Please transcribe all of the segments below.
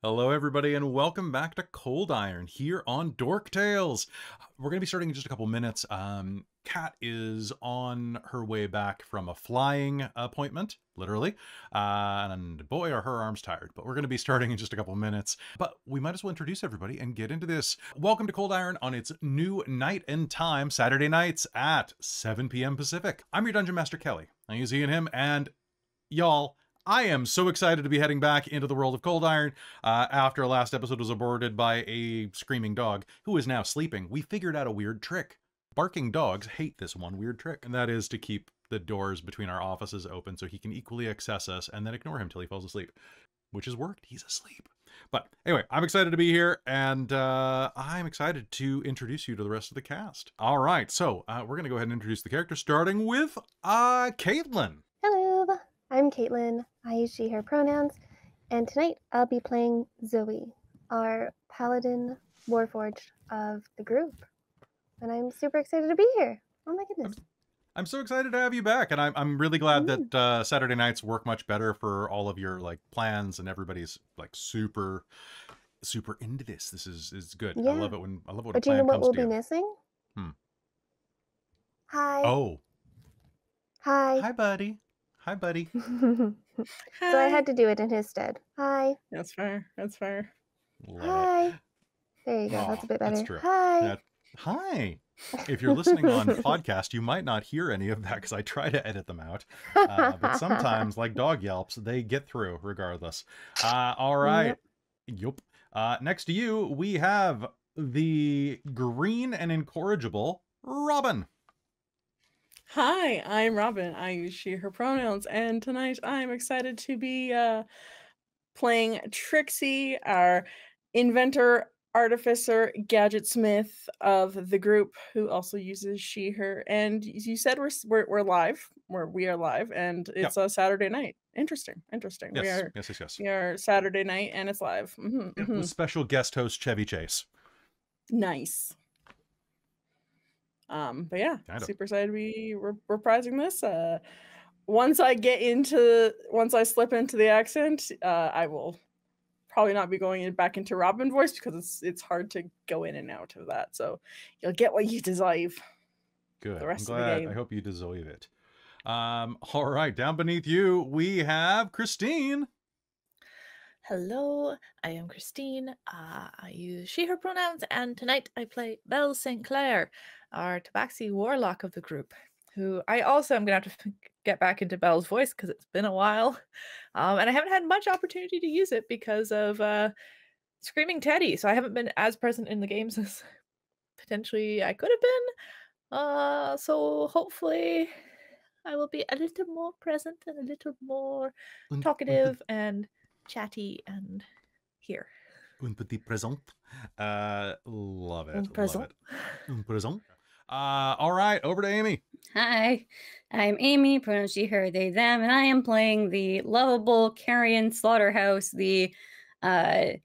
Hello, everybody, and welcome back to Cold Iron here on Dork Tales. We're going to be starting in just a couple minutes. Kat is on her way back from a flying appointment, literally, and boy, are her arms tired. But we're going to be starting in just a couple minutes. But we might as well introduce everybody and get into this. Welcome to Cold Iron on its new night and time, Saturday nights at 7 p.m. Pacific. I'm your Dungeon Master, Kelly. I use he and him, and y'all, I am so excited to be heading back into the world of Cold Iron after last episode was aborted by a screaming dog who is now sleeping. We figured out a weird trick. Barking dogs hate this one weird trick, and that is to keep the doors between our offices open so he can equally access us and then ignore him till he falls asleep, which has worked. He's asleep. But anyway, I'm excited to be here, and I'm excited to introduce you to the rest of the cast. All right, so we're going to go ahead and introduce the characters, starting with Caitlin. Hello, I'm Caitlin. I use she, her pronouns, and tonight I'll be playing Zoe, our paladin warforged of the group. And I'm super excited to be here. Oh my goodness. I'm so excited to have you back, and I'm really glad that Saturday nights work much better for all of your plans, and everybody's super into this. This is good. Yeah. I love it when a plan comes together. But do you know what we'll be missing? Hi. Oh. Hi. Hi, buddy. Hi, buddy. Hi. So I had to do it in his stead. Hi. That's fair. That's fair. Hi. There you go. That's a bit better. That's true. Hi. Hi. If you're listening on podcast, you might not hear any of that because I try to edit them out. But sometimes, like dog yelps, they get through regardless. All right. Yup. Next to you, we have the green and incorrigible Robin. Hi, I'm Robin. I use she, her pronouns, and tonight I'm excited to be playing Trixie, our inventor, artificer, gadgetsmith of the group, who also uses she, her. And you said we're live. We are live, and it's a Saturday night. Interesting. Yes. We are Saturday night, and it's live. With special guest host Chevy Chase. Nice. But yeah, super excited to be reprising this. Once I slip into the accent, I will probably not be going back into Robin voice because it's hard to go in and out of that. So you'll get what you deserve. Good. The rest I'm of glad. the game. I hope you deserve it. All right, down beneath you we have Christine. Hello, I am Christine. I use she, her pronouns, and tonight I play Belle St. Clair, our Tabaxi warlock of the group, who I also am going to have to get back into Belle's voice because it's been a while. And I haven't had much opportunity to use it because of Screaming Teddy, so I haven't been as present in the games as potentially I could have been. So hopefully I will be a little more present and a little more talkative and chatty and here. Un petit présent. Love it. Un présent. Un présent. All right, over to Amy. Hi, I'm Amy, pronouns she, her, they, them, and I am playing the lovable Carrion Slaughterhouse, the That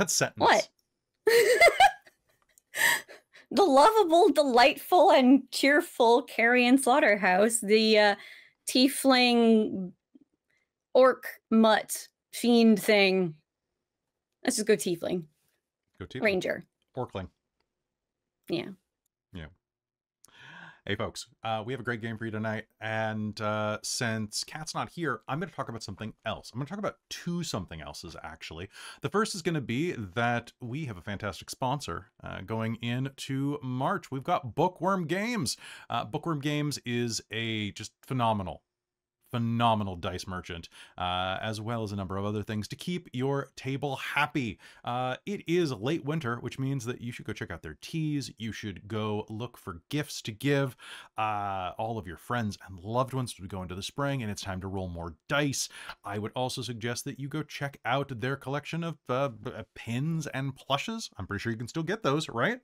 sentence. What? The lovable, delightful, and cheerful Carrion Slaughterhouse, the tiefling orc mutt fiend thing. Let's just go tiefling. Go tiefling. Ranger. Orcling. Yeah. Hey folks, we have a great game for you tonight, and since Kat's not here, I'm going to talk about something else. I'm going to talk about something else's, actually. The first is going to be that we have a fantastic sponsor going into March. We've got Bookworm Games. Bookworm Games is a just phenomenal dice merchant, as well as a number of other things to keep your table happy. It is late winter, which means that you should go check out their teas. You should go look for gifts to give all of your friends and loved ones to go into the spring, and it's time to roll more dice. I would also suggest that you go check out their collection of pins and plushes. I'm pretty sure you can still get those, right?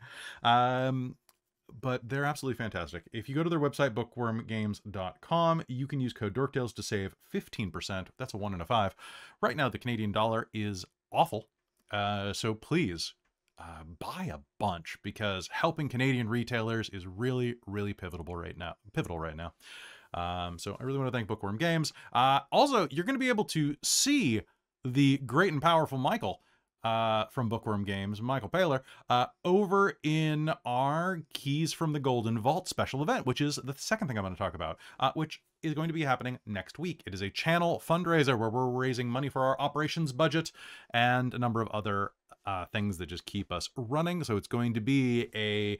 But they're absolutely fantastic. If you go to their website, bookwormgames.com, you can use code DorkTales to save 15%. That's a 1 and a 5. Right now, the Canadian dollar is awful. So please buy a bunch, because helping Canadian retailers is really, really pivotal right now. So I really want to thank Bookworm Games. Also, you're going to be able to see the great and powerful Michael from Bookworm Games, Michael Paler, over in our Keys from the Golden Vault special event, which is the second thing I'm going to talk about, which is going to be happening next week. It is a channel fundraiser where we're raising money for our operations budget and a number of other things that just keep us running. So it's going to be a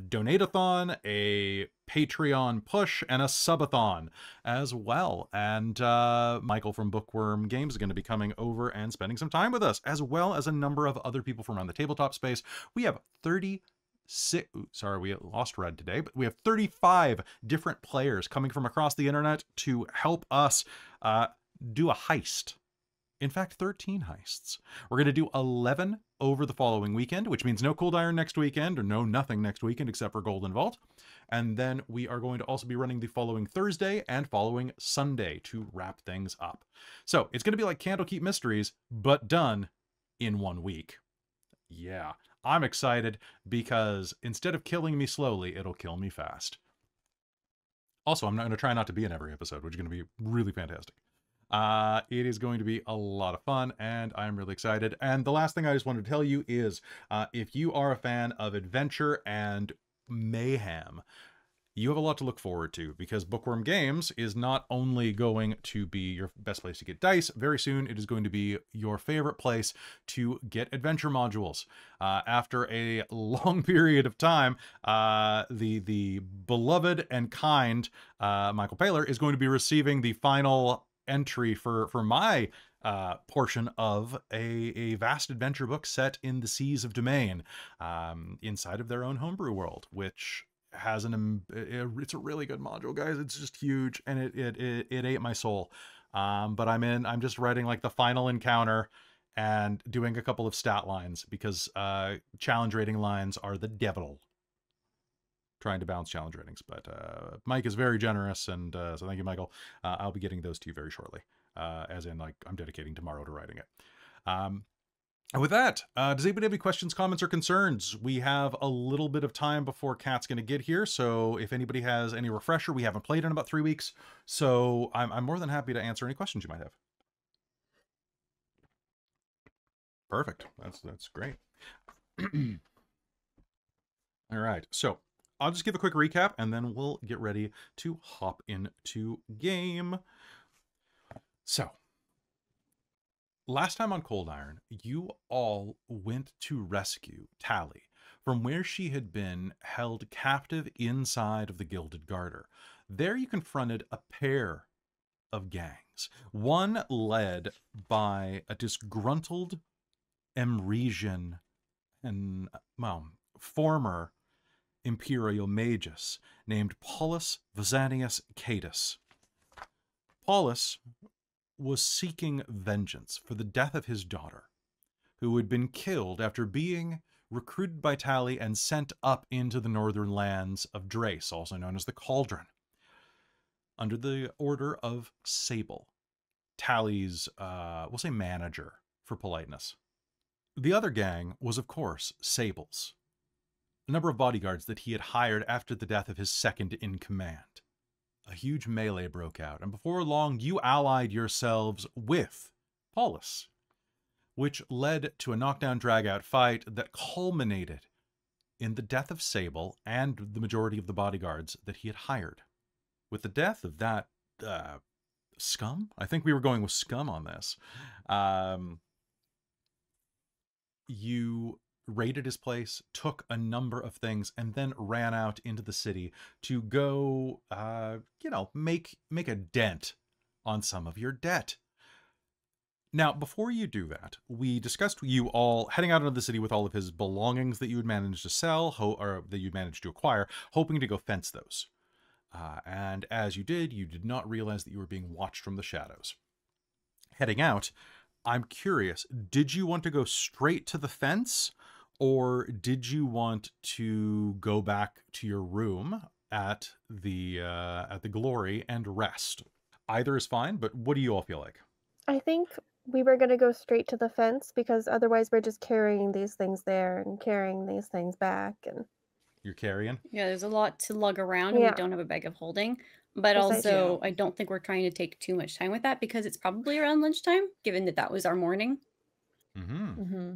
donate-a-thon, a Patreon push, and a subathon as well. And Michael from Bookworm Games is going to be coming over and spending some time with us, as well as a number of other people from around the tabletop space. We have 36, we lost Red today, but we have 35 different players coming from across the internet to help us do a heist. In fact, 13 heists. We're going to do 11 over the following weekend, which means no Cold Iron next weekend, or no nothing next weekend except for Golden Vault. And then we are going to also be running the following Thursday and following Sunday to wrap things up. So it's going to be like Candlekeep Mysteries, but done in 1 week. Yeah, I'm excited because instead of killing me slowly, it'll kill me fast. Also, I'm going to try not to be in every episode, which is going to be really fantastic. It is going to be a lot of fun, and I'm really excited. And the last thing I just wanted to tell you is, if you are a fan of adventure and mayhem, you have a lot to look forward to, because Bookworm Games is not only going to be your best place to get dice, very soon it is going to be your favorite place to get adventure modules. After a long period of time, the beloved and kind Michael Paler is going to be receiving the final entry for my portion of a vast adventure book set in the seas of Domain, inside of their own homebrew world, which has it's a really good module, guys. It's just huge, and it ate my soul. But I'm just writing like the final encounter and doing a couple of stat lines, because challenge rating lines are the devil. Trying to balance challenge ratings, but Mike is very generous, and so thank you, Michael. I'll be getting those to you very shortly, as in, like, I'm dedicating tomorrow to writing it. And with that, does anybody have any questions, comments, or concerns? We have a little bit of time before Kat's going to get here, so if anybody has any refresher, we haven't played in about 3 weeks, so I'm more than happy to answer any questions you might have. Perfect. That's great. All right, so I'll just give a quick recap, and then we'll get ready to hop into game. So, last time on Cold Iron, you all went to rescue Tally from where she had been held captive inside of the Gilded Garter. There you confronted a pair of gangs, one led by a disgruntled Emresian and, well, former Imperial Magus named Paulus Vesanius Cadus. Paulus was seeking vengeance for the death of his daughter, who had been killed after being recruited by Tally and sent up into the northern lands of Drace, also known as the Cauldron, under the order of Sable, Tally's, we'll say manager for politeness. The other gang was, of course, Sable's, a number of bodyguards that he had hired after the death of his second in command. A huge melee broke out, and before long you allied yourselves with Paulus, which led to a knockdown drag-out fight that culminated in the death of Sable and the majority of the bodyguards that he had hired. With the death of that scum? I think we were going with scum on this. You raided his place, took a number of things, and then ran out into the city to go, make a dent on some of your debt. Now, before you do that, we discussed you all heading out into the city with all of his belongings that you had managed to sell, or that you managed to acquire, hoping to go fence those. And as you did not realize that you were being watched from the shadows. Heading out, I'm curious, did you want to go straight to the fence, or did you want to go back to your room at the Glory and rest? Either is fine, but what do you all feel like? I think we were going to go straight to the fence, because otherwise we're just carrying these things there and carrying these things back. And You're carrying? Yeah, there's a lot to lug around, and Yeah. we don't have a bag of holding. But Precisely. also, I don't think we're trying to take too much time with that because it's probably around lunchtime, given that that was our morning. Mm-hmm.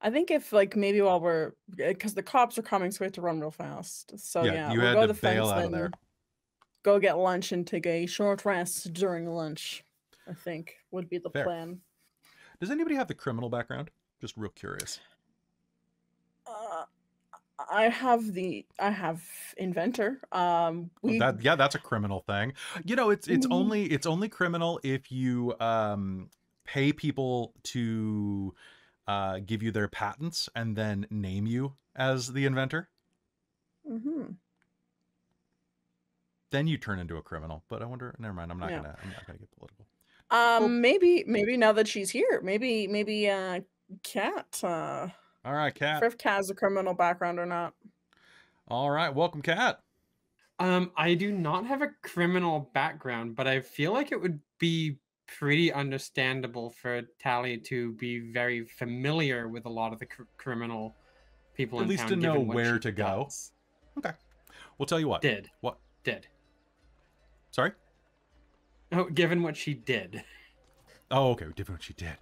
I think if like maybe while we're because the cops are coming, so we have to run real fast. So yeah, you we'll had go to to the bail fence, out of then there. go get lunch and take a short rest during lunch. I think would be the Fair. plan. Does anybody have the criminal background? Just real curious. I have inventor. We That's a criminal thing. You know, it's only criminal if you pay people to give you their patents and then name you as the inventor. Mm-hmm. Then you turn into a criminal. But I wonder. Never mind. I'm not gonna get political. Maybe now that she's here, maybe Kat. All right, Kat. If Kat has a criminal background or not. All right, welcome, Kat. I do not have a criminal background, but I feel like it would be pretty understandable for Tally to be very familiar with a lot of the criminal people At in least town, to know given what where she to go. does. Okay. We'll tell you what. What? Did. Sorry? Oh, given what she did. Oh, okay. Given what she did.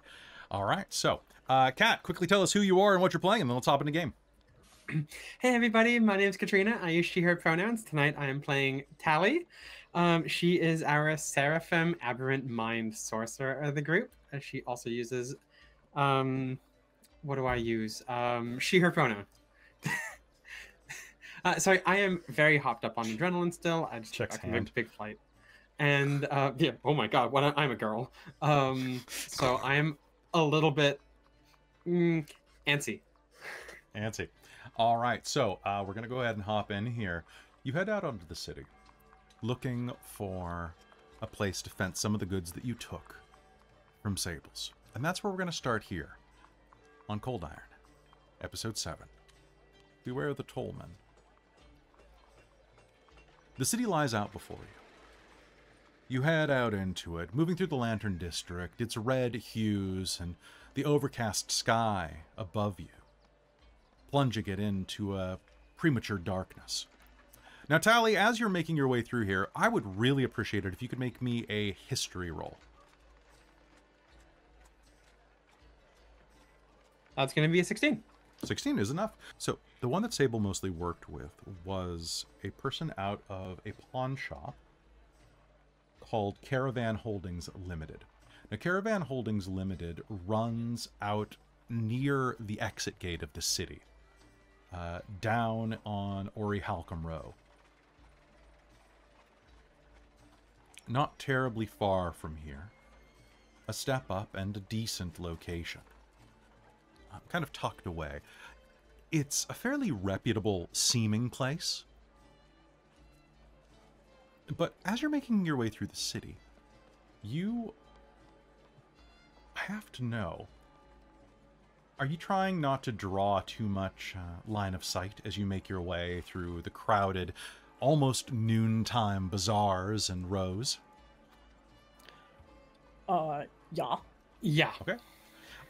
All right. So, Kat, quickly tell us who you are and what you're playing, and then let's hop in the game. Hey everybody, my name's Katrina. I use she, her pronouns. Tonight I am playing Tally. She is our Seraphim Aberrant Mind Sorcerer of the group. She also uses, what do I use? She, her pronoun. Sorry, I am very hopped up on adrenaline still. I just Checks got a hand. big flight. And yeah, oh my god, I'm a girl. So I'm a little bit antsy. Antsy. All right, so we're going to go ahead and hop in here. You head out onto the city, looking for a place to fence some of the goods that you took from Sables. And that's where we're going to start here, on Cold Iron, Episode 7. Beware of the Tollmen. The city lies out before you. You head out into it, moving through the Lantern District, its red hues, and the overcast sky above you, plunging it into a premature darkness. Now, Tally, as you're making your way through here, I would really appreciate it if you could make me a history roll. That's going to be a 16. 16 is enough. So, the one that Sable mostly worked with was a person out of a pawn shop called Caravan Holdings Limited. Now, Caravan Holdings Limited runs out near the exit gate of the city, down on Ori Halcom Row. Not terribly far from here. A step up and a decent location. Kind of tucked away. It's a fairly reputable seeming place. But as you're making your way through the city, you have to know, are you trying not to draw too much line of sight as you make your way through the crowded, almost noontime bazaars and rows? Yeah. Yeah. Okay.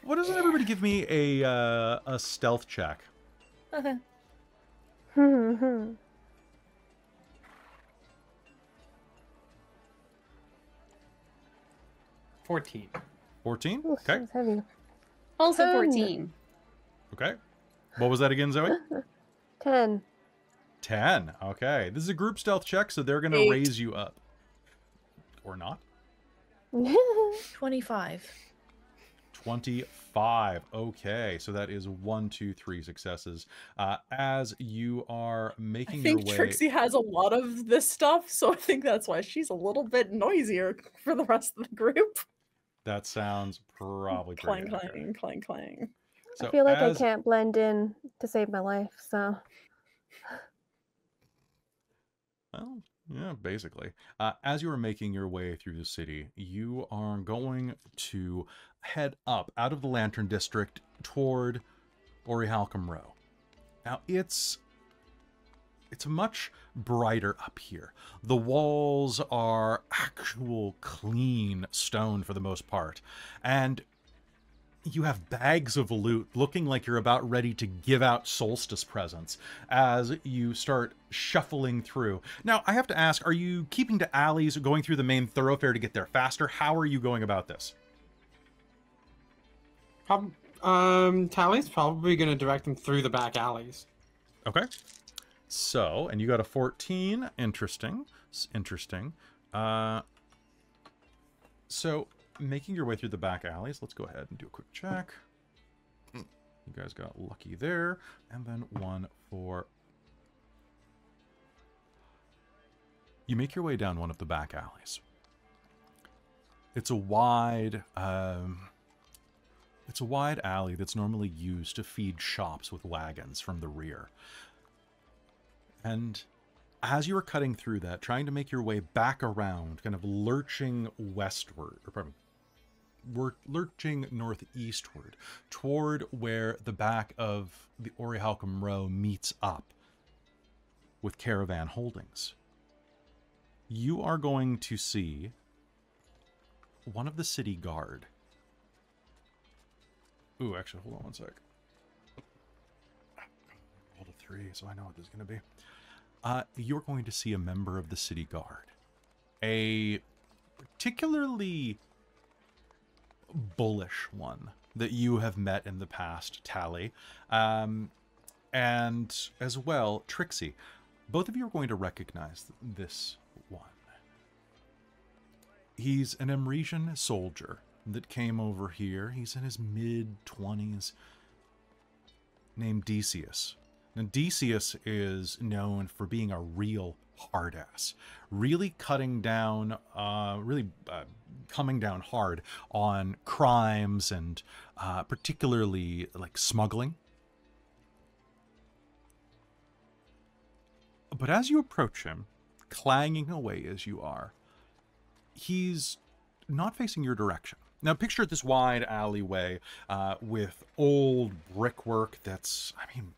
Well, doesn't everybody give me a stealth check? Okay. 14. 14? Ooh, Okay. sounds heavy. Also 10. 14. Okay. What was that again, Zoe? 10. 10. Okay. This is a group stealth check, so they're going to 8. raise you up. Or not. 25. 25. Okay. So that is 1, 2, 3 successes. As you are I making your think way... Trixie has a lot of this stuff, so I think that's why she's a little bit noisier for the rest of the group. That sounds probably Clang, pretty accurate. clang, clang, clang. So I feel like as- I can't blend in to save my life, so. Well, yeah, basically. As you are making your way through the city, you are going to head up out of the Lantern District toward Ori Halcom Row. Now, it's much brighter up here. The walls are actual clean stone for the most part. And you have bags of loot looking like you're about ready to give out solstice presents as you start shuffling through. Now, I have to ask, are you keeping to alleys, going through the main thoroughfare to get there faster? How are you going about this? Tally's probably going to direct them through the back alleys. Okay. So, and you got a 14. Interesting. Interesting. So, making your way through the back alleys, let's go ahead and do a quick check. You guys got lucky there. And then one for... You make your way down one of the back alleys. It's a wide alley that's normally used to feed shops with wagons from the rear. And as you are cutting through that, trying to make your way back around, kind of lurching westward, or pardon, lurching northeastward, toward where the back of the Orichalcum Row meets up with Caravan Holdings, you are going to see one of the city guard. Ooh, actually, hold on one sec. Rolled a 3, so I know what this is going to be. You're going to see a member of the city guard. A particularly bullish one that you have met in the past, Tally. And as well, Trixie. Both of you are going to recognize this one. He's an Amresian soldier that came over here. He's in his mid-20s, named Decius. Now, Decius is known for being a real hard-ass, really coming down hard on crimes and particularly like smuggling. But as you approach him, clanging away as you are, he's not facing your direction. Now, picture this wide alleyway with old brickwork that's, I mean,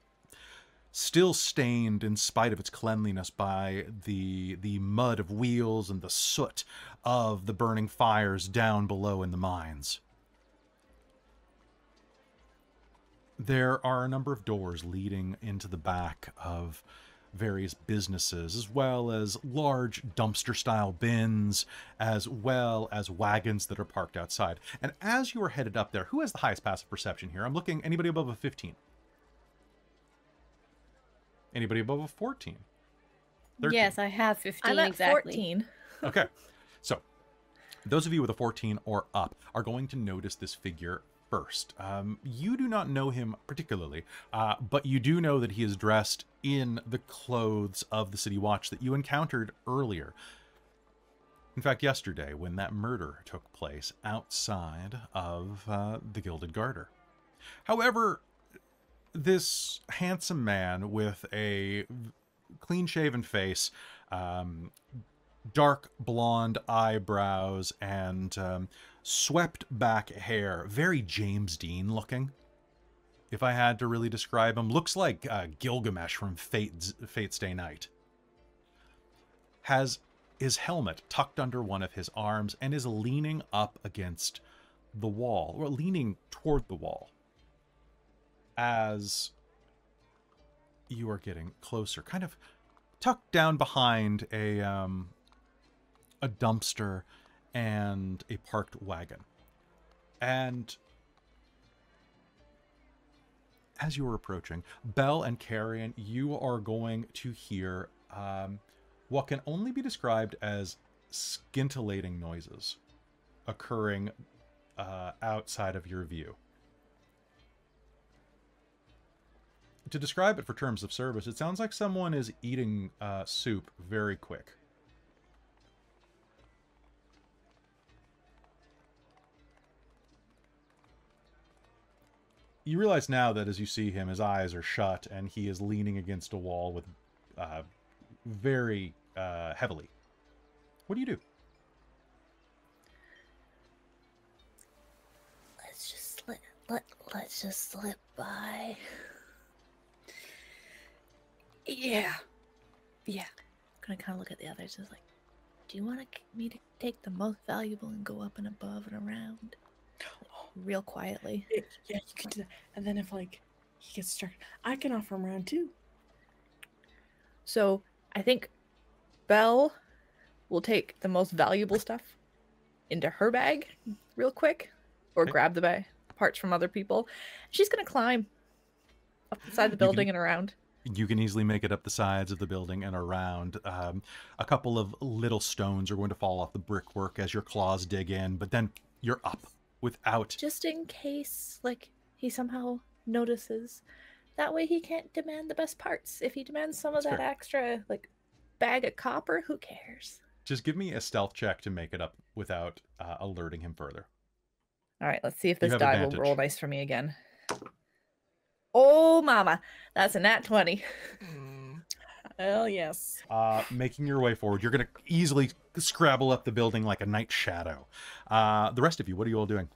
still stained in spite of its cleanliness by the mud of wheels and the soot of the burning fires down below in the mines. There are a number of doors leading into the back of various businesses, as well as large dumpster-style bins, as well as wagons that are parked outside. And as you are headed up there, who has the highest passive perception here? I'm looking, anybody above a 15? Anybody above a 14? 13? Yes, I have 15 I'm at exactly. 14. Okay. So, those of you with a 14 or up are going to notice this figure first. You do not know him particularly, but you do know that he is dressed in the clothes of the City Watch that you encountered earlier. In fact, yesterday, when that murder took place outside of the Gilded Garter. However, this handsome man with a clean-shaven face, dark blonde eyebrows, and swept back hair, very James Dean looking. If I had to really describe him, looks like Gilgamesh from Fate's Stay Night. Has his helmet tucked under one of his arms and is leaning up against the wall, or leaning toward the wall, as you are getting closer, kind of tucked down behind a dumpster and a parked wagon. And as you are approaching, Belle and Carrion, you are going to hear what can only be described as scintillating noises occurring outside of your view. To describe it for terms of service, it sounds like someone is eating soup very quick. You realize now that as you see him, his eyes are shut and he is leaning against a wall with very heavily. What do you do? Let's just slip by. Yeah. Gonna kind of look at the others. It's like, do you want me to take the most valuable and go up and above and around? real quietly. Yeah, you could do that. And then if like he gets distracted, I can offer him around too. So I think Belle will take the most valuable stuff into her bag real quick, or Okay. grab the parts from other people. She's gonna climb up the side of the building and around. You can easily make it up the sides of the building and around. A couple of little stones are going to fall off the brickwork as your claws dig in, but then you're up without... Just in case, like, he somehow notices. That way he can't demand the best parts. If he demands some of That's that fair. extra, like, bag of copper, who cares? Just give me a stealth check to make it up without alerting him further. All right, let's see if You this have die advantage. will roll nice for me again. Oh, mama. That's a nat 20. Hell yes. Making your way forward, you're going to easily scrabble up the building like a night shadow. The rest of you, what are you all doing?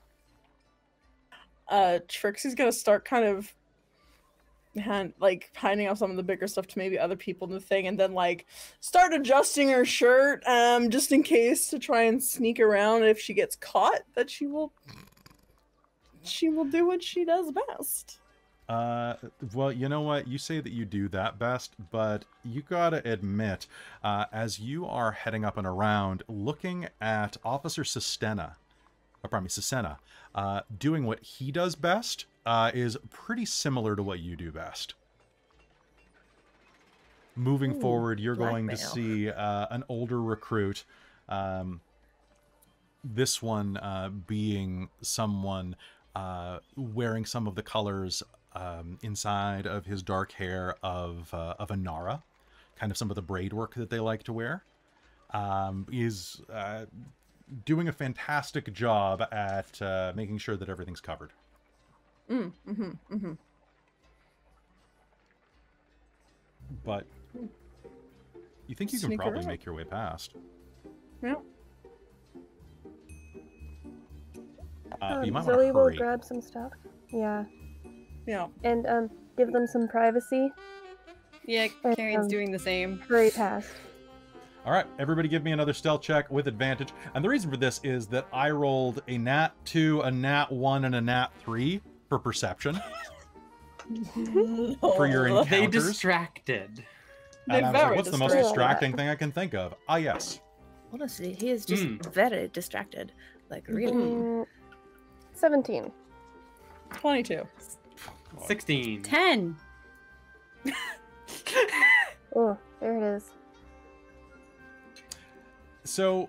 Trixie's gonna start kind of hiding off some of the bigger stuff to maybe other people in the thing, and then like start adjusting her shirt, just in case, to try and sneak around. If she gets caught, that she will do what she does best. Well, you know what? You say that you do that best, but you gotta admit, as you are heading up and around, looking at Officer Sisenna, doing what he does best, is pretty similar to what you do best. Moving Ooh, forward, you're going to blackmail. see an older recruit. This one being someone wearing some of the colors inside of his dark hair of a Nara, kind of some of the braid work that they like to wear. Is doing a fantastic job at making sure that everything's covered. But you think you can Sneak probably around. make your way past. Yeah. You might want Zoe to will hurry. grab some stuff. Yeah. Yeah. And give them some privacy. Yeah, And, Carrion's um, doing the same. Hurry past. All right, everybody give me another stealth check with advantage. And the reason for this is that I rolled a nat 2, a nat 1, and a nat 3 for perception for your No. They encounters. distracted. And I was like, very what's the most distracted. distracting thing I can think of? Ah, yes. Honestly, he is just very distracted. Like, really. Mm, 17. 22. 16. 10. Oh, there it is. So,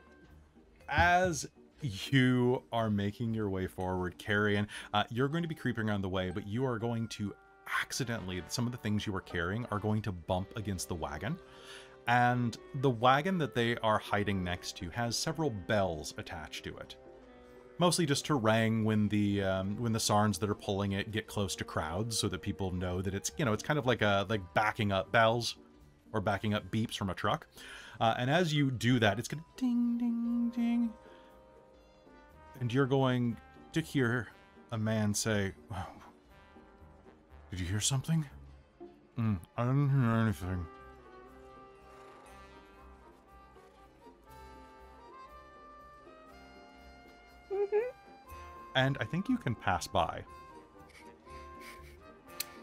as you are making your way forward, Carrion, you're going to be creeping around the way, but you are going to accidentally, some of the things you are carrying are going to bump against the wagon. And the wagon that they are hiding next to has several bells attached to it. Mostly just to ring when the Sarns that are pulling it get close to crowds, so that people know that it's, it's kind of like backing up bells or backing up beeps from a truck. And as you do that, it's going to ding, ding, ding. And you're going to hear a man say, "Wow. Did you hear something?" I didn't hear anything. And I think you can pass by.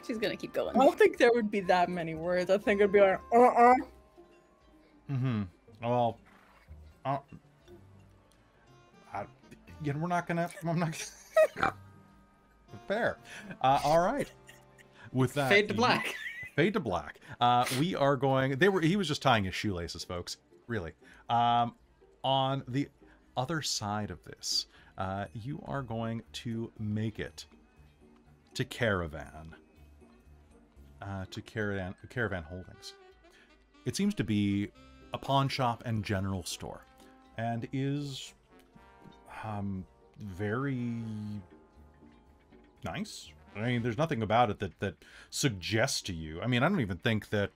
She's gonna keep going. I don't think there would be that many words. I think it'd be like, Mm-hmm. Well, we're not gonna. I'm not. Fair. All right. With that, Fade to black. Fade to black. We are going. He was just tying his shoelaces, folks. Really. On the other side of this, you are going to make it to Caravan. To Caravan Holdings. It seems to be a pawn shop and general store, and is very nice. I mean, there's nothing about it that suggests to you. I mean, I don't even think that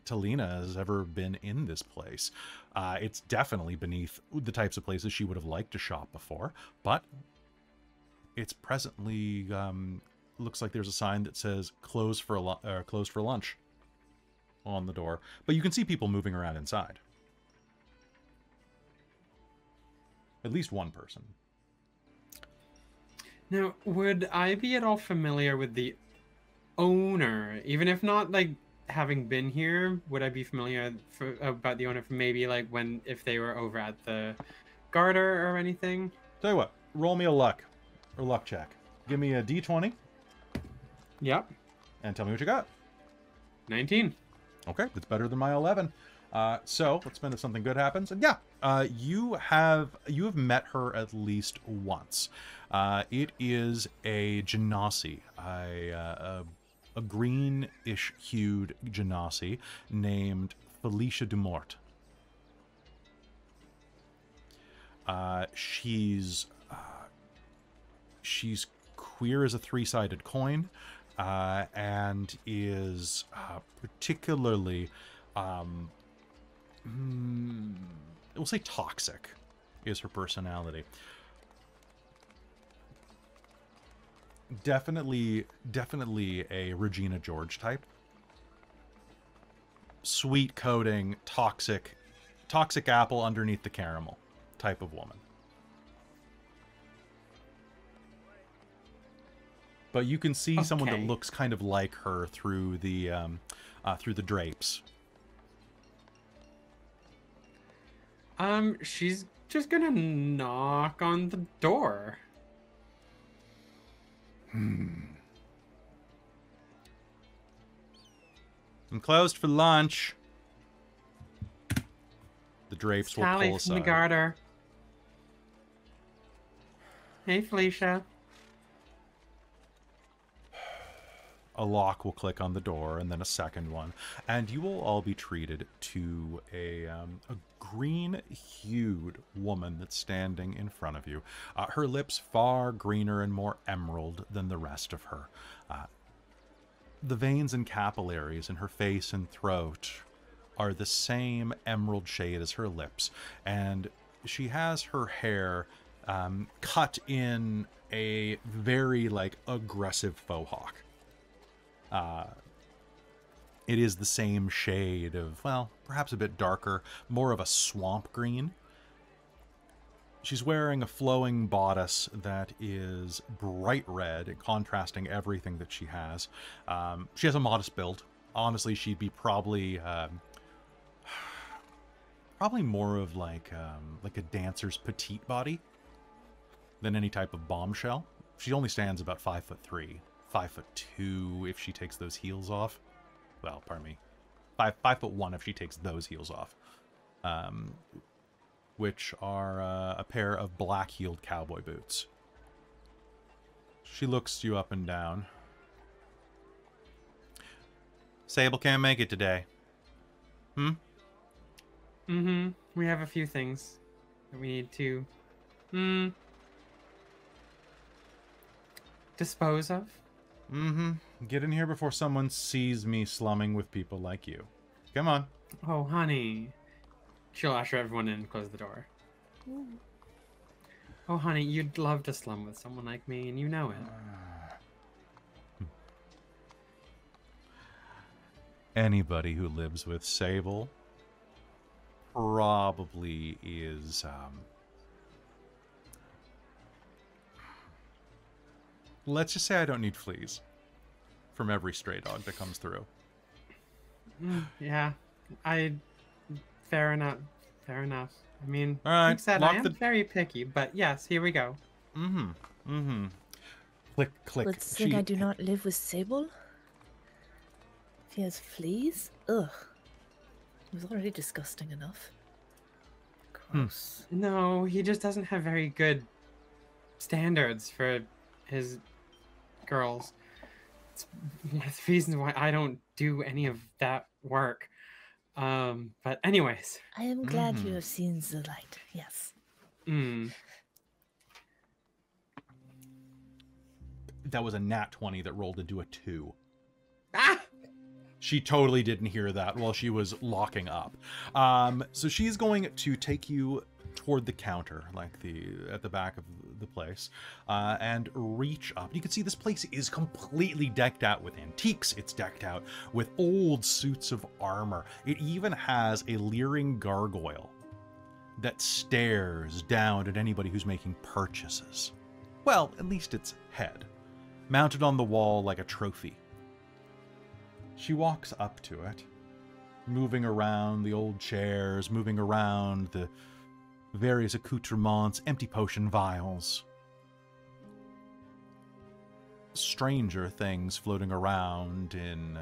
Talina has ever been in this place. It's definitely beneath the types of places she would have liked to shop before, but it's presently looks like there's a sign that says closed for lunch on the door, but you can see people moving around inside. At least one person. Now, would I be at all familiar with the owner? Even if not, like, having been here, would I be familiar about the owner from maybe, like, if they were over at the Garter or anything? Tell you what, roll me a luck check. Give me a d20 Yep. and tell me what you got. 19. Okay, that's better than my 11. So let's spend if something good happens. And yeah, you have met her at least once. It is a genasi, a greenish hued genasi named Felicia Dumort. She's queer as a three-sided coin, and is particularly, we'll say toxic, is her personality. Definitely a Regina George type. Sweet coating, toxic apple underneath the caramel type of woman. But you can see someone that looks kind of like her through the drapes. She's just gonna knock on the door. I'm closed for lunch. The drapes will Sally pull from the aside. Garter. Hey, Felicia. A lock will click on the door, and then a second one, and you will all be treated to a green-hued woman that's standing in front of you. Her lips far greener and more emerald than the rest of her. The veins and capillaries in her face and throat are the same emerald shade as her lips, and she has her hair cut in a very aggressive faux hawk. It is the same shade of, well, perhaps a bit darker, more of a swamp green. She's wearing a flowing bodice that is bright red, contrasting everything that she has. She has a modest build. Honestly, she'd be probably more of like a dancer's petite body than any type of bombshell. She only stands about 5'3", 5'2" if she takes those heels off. Well, pardon me, 5'1" if she takes those heels off, which are a pair of black-heeled cowboy boots. She looks you up and down. Sable can't make it today. We have a few things that we need to dispose of. Get in here before someone sees me slumming with people like you. Come on. Oh, honey. She'll usher everyone in and close the door. Oh, honey, you'd love to slum with someone like me, and you know it. Anybody who lives with Sable probably is, let's just say I don't need fleas from every stray dog that comes through. Yeah, fair enough. Fair enough. I mean, All right, like I said, lock I am very picky, but yes, here we go. Click, click. But saying I do not live with Sable? If he has fleas? Ugh. It was already disgusting enough. Gross. No, he just doesn't have very good standards for his girls. It's one of the reasons why I don't do any of that work. But anyways. I am glad you have seen the light. Yes. That was a nat 20 that rolled into a 2. Ah! She totally didn't hear that while she was locking up. So she's going to take you toward the counter, at the back of the place, and reach up. You can see this place is completely decked out with antiques. It's decked out with old suits of armor. It even has a leering gargoyle that stares down at anybody who's making purchases. Well, at least its head, mounted on the wall like a trophy. She walks up to it, moving around the old chairs, moving around the various accoutrements, empty potion vials. Stranger things floating around in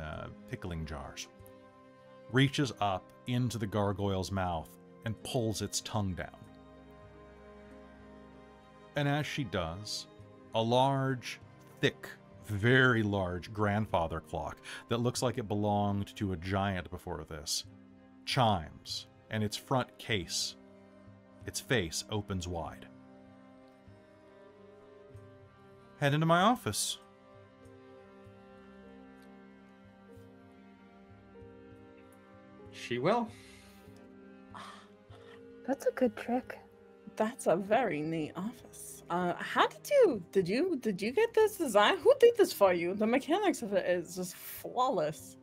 pickling jars. Reaches up into the gargoyle's mouth and pulls its tongue down. And as she does, a large, thick, very large grandfather clock that looks like it belonged to a giant before this chimes, and its front case, its face opens wide. Head into my office. She will. That's a good trick. That's a very neat office. How did you get this design? Who did this for you? The mechanics of it is just flawless.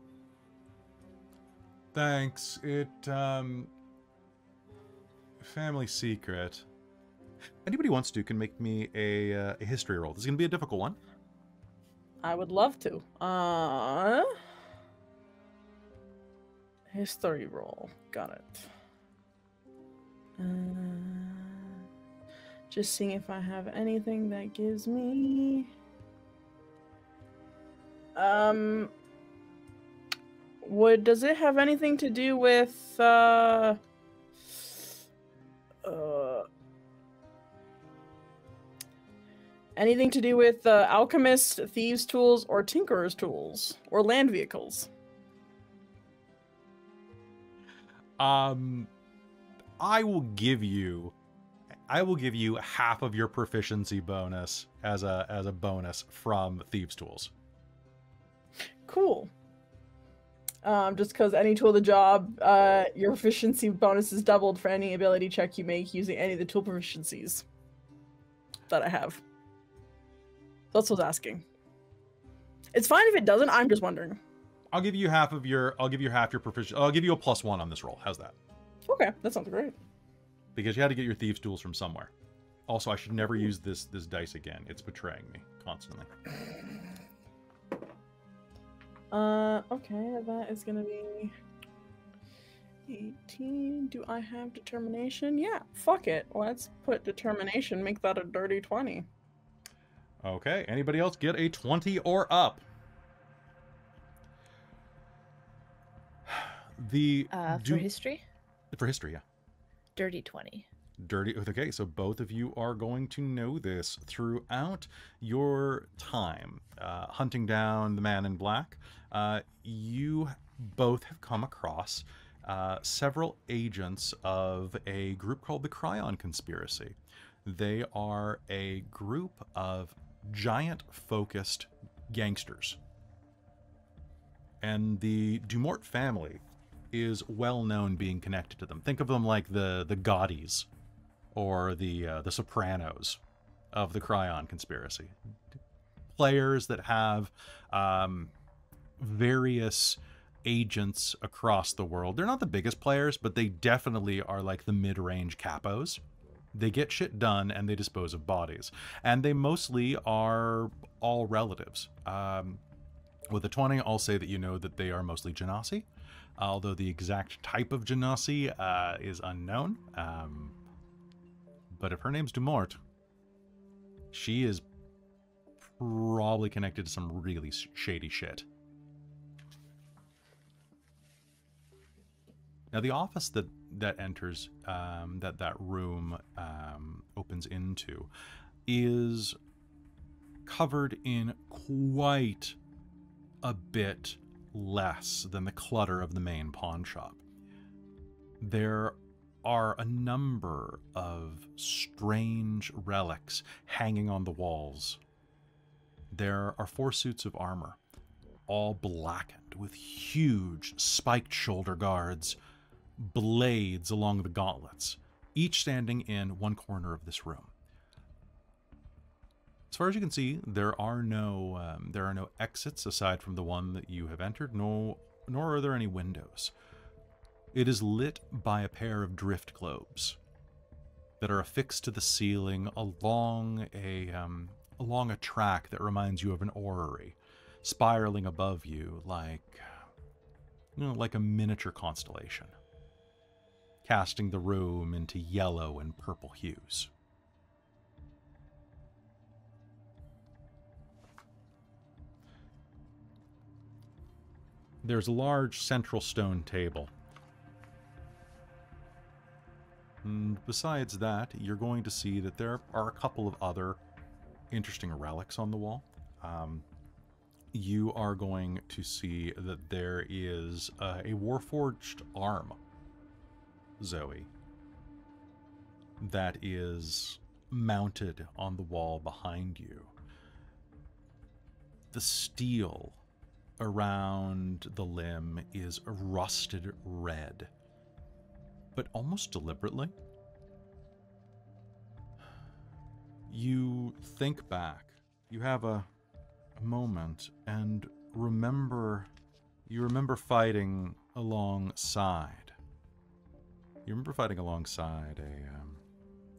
Thanks. It, family secret. Anybody wants to can make me a history roll. This is going to be a difficult one. I would love to. History roll. Got it. Just seeing if I have anything that gives me... Does it have anything to do with, anything to do with alchemists, thieves' tools, or tinkerers' tools, or land vehicles? I will give you half of your proficiency bonus as a bonus from thieves' tools. Cool. Just because any tool of the job, your proficiency bonus is doubled for any ability check you make using any of the tool proficiencies that I have. That's what I was asking. It's fine if it doesn't. I'm just wondering. I'll give you half your proficiency. I'll give you a +1 on this roll. How's that? Okay, that sounds great. Because you had to get your thieves' tools from somewhere. Also, I should never use this dice again. It's betraying me constantly. Okay, that is gonna be 18. Do I have determination? Yeah, fuck it. Let's put determination, make that a dirty 20. Okay, anybody else get a 20 or up? For history? For history, yeah. Dirty 20. Dirty. Okay, so both of you are going to know this throughout your time hunting down the man in black. You both have come across several agents of a group called the Cryon Conspiracy. They are a group of giant-focused gangsters. And the Dumort family is well known being connected to them. Think of them like the Gaudis or the Sopranos of the Cryon Conspiracy. Players that have various agents across the world. They're not the biggest players, but they definitely are like the mid-range capos. They get shit done and they dispose of bodies. And they mostly are all relatives. With a 20, I'll say that you know that they are mostly Genasi, although the exact type of Genasi is unknown. But if her name's Dumort, she is probably connected to some really shady shit. Now, the office that enters, that room opens into, is covered in quite a bit less than the clutter of the main pawn shop. There are a number of strange relics hanging on the walls. There are 4 suits of armor, all blackened with huge spiked shoulder guards, blades along the gauntlets, each standing in one corner of this room. As far as you can see, there are no exits aside from the one that you have entered, nor are there any windows. It is lit by a pair of drift globes that are affixed to the ceiling along a track that reminds you of an orrery, spiraling above you like a miniature constellation, casting the room into yellow and purple hues. There's a large central stone table. And besides that, you're going to see that there are a couple of other interesting relics on the wall. You are going to see that there is a warforged arm, Zoe, that is mounted on the wall behind you. The steel around the limb is rusted red, but almost deliberately. You think back, you have a moment, and you remember fighting alongside. You remember fighting alongside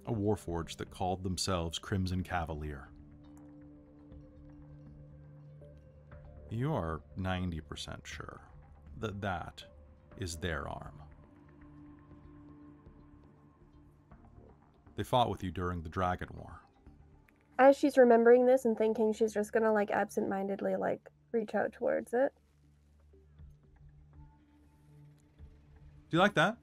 a warforged that called themselves Crimson Cavalier. You are 90% sure that that is their arm. They fought with you during the Dragon War. As she's remembering this and thinking, she's just gonna like absentmindedly like reach out towards it. Do you like that?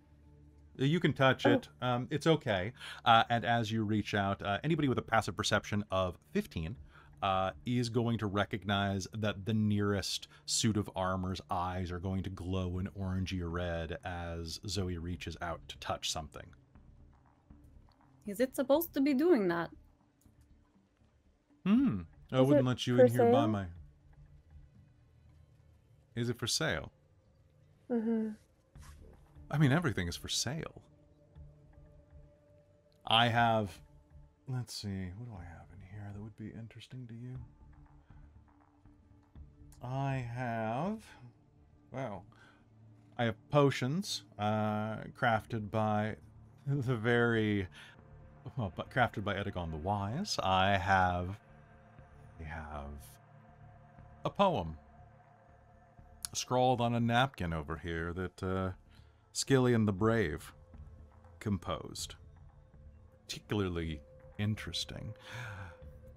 You can touch it. It's okay. And as you reach out, anybody with a passive perception of 15 is going to recognize that the nearest suit of armor's eyes are going to glow an orangey red as Zoe reaches out to touch something. Is it supposed to be doing that? I wouldn't let you in here by my... Is it for sale? Mm-hmm. I mean, everything is for sale. I have... Let's see, what do I have in here that would be interesting to you? I have... Well, I have potions crafted by the very... Well, but crafted by Edagon the Wise. I have a poem scrawled on a napkin over here that Skillian the Brave composed. Particularly interesting.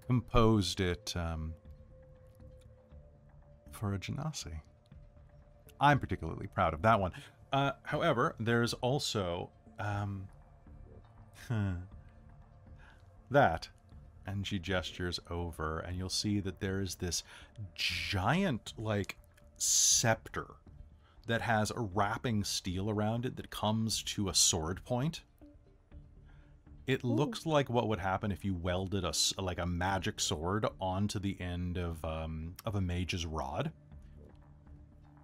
Composed it for a Genasi. I'm particularly proud of that one. However, there's also that, and she gestures over, and you'll see that there is this giant, like, scepter that has a wrapping steel around it that comes to a sword point. It looks like what would happen if you welded a magic sword onto the end of a mage's rod.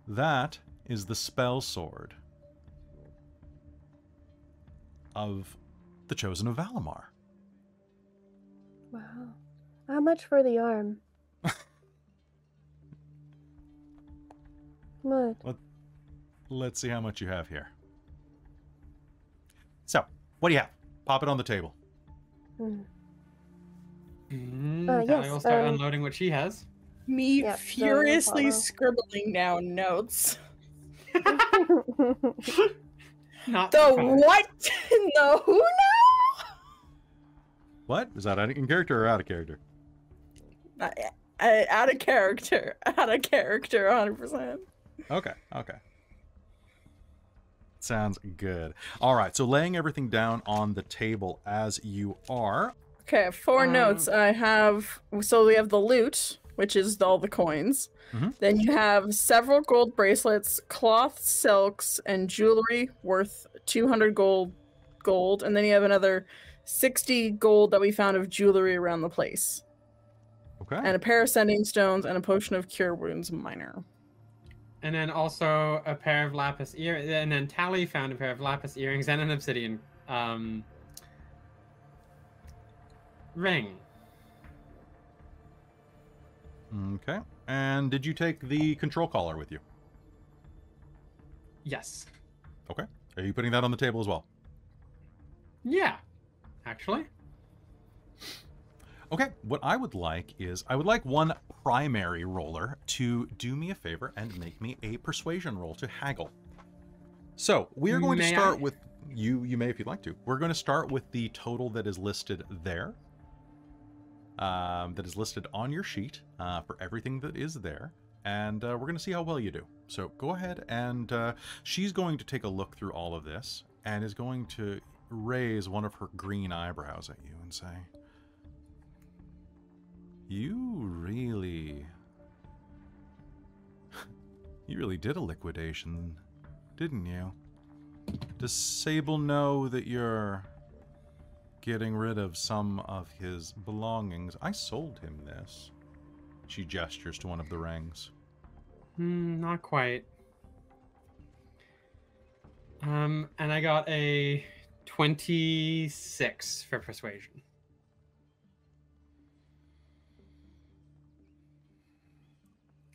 That is the spell sword of the Chosen of Valimar. Wow. How much for the arm? What? Let's see how much you have here. So, what do you have? Pop it on the table. Tally will start unloading what she has. Me Yep, furiously follow. scribbling down notes. Not The fun. what? The who now? What? Is that in character or out of character? Out of character. Out of character, 100%. Okay. Sounds good. All right, so laying everything down on the table as you are. Okay, 4 notes. I have, so we have the loot, which is all the coins. Mhm. Then you have several gold bracelets, cloth, silks, and jewelry worth 200 gold. And then you have another 60 gold that we found of jewelry around the place. Okay. And a pair of sending stones and a potion of cure wounds minor. And then also a pair of lapis earrings. And then Tally found a pair of lapis earrings and an obsidian ring. Okay. And did you take the control collar with you? Yes. Okay. Are you putting that on the table as well? Yeah. actually. Okay, what I would like is, I would like one primary roller to do me a favor and make me a persuasion roll to haggle. So, we are going to May start I? with, you may if you'd like to. We're going to start with the total that is listed there. That is listed on your sheet for everything that is there. And we're going to see how well you do. So go ahead and she's going to take a look through all of this and is going to raise one of her green eyebrows at you and say, you really did a liquidation, didn't you? Does Sable know that you're getting rid of some of his belongings? I sold him this. She gestures to one of the rings. Not quite. And I got a 26 for persuasion.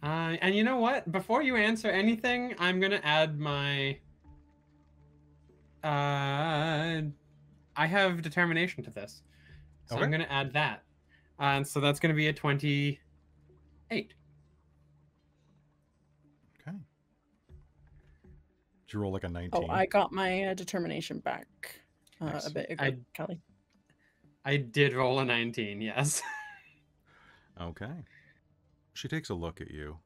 And you know what? Before you answer anything, I'm gonna add my. I have determination to this, so Okay. I'm gonna add that, and so that's gonna be a 28. Okay. Did you roll like a 19? Oh, I got my determination back Nice. a bit ago, I- Kelly. I did roll a 19. Yes. Okay. She takes a look at you.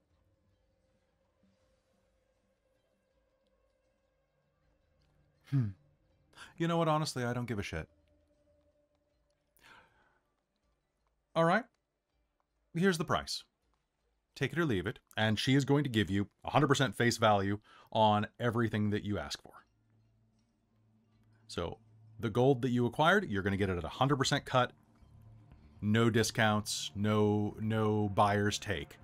You know what? Honestly, I don't give a shit. All right. Here's the price. Take it or leave it. And she is going to give you 100% face value on everything that you ask for. So the gold that you acquired, you're going to get it at 100% cut. No discounts, no buyer's take.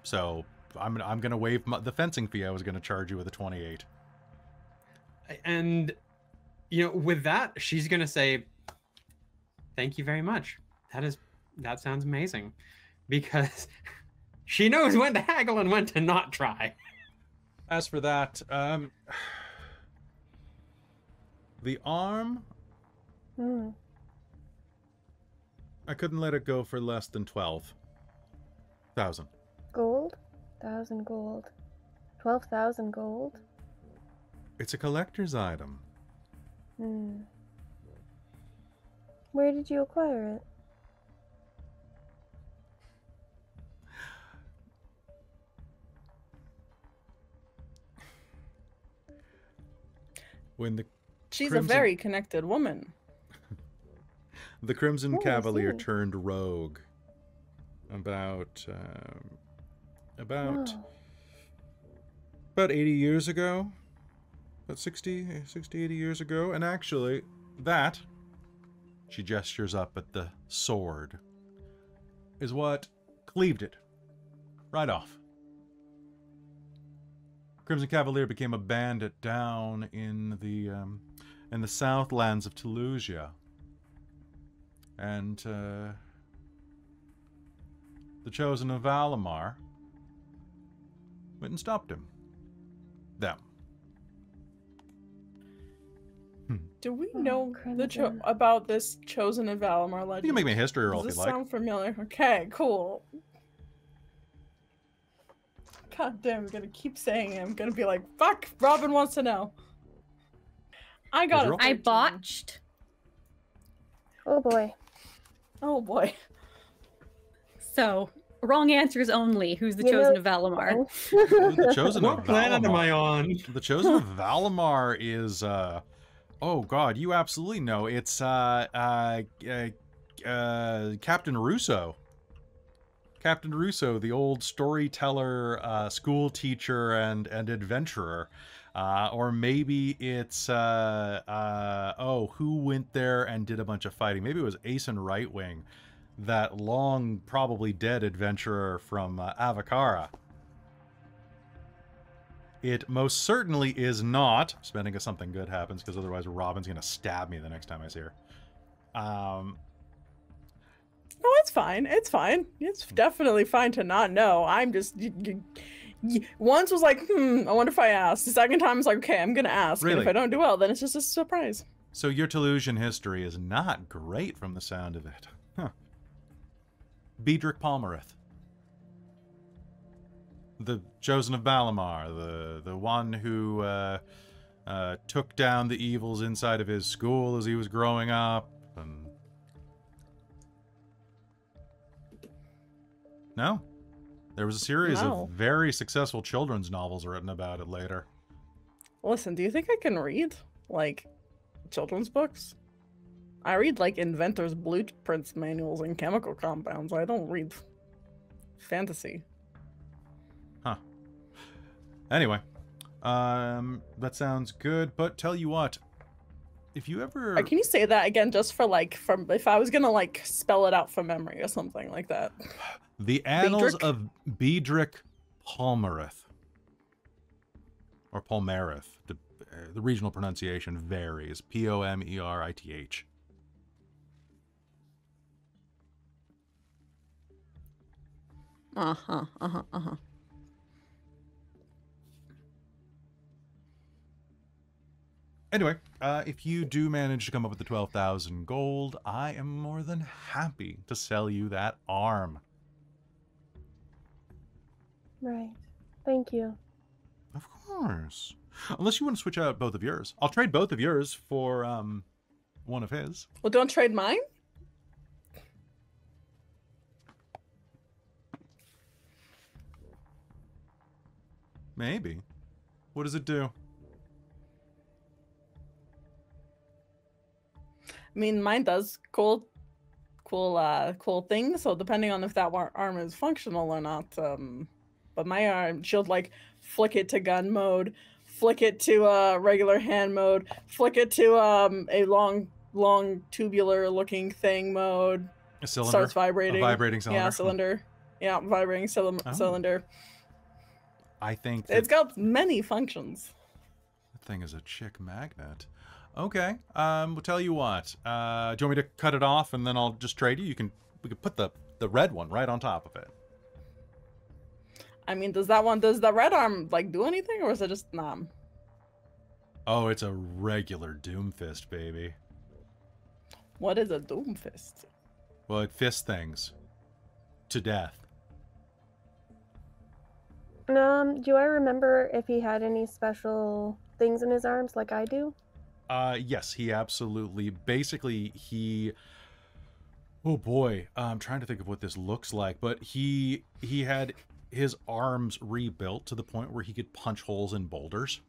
So I'm going to waive the fencing fee I was going to charge you with a 28. And with that, she's gonna say, "Thank you very much. That sounds amazing," because she knows when to haggle and when to not try. As for that, the arm, Hmm. I couldn't let it go for less than 12,000. Gold? 1,000 gold. 12,000 gold? It's a collector's item. Hmm. Where did you acquire it? When She's Crimson- a very connected woman. the Crimson Oh, I Cavalier see. turned rogue about Oh. about 80 years ago, about 60, 80 years ago, and actually that, she gestures up at the sword, is what cleaved it right off. Crimson Cavalier became a bandit down in the southlands of Toulousia, and the Chosen of Valimar went and stopped him. Them. Do we Oh, know Crimson. about this Chosen of Valimar legend? You can make me a history roll Does if this you'd like. sound familiar? Okay, cool. God damn, I'm gonna keep saying it. I'm gonna be like, fuck, Robin wants to know. I got Did you a roll? I 13. botched. Oh boy. Oh boy. So, wrong answers only. Who's the You know- chosen of Valimar? The Chosen What of planet am I Valimar. on? The Chosen of Valimar is oh god, you absolutely know. It's Captain Russo. Captain Russo, the old storyteller, school teacher, and adventurer. Or maybe it's who went there and did a bunch of fighting? Maybe it was Aeson Rightwing, that long, probably dead adventurer from Avakara. It most certainly is not, spending if something good happens, because otherwise Robin's going to stab me the next time I see her. No, it's fine. It's fine. It's definitely fine to not know. I'm just. Once was like, I wonder if I ask. The second time was like, okay, I'm gonna ask. And Really? if I don't do well, then it's just a surprise. So your Toulousian history is not great from the sound of it. Huh. Beedrick Palmerith. The chosen of Balamar, the one who took down the evils inside of his school as he was growing up, and... No? There was a series of very successful children's novels written about it later. Listen, do you think I can read, like, children's books? I read, like, inventors' blueprints manuals and chemical compounds. I don't read fantasy. Huh. Anyway, that sounds good, but tell you what, if you ever... Can you say that again, just for, like, from if I was gonna, like, spell it out from memory or something like that? The Annals of Beedrick Palmerith. Or Palmerith. The regional pronunciation varies. Pomerith. Uh-huh. Anyway, if you do manage to come up with the 12,000 gold, I am more than happy to sell you that arm. Right. Thank you. Of course. Unless you want to switch out both of yours. I'll trade both of yours for one of his. Well, don't trade mine? Maybe. What does it do? I mean, mine does cool things, so depending on if that arm is functional or not, but my arm, she'll, like, flick it to gun mode, flick it to regular hand mode, flick it to a long tubular looking thing mode. A cylinder? Starts vibrating. A vibrating cylinder? Yeah, cylinder. Yeah, vibrating cylinder. I think it's got many functions. That thing is a chick magnet. Okay. We'll tell you what. Do you want me to cut it off and then I'll just trade you? We could put the red one right on top of it. I mean, does the red arm, like, do anything, or is it just nom? Oh, it's a regular Doomfist, baby. What is a Doomfist? Well, it fists things. To death. Do I remember if he had any special things in his arms like I do? Yes, he absolutely... Basically, he... Oh boy, I'm trying to think of what this looks like, but he had his arms rebuilt to the point where he could punch holes in boulders.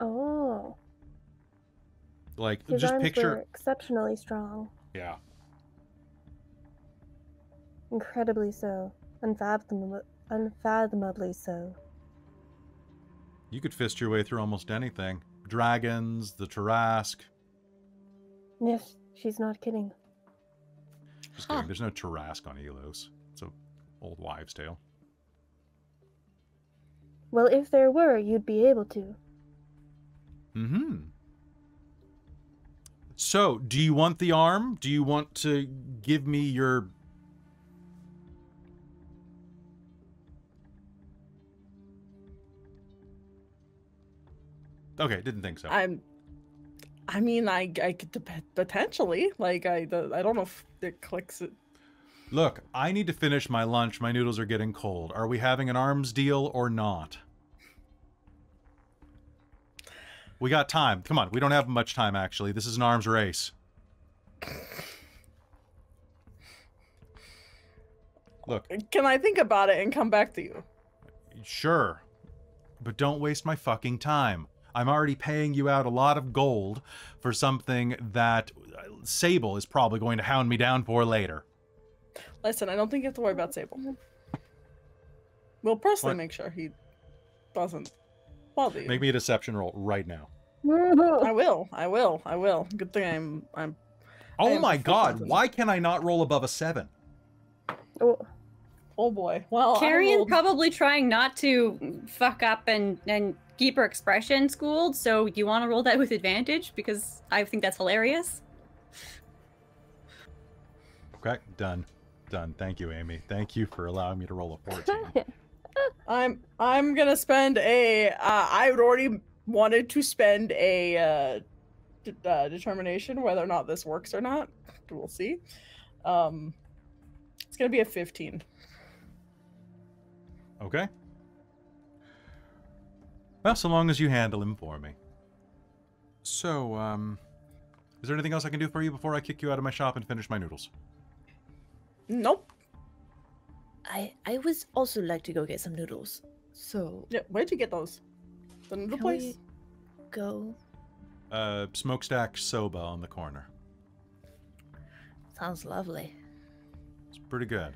Oh. Like, his just arms picture... were exceptionally strong. Yeah. Incredibly so. Unfathomably so. You could fist your way through almost anything. Dragons, the Tarrasque. Yes, she's not kidding. Just kidding. There's no Tarrasque on Elos. It's an old wives' tale. Well, if there were, you'd be able to. Mm-hmm. So, do you want the arm? Do you want to give me your... Okay, didn't think so. I mean, I could potentially, like, I don't know if it clicks it. Look, I need to finish my lunch. My noodles are getting cold. Are we having an arms deal or not? We got time. Come on, we don't have much time, actually. This is an arms race. Look. Can I think about it and come back to you? Sure. But don't waste my fucking time. I'm already paying you out a lot of gold for something that Sable is probably going to hound me down for later. Listen, I don't think you have to worry about Sable. We'll personally make sure he doesn't bother you. Make me a deception roll right now. I will. Good thing I'm Oh my god, why can I not roll above a 7? Oh boy. Well, Carrion's probably trying not to fuck up and keep her expression schooled, so you want to roll that with advantage? Because I think that's hilarious. Okay, done. Thank you, Amy. Thank you for allowing me to roll a 14. I'm gonna spend a I would already wanted to spend a determination whether or not this works or not. We'll see. It's gonna be a 15. Okay. Well, so long as you handle him for me. So, is there anything else I can do for you before I kick you out of my shop and finish my noodles? Nope. I would also like to go get some noodles. So Yeah, where'd you get those? The noodle can place? we go? Smokestack Soba on the corner. Sounds lovely. It's pretty good.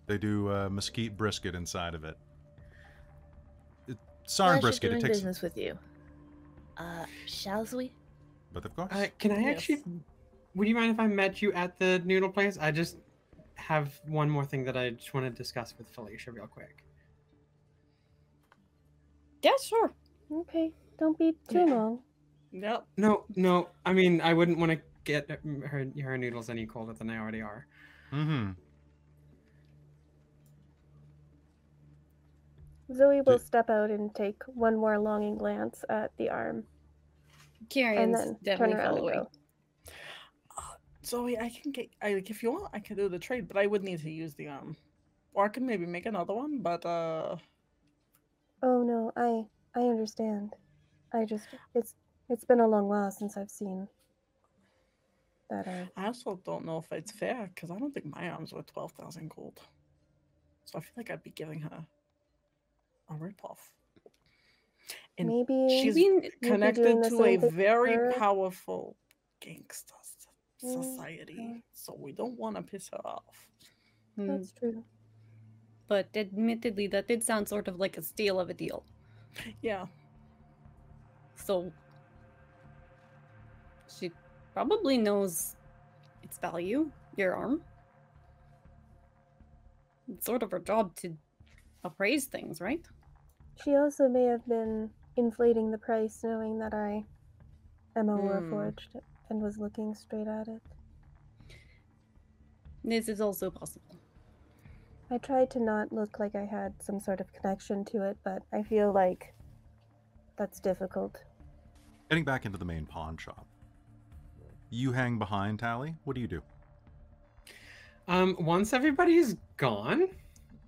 They do mesquite brisket inside of it. Sarn Pleasure brisket. doing It takes, business with you. Shall we? but of course. Can I Yes. actually? Would you mind if I met you at the noodle place? I just have one more thing that I just want to discuss with Felicia real quick. Yeah, sure. Okay, don't be too long. Yep. No. I mean, I wouldn't want to get her noodles any colder than they already are. Mm-hmm. Zoe will Do- step out and take one more longing glance at the arm, and Kieran's then turn definitely around and following. go. Zoe, I can get. If you want, I can do the trade, but I would need to use the or I can maybe make another one. But Oh no, I understand. I just it's been a long while since I've seen that arm. I also don't know if it's fair because I don't think my arms were 12,000 gold. So I feel like I'd be giving her a ripoff. And Maybe she's mean, be connected doing the to same a thing for very her. powerful gangster Mm, society, okay. so we don't want to piss her off. Hmm, That's true. But admittedly, that did sound sort of like a steal of a deal. Yeah. So she probably knows its value, your arm. It's sort of her job to appraise things, right? She also may have been inflating the price, knowing that I am a Warforged and was looking straight at it. This is also possible. I tried to not look like I had some sort of connection to it, but I feel like that's difficult. Getting back into the main pawn shop. You hang behind, Tally. What do you do? Once everybody's gone,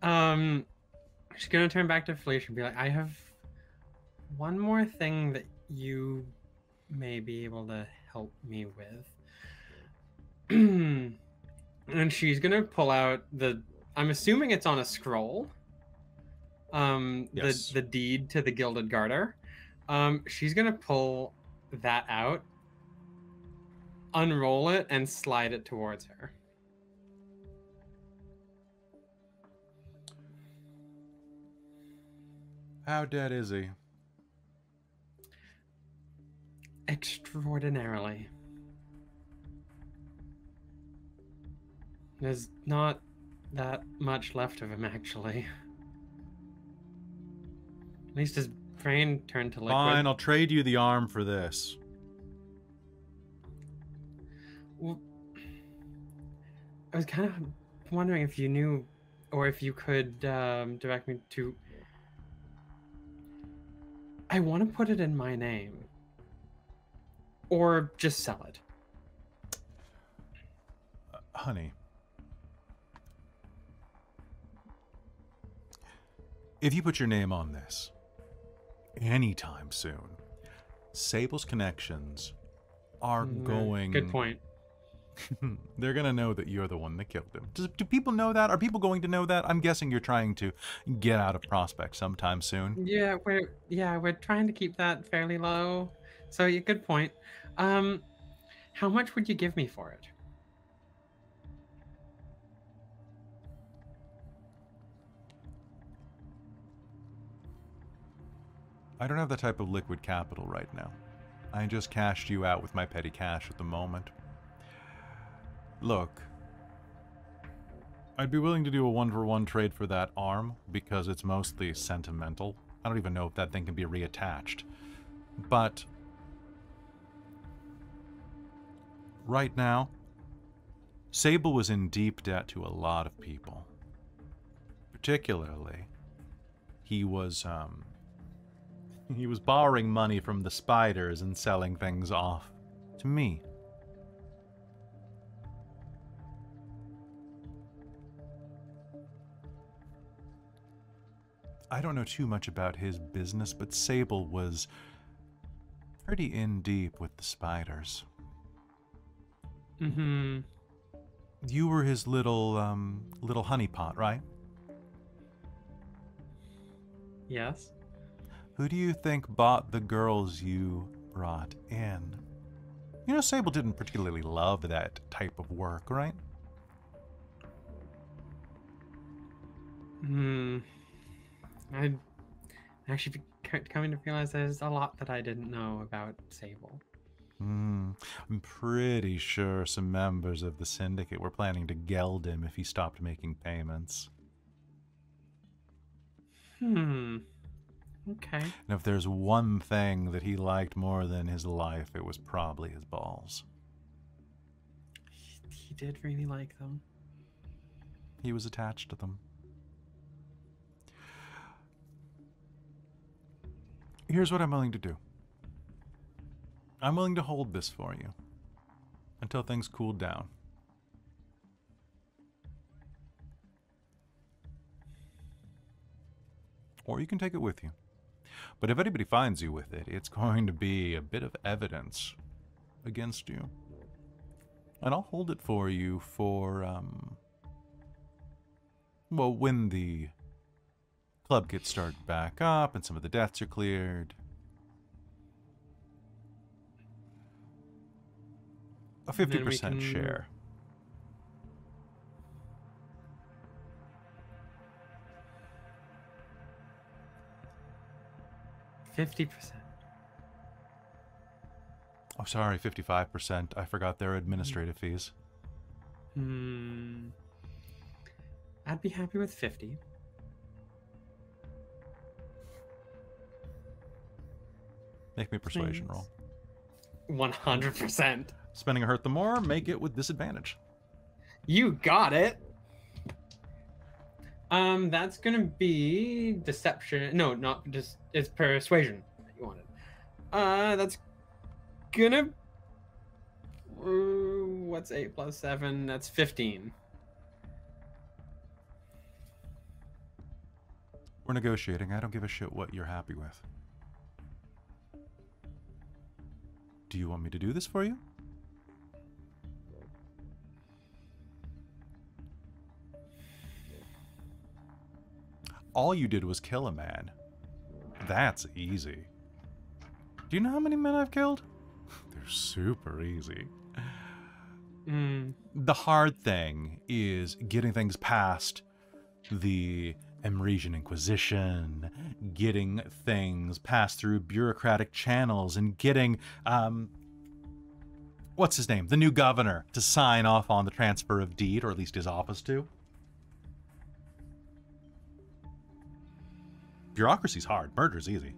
she's gonna turn back to Felicia and be like, I have one more thing that you may be able to help me with. And she's gonna pull out I'm assuming it's on a scroll. Yes. The deed to the Gilded Garter. She's gonna pull that out, unroll it, and slide it towards her. How dead is he? Extraordinarily. There's not that much left of him, actually. At least his brain turned to liquid. Fine, I'll trade you the arm for this. Well, I was kind of wondering if you knew, or if you could direct me to... I want to put it in my name. Or just sell it. Honey. If you put your name on this anytime soon, Sable's connections are going... Good point. They're going to know that you're the one that killed him. Do people know that? Are people going to know that? I'm guessing you're trying to get out of Prospect sometime soon. Yeah, we're trying to keep that fairly low. So yeah, good point. How much would you give me for it? I don't have the type of liquid capital right now. I just cashed you out with my petty cash at the moment. Look, I'd be willing to do a one-for-one trade for that arm because it's mostly sentimental. I don't even know if that thing can be reattached. But right now, Sable was in deep debt to a lot of people. Particularly, he was borrowing money from the spiders and selling things off to me. I don't know too much about his business, but Sable was pretty in deep with the spiders. Mm-hmm. You were his little honeypot, right? Yes. Who do you think bought the girls you brought in? You know, Sable didn't particularly love that type of work, right? I'd actually coming to realize there's a lot that I didn't know about Sable. I'm pretty sure some members of the Syndicate were planning to geld him if he stopped making payments. Okay. And if there's one thing that he liked more than his life, it was probably his balls. He did really like them. He was attached to them. Here's what I'm willing to do. I'm willing to hold this for you until things cool down. Or you can take it with you. But if anybody finds you with it, it's going to be a bit of evidence against you. And I'll hold it for you for, well, when the club gets started back up and some of the debts are cleared. A 50% share. $50%. Oh, sorry, 55%. I forgot their administrative fees. I'd be happy with 50. Make me a persuasion roll. 100%. Spending a hurt the more, make it with disadvantage. You got it. That's gonna be deception. No, not just. It's persuasion that you wanted. That's gonna. What's 8 plus 7? That's 15. We're negotiating. I don't give a shit what you're happy with. Do you want me to do this for you? All you did was kill a man. That's easy. Do you know how many men I've killed? They're super easy. The hard thing is getting things past the Amresian Inquisition, getting things passed through bureaucratic channels, and getting, what's his name? The new governor to sign off on the transfer of deed, or at least his office to. Bureaucracy's hard. Murder's easy.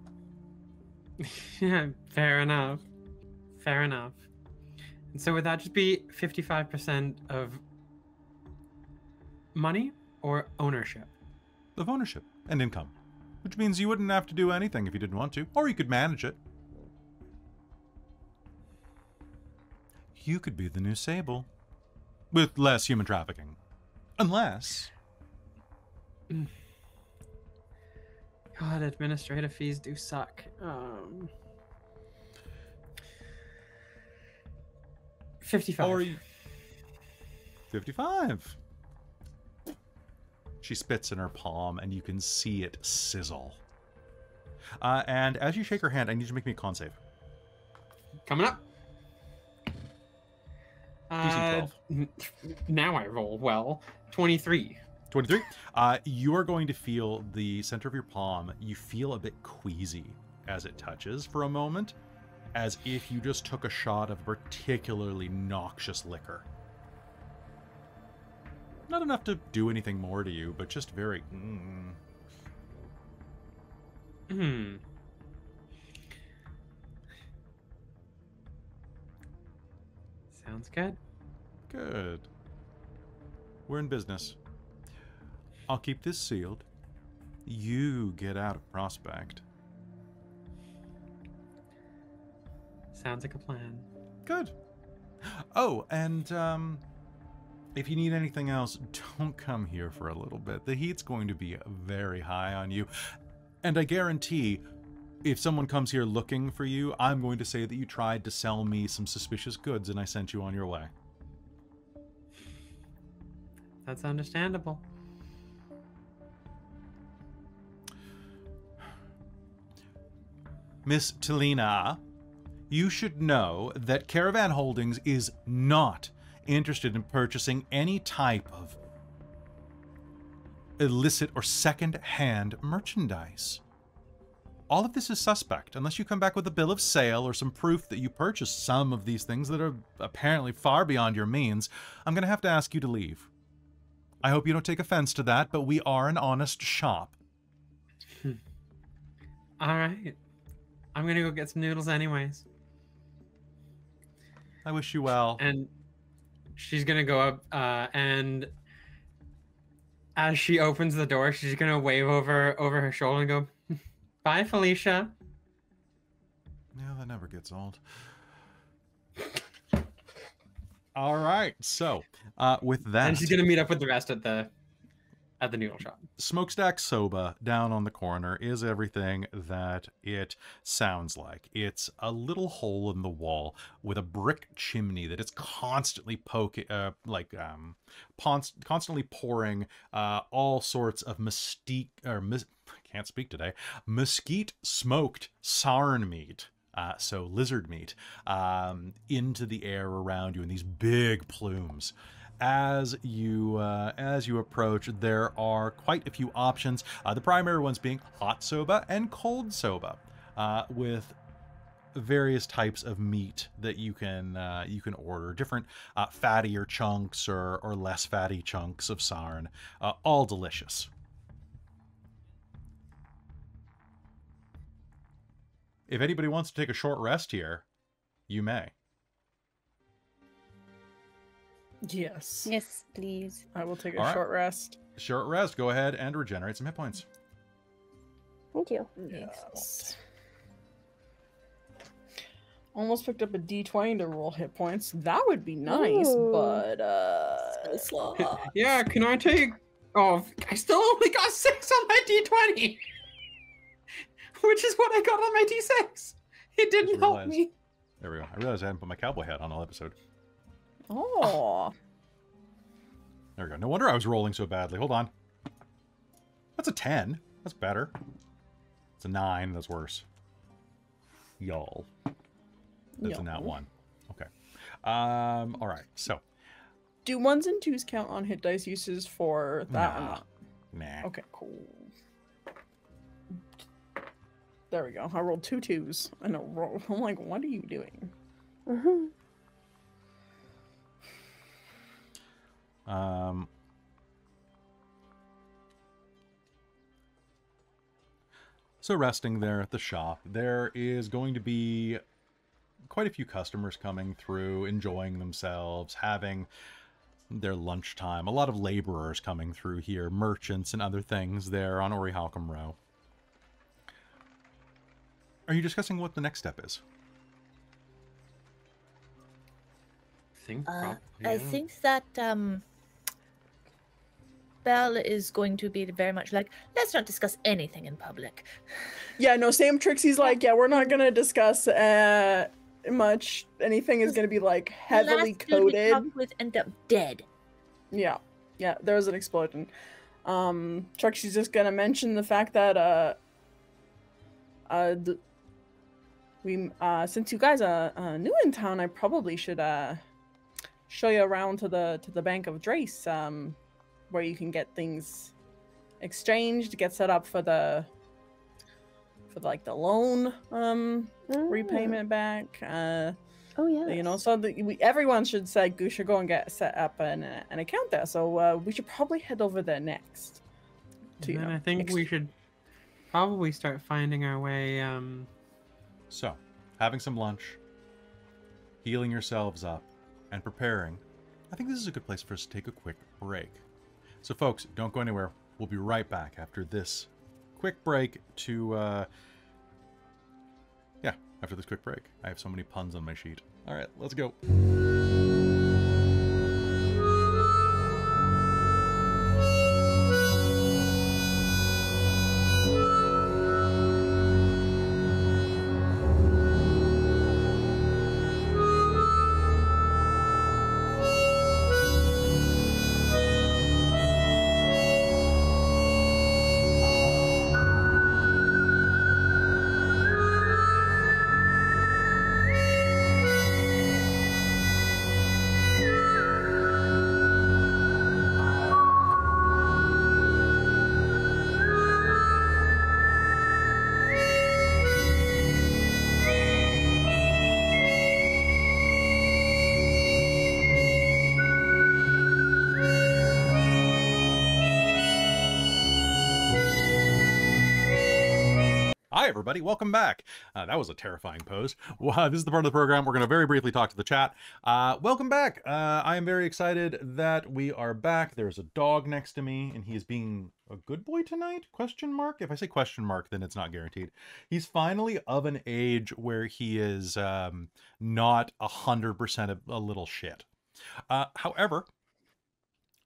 Yeah, fair enough. Fair enough. And so would that just be 55% of money or ownership? Of ownership and income. Which means you wouldn't have to do anything if you didn't want to. Or you could manage it. You could be the new Sable. With less human trafficking. Unless... God, administrative fees do suck. 55. Or 55. She spits in her palm, and you can see it sizzle. And as you shake her hand, I need you to make me a con save. Coming up. DC 12. Now I roll well. 23. 23. You are going to feel the center of your palm. You feel a bit queasy as it touches for a moment, as if you just took a shot of particularly noxious liquor. Not enough to do anything more to you, but just very... Sounds good. Good. We're in business. I'll keep this sealed. You get out of Prospect. Sounds like a plan. Good. Oh, and if you need anything else, don't come here for a little bit. The heat's going to be very high on you. And I guarantee, if someone comes here looking for you, I'm going to say that you tried to sell me some suspicious goods and I sent you on your way. That's understandable. Miss Talina, you should know that Caravan Holdings is not interested in purchasing any type of illicit or second-hand merchandise. All of this is suspect, unless you come back with a bill of sale or some proof that you purchased some of these things that are apparently far beyond your means. I'm going to have to ask you to leave. I hope you don't take offense to that, but we are an honest shop. All right. I'm going to go get some noodles anyways. I wish you well. And she's going to go up and as she opens the door, she's going to wave over her shoulder and go, "Bye, Felicia." Yeah, that never gets old. All right, so with that, And she's going to meet up with the rest at the noodle shop. Smokestack Soba down on the corner is everything that it sounds like. It's a little hole in the wall with a brick chimney that it's constantly constantly pouring all sorts of mesquite smoked sarn meat. So lizard meat, into the air around you in these big plumes. As you approach, there are quite a few options. The primary ones being hot soba and cold soba, with various types of meat that you can order, different fattier chunks or less fatty chunks of sarn, all delicious. If anybody wants to take a short rest here, you may. Yes. Yes, please. I will take a All right. short rest. Short rest. Go ahead and regenerate some hit points. Thank you. Yes. Almost picked up a D20 to roll hit points. That would be nice, Ooh. but Yeah, can I take... Oh, I still only got 6 on my D20! Which is what I got on my D6! It didn't Just help realized. me. There we go. I realized I hadn't put my cowboy hat on all episode. oh, There we go. No wonder I was rolling so badly. Hold on. That's a 10. That's better. It's a 9. That's worse. Y'all. That's a nat 1. Okay. All right. So. do 1s and 2s count on hit dice uses for that or Nah. not? Nah. Okay, cool. There we go. I rolled 2 2s in a row. I'm like, what are you doing? Mm-hmm. So resting there at the shop, there is going to be quite a few customers coming through, enjoying themselves, having their lunchtime. A lot of laborers coming through here, merchants and other things there on Orihaukum Row. Are you discussing what the next step is? I yeah. think that Belle is going to be very much like, let's not discuss anything in public. Yeah, no, Sam Trixie's like, yeah, we're not gonna discuss much. Anything is gonna be like heavily Last dude we coded. talked with ended up dead. Yeah, there was an explosion. Trixie's just gonna mention the fact that since you guys are new in town, I probably should show you around to the Bank of Drace, where you can get things exchanged, get set up for the loan repayment back. Oh yeah. You know, so everyone should say you should go and get set up an account there. So we should probably head over there next. And then I think we should probably start finding our way. So, having some lunch, healing yourselves up, and preparing. I think this is a good place for us to take a quick break. So folks, don't go anywhere. We'll be right back after this quick break to, after this quick break. I have so many puns on my sheet. All right, let's go. Hi, everybody. Welcome back. That was a terrifying pose. Well, this is the part of the program we're going to very briefly talk to the chat. Welcome back. I am very excited that we are back. There's a dog next to me, and he is being a good boy tonight? Question mark? If I say question mark, then it's not guaranteed. He's finally of an age where he is not 100% a little shit. However,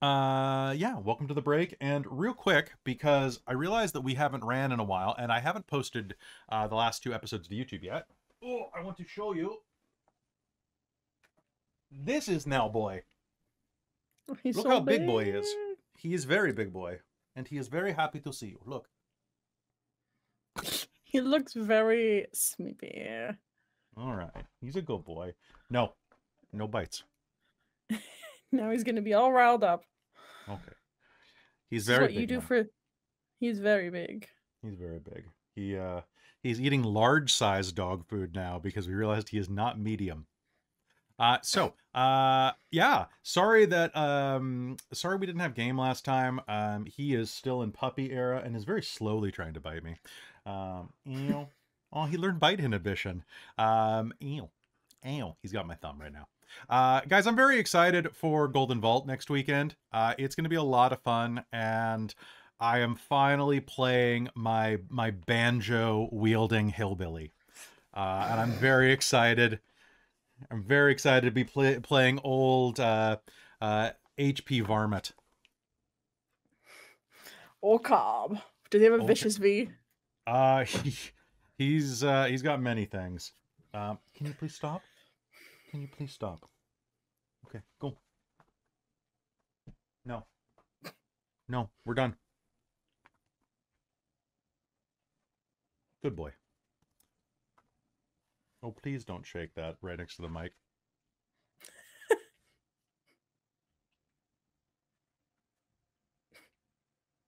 yeah, welcome to the break. And real quick, because I realized that we haven't ran in a while and I haven't posted the last 2 episodes to YouTube yet. Oh, I want to show you. This is Now Boy. He's Look so how big boy he is. big. He is very big boy. And he is very happy to see you. Look. He looks very sleepy. All right. He's a good boy. No. No bites. Now he's gonna be all riled up. Okay. He's This is very what big you do now. for. He's very big. He's very big. He's eating large-sized dog food now because we realized he is not medium. Yeah, sorry that sorry we didn't have game last time. He is still in puppy era and is very slowly trying to bite me. Ew. Oh, he learned bite inhibition. Ew. Ew. He's got my thumb right now. Guys, I'm very excited for Golden Vault next weekend. It's going to be a lot of fun, and I am finally playing my banjo wielding hillbilly, and I'm very excited. I'm very excited to be playing old HP Varmint. Oh, Cobb. Does he have a Okay. vicious V? He's got many things. Can you please stop? Can you please stop? Okay, go. No. No, we're done. Good boy. Oh, please don't shake that right next to the mic.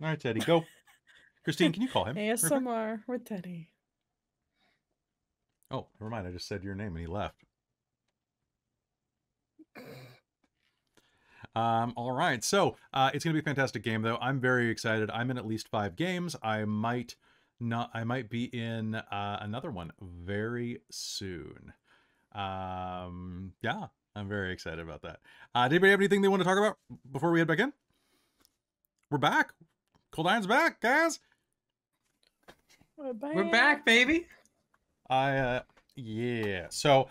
All right, Teddy, go. Christine, can you call him? real quick? ASMR with Teddy. Oh, never mind. I just said your name and he left. All right. So it's gonna be a fantastic game, though. I'm very excited. I'm in at least 5 games. I might be in another one very soon. Yeah, I'm very excited about that. Did anybody have anything they want to talk about before we head back in? We're back. Cold Iron's back, guys. We're back, baby. Yeah. So,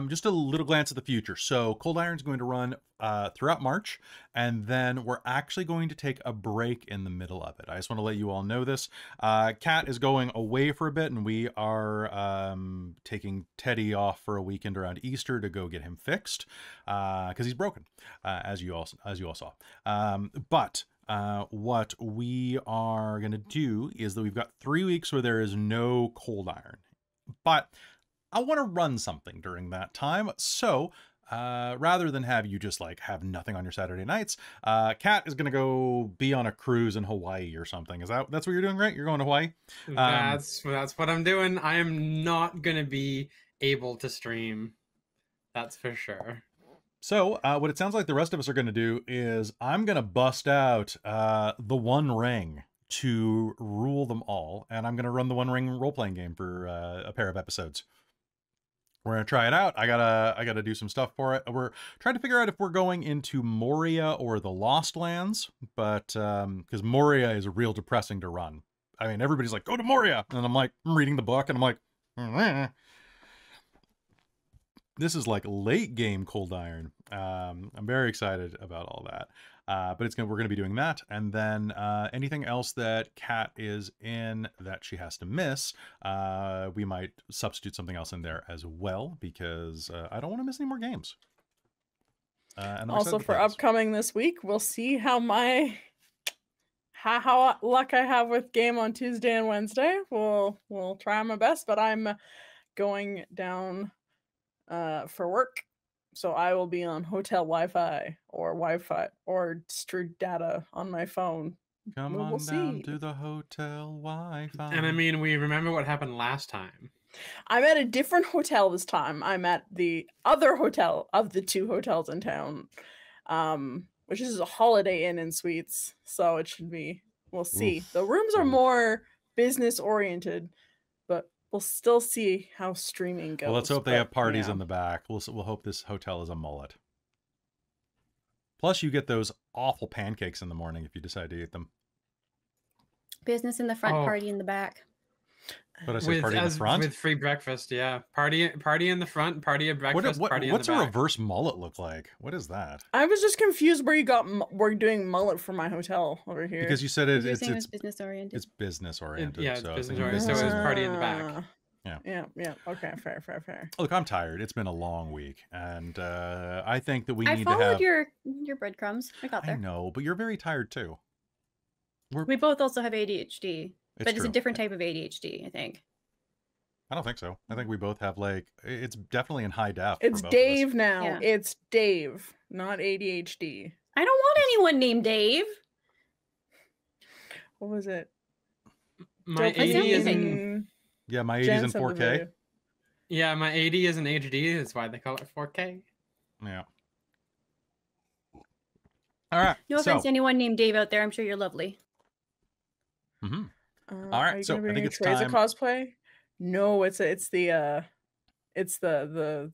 just a little glance at the future. So, Cold Iron's going to run throughout March, and then we're actually going to take a break in the middle of it. I just want to let you all know this. Kat is going away for a bit, and we are taking Teddy off for a weekend around Easter to go get him fixed because he's broken, as you all saw. But what we are going to do is that we've got 3 weeks where there is no Cold Iron, but I want to run something during that time. So rather than have you just like have nothing on your Saturday nights, Kat is going to go be on a cruise in Hawaii or something. That's what you're doing, right? You're going to Hawaii? That's what I'm doing. I am not gonna be able to stream. That's for sure. So what it sounds like the rest of us are going to do is I'm going to bust out the One Ring to rule them all, and I'm going to run the One Ring role-playing game for a pair of episodes. We're going to try it out. I gotta do some stuff for it. We're trying to figure out if we're going into Moria or the Lost Lands, but because Moria is real depressing to run. I mean, everybody's like, go to Moria, and I'm like, I'm reading the book, and I'm like, This is like late game Cold Iron. I'm very excited about all that. But we're going to be doing that. And then anything else that Kat is in that she has to miss, we might substitute something else in there as well, because I don't want to miss any more games. And I'm Also excited to for play this. upcoming this week, we'll see how how luck I have with game on Tuesday and Wednesday. We'll try my best, but I'm going down for work, so I will be on hotel Wi-Fi or street data on my phone. Come we'll on down see. to the hotel Wi-Fi. And I mean, we remember what happened last time. I'm at a different hotel this time. I'm at the other hotel of the 2 hotels in town, which is a Holiday Inn and Suites. So it should be. We'll see. Oof. The rooms are Oof. more business oriented, but we'll still see how streaming goes. Well, let's hope they have parties yeah. in the back. We'll hope this hotel is a mullet. Plus, you get those awful pancakes in the morning if you decide to eat them. Business in the front, Oh. party in the back. But I say party in the front. With free breakfast, yeah. Party in the front, party at breakfast, party in what's the a back. reverse mullet look like? What is that? I was just confused where you got we're doing mullet for my hotel over here. Because you said You're it's saying it's business oriented. it's business oriented. yeah, it's so I was business thinking oriented, so business it's in- party in the back. Yeah. Okay, fair. Look, I'm tired. It's been a long week, and I think that we I need to followed have. your breadcrumbs. I got I there. know, but you're very tired too. We both also have ADHD, but it's a true. different type of ADHD, I think. I don't think so. I think we both have it's definitely in high def. It's for both of us. Dave now. Yeah. It's Dave, not ADHD. I don't want anyone named Dave. What was it? My Don't- I 80 sound is busy. in Yeah, my 80's in Jensen the 4K. video. yeah, my 80 is in HD. That's why they call it 4K. Yeah. All right. No offense to anyone named Dave out there. I'm sure you're lovely. Mhm. All right, are you so gonna I be think doing it's Treza time- cosplay. No, it's the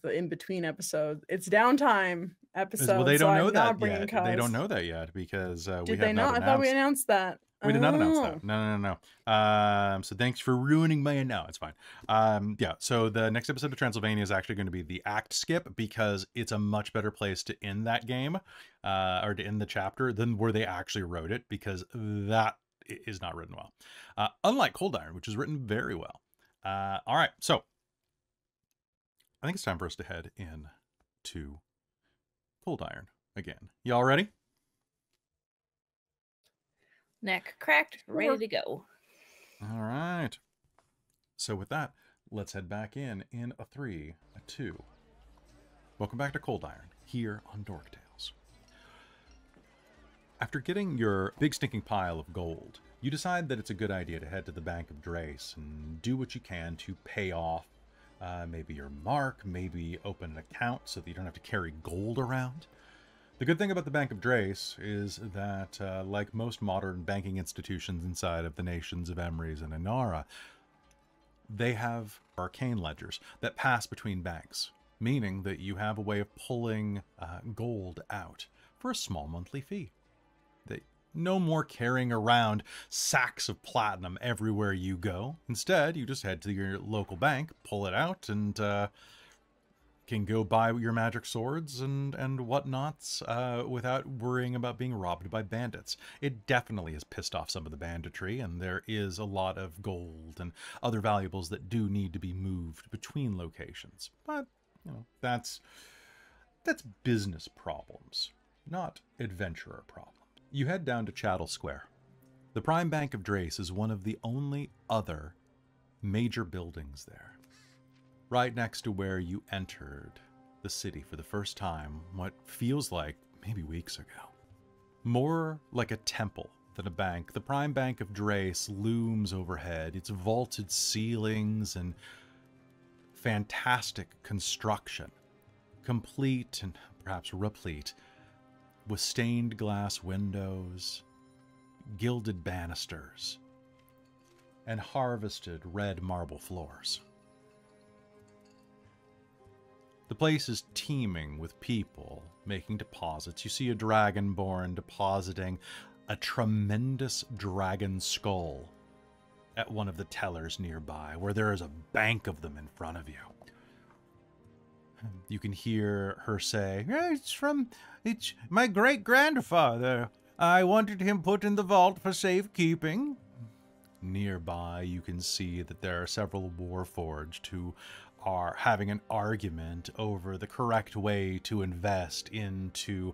in between episode. It's downtime episode. Well, they so don't I'm know not that bringing yet. Kaz. They don't know that yet because we Did have they not? I thought we announced that. We did not announce Oh. that. No. So thanks for ruining my no. It's fine. Yeah. So the next episode of Transylvania is actually going to be the act skip because it's a much better place to end that game, or to end the chapter than where they actually wrote it, because that is not written well. Unlike Cold Iron, which is written very well. All right. So I think it's time for us to head in to Cold Iron again. Y'all ready? Neck cracked, ready to go. All right. So with that, let's head back in a 3, a 2. Welcome back to Cold Iron, here on Dork Tales. After getting your big stinking pile of gold, you decide that it's a good idea to head to the Bank of Drace and do what you can to pay off maybe your mark, maybe open an account so that you don't have to carry gold around. The good thing about the Bank of Drace is that, like most modern banking institutions inside of the nations of Emrys and Inara, they have arcane ledgers that pass between banks, meaning that you have a way of pulling gold out for a small monthly fee. No more carrying around sacks of platinum everywhere you go. Instead, you just head to your local bank, pull it out, and can go buy your magic swords and whatnots without worrying about being robbed by bandits. It definitely has pissed off some of the banditry, and there is a lot of gold and other valuables that do need to be moved between locations. But, that's business problems, not adventurer problems. You head down to Chattel Square. The Prime Bank of Drace is one of the only other major buildings there. Right next to where you entered the city for the first time, what feels like maybe weeks ago. More like a temple than a bank, the Prime Bank of Drace looms overhead, its vaulted ceilings and fantastic construction, complete and perhaps replete with stained glass windows, gilded banisters, and harvested red marble floors. The place is teeming with people making deposits. You see a dragonborn depositing a tremendous dragon skull at one of the tellers nearby, where there is a bank of them in front of you. You can hear her say, it's my great-grandfather. I wanted him put in the vault for safekeeping. Nearby, you can see that there are several Warforged who are having an argument over the correct way to invest into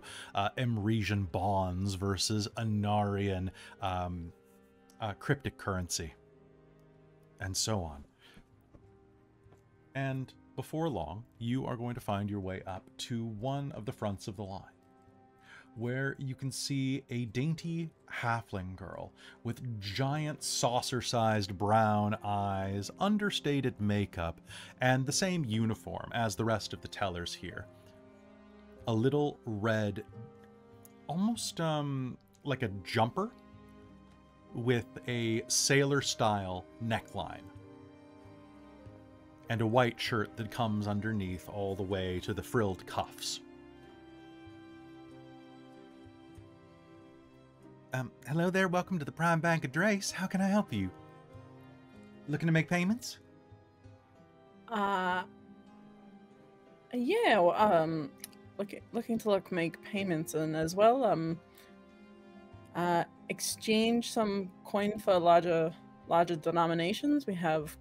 Emresian bonds versus Anarian cryptic currency, and so on. And before long, you are going to find your way up to one of the fronts of the line, where you can see a dainty halfling girl with giant saucer-sized brown eyes, understated makeup, and the same uniform as the rest of the tellers here. A little red, almost like a jumper with a sailor-style neckline, and a white shirt that comes underneath all the way to the frilled cuffs. Hello there, welcome to the Prime Bank of Drace. How can I help you? Looking to make payments? Yeah, looking to make payments, and as well, exchange some coin for larger denominations. We have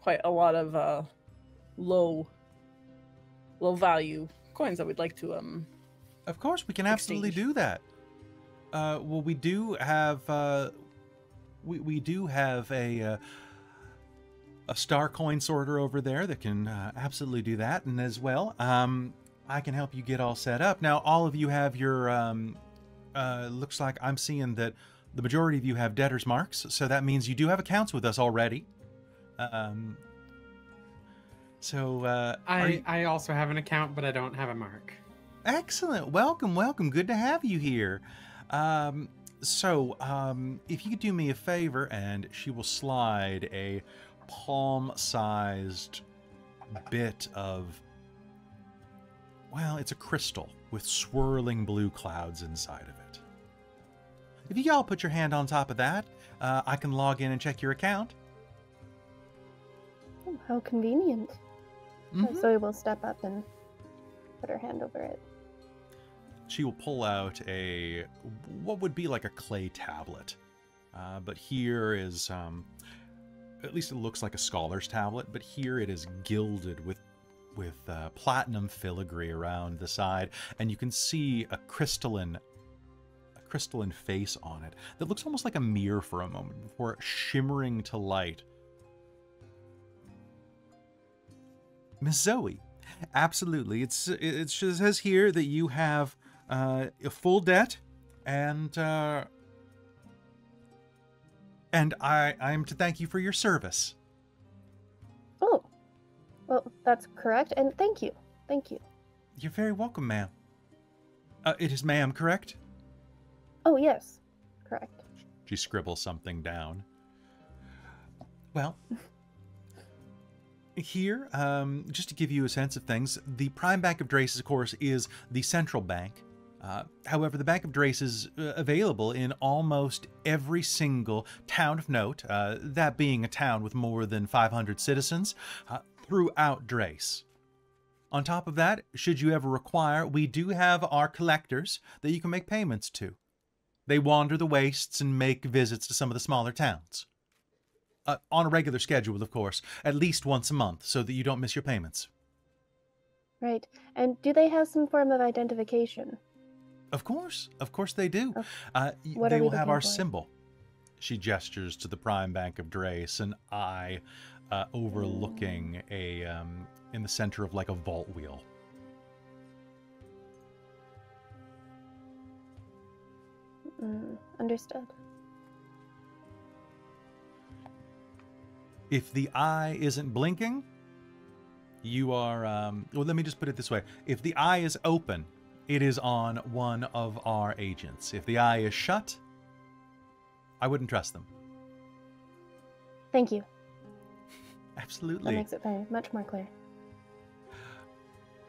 quite a lot of low value coins that we'd like to Of course, we can absolutely exchange. do that. Well, we do have we do have a star coin sorter over there that can absolutely do that, and as well, I can help you get all set up. Now, all of you have your looks like I'm seeing that the majority of you have debtors marks, so that means you do have accounts with us already. I also have an account, but I don't have a mark. Excellent. Welcome, welcome. Good to have you here. If you could do me a favor, and she will slide a palm-sized bit of, well, it's a crystal with swirling blue clouds inside of it. If you all put your hand on top of that, I can log in and check your account. Oh, how convenient. Mhm. Zoe will step up and put her hand over it. She will pull out what would be like a clay tablet. But here is, at least it looks like a scholar's tablet, but here it is gilded with platinum filigree around the side, and you can see a crystalline face on it that looks almost like a mirror for a moment before shimmering to light. Miss Zoe, absolutely. It says here that you have a full debt, and I'm to thank you for your service. Oh, well, that's correct, and thank you. Thank you. You're very welcome, ma'am. It is ma'am, correct? Oh, yes, correct. She scribbles something down. Well, here, just to give you a sense of things, the Prime Bank of Drace, of course, is the central bank. However, the Bank of Drace is available in almost every single town of note, that being a town with more than 500 citizens, throughout Drace. On top of that, should you ever require, we do have our collectors that you can make payments to. They wander the wastes and make visits to some of the smaller towns. On a regular schedule, of course, at least once a month, so that you don't miss your payments. Right. And do they have some form of identification? Of course they do. What they are we will have looking our for? symbol. She gestures to the Prime Bank of Drace, an eye overlooking in the center of like a vault wheel. Understood. If the eye isn't blinking, you are, well, let me just put it this way. If the eye is open, it is on one of our agents. If the eye is shut, I wouldn't trust them. Thank you. Absolutely. That makes it very much more clear.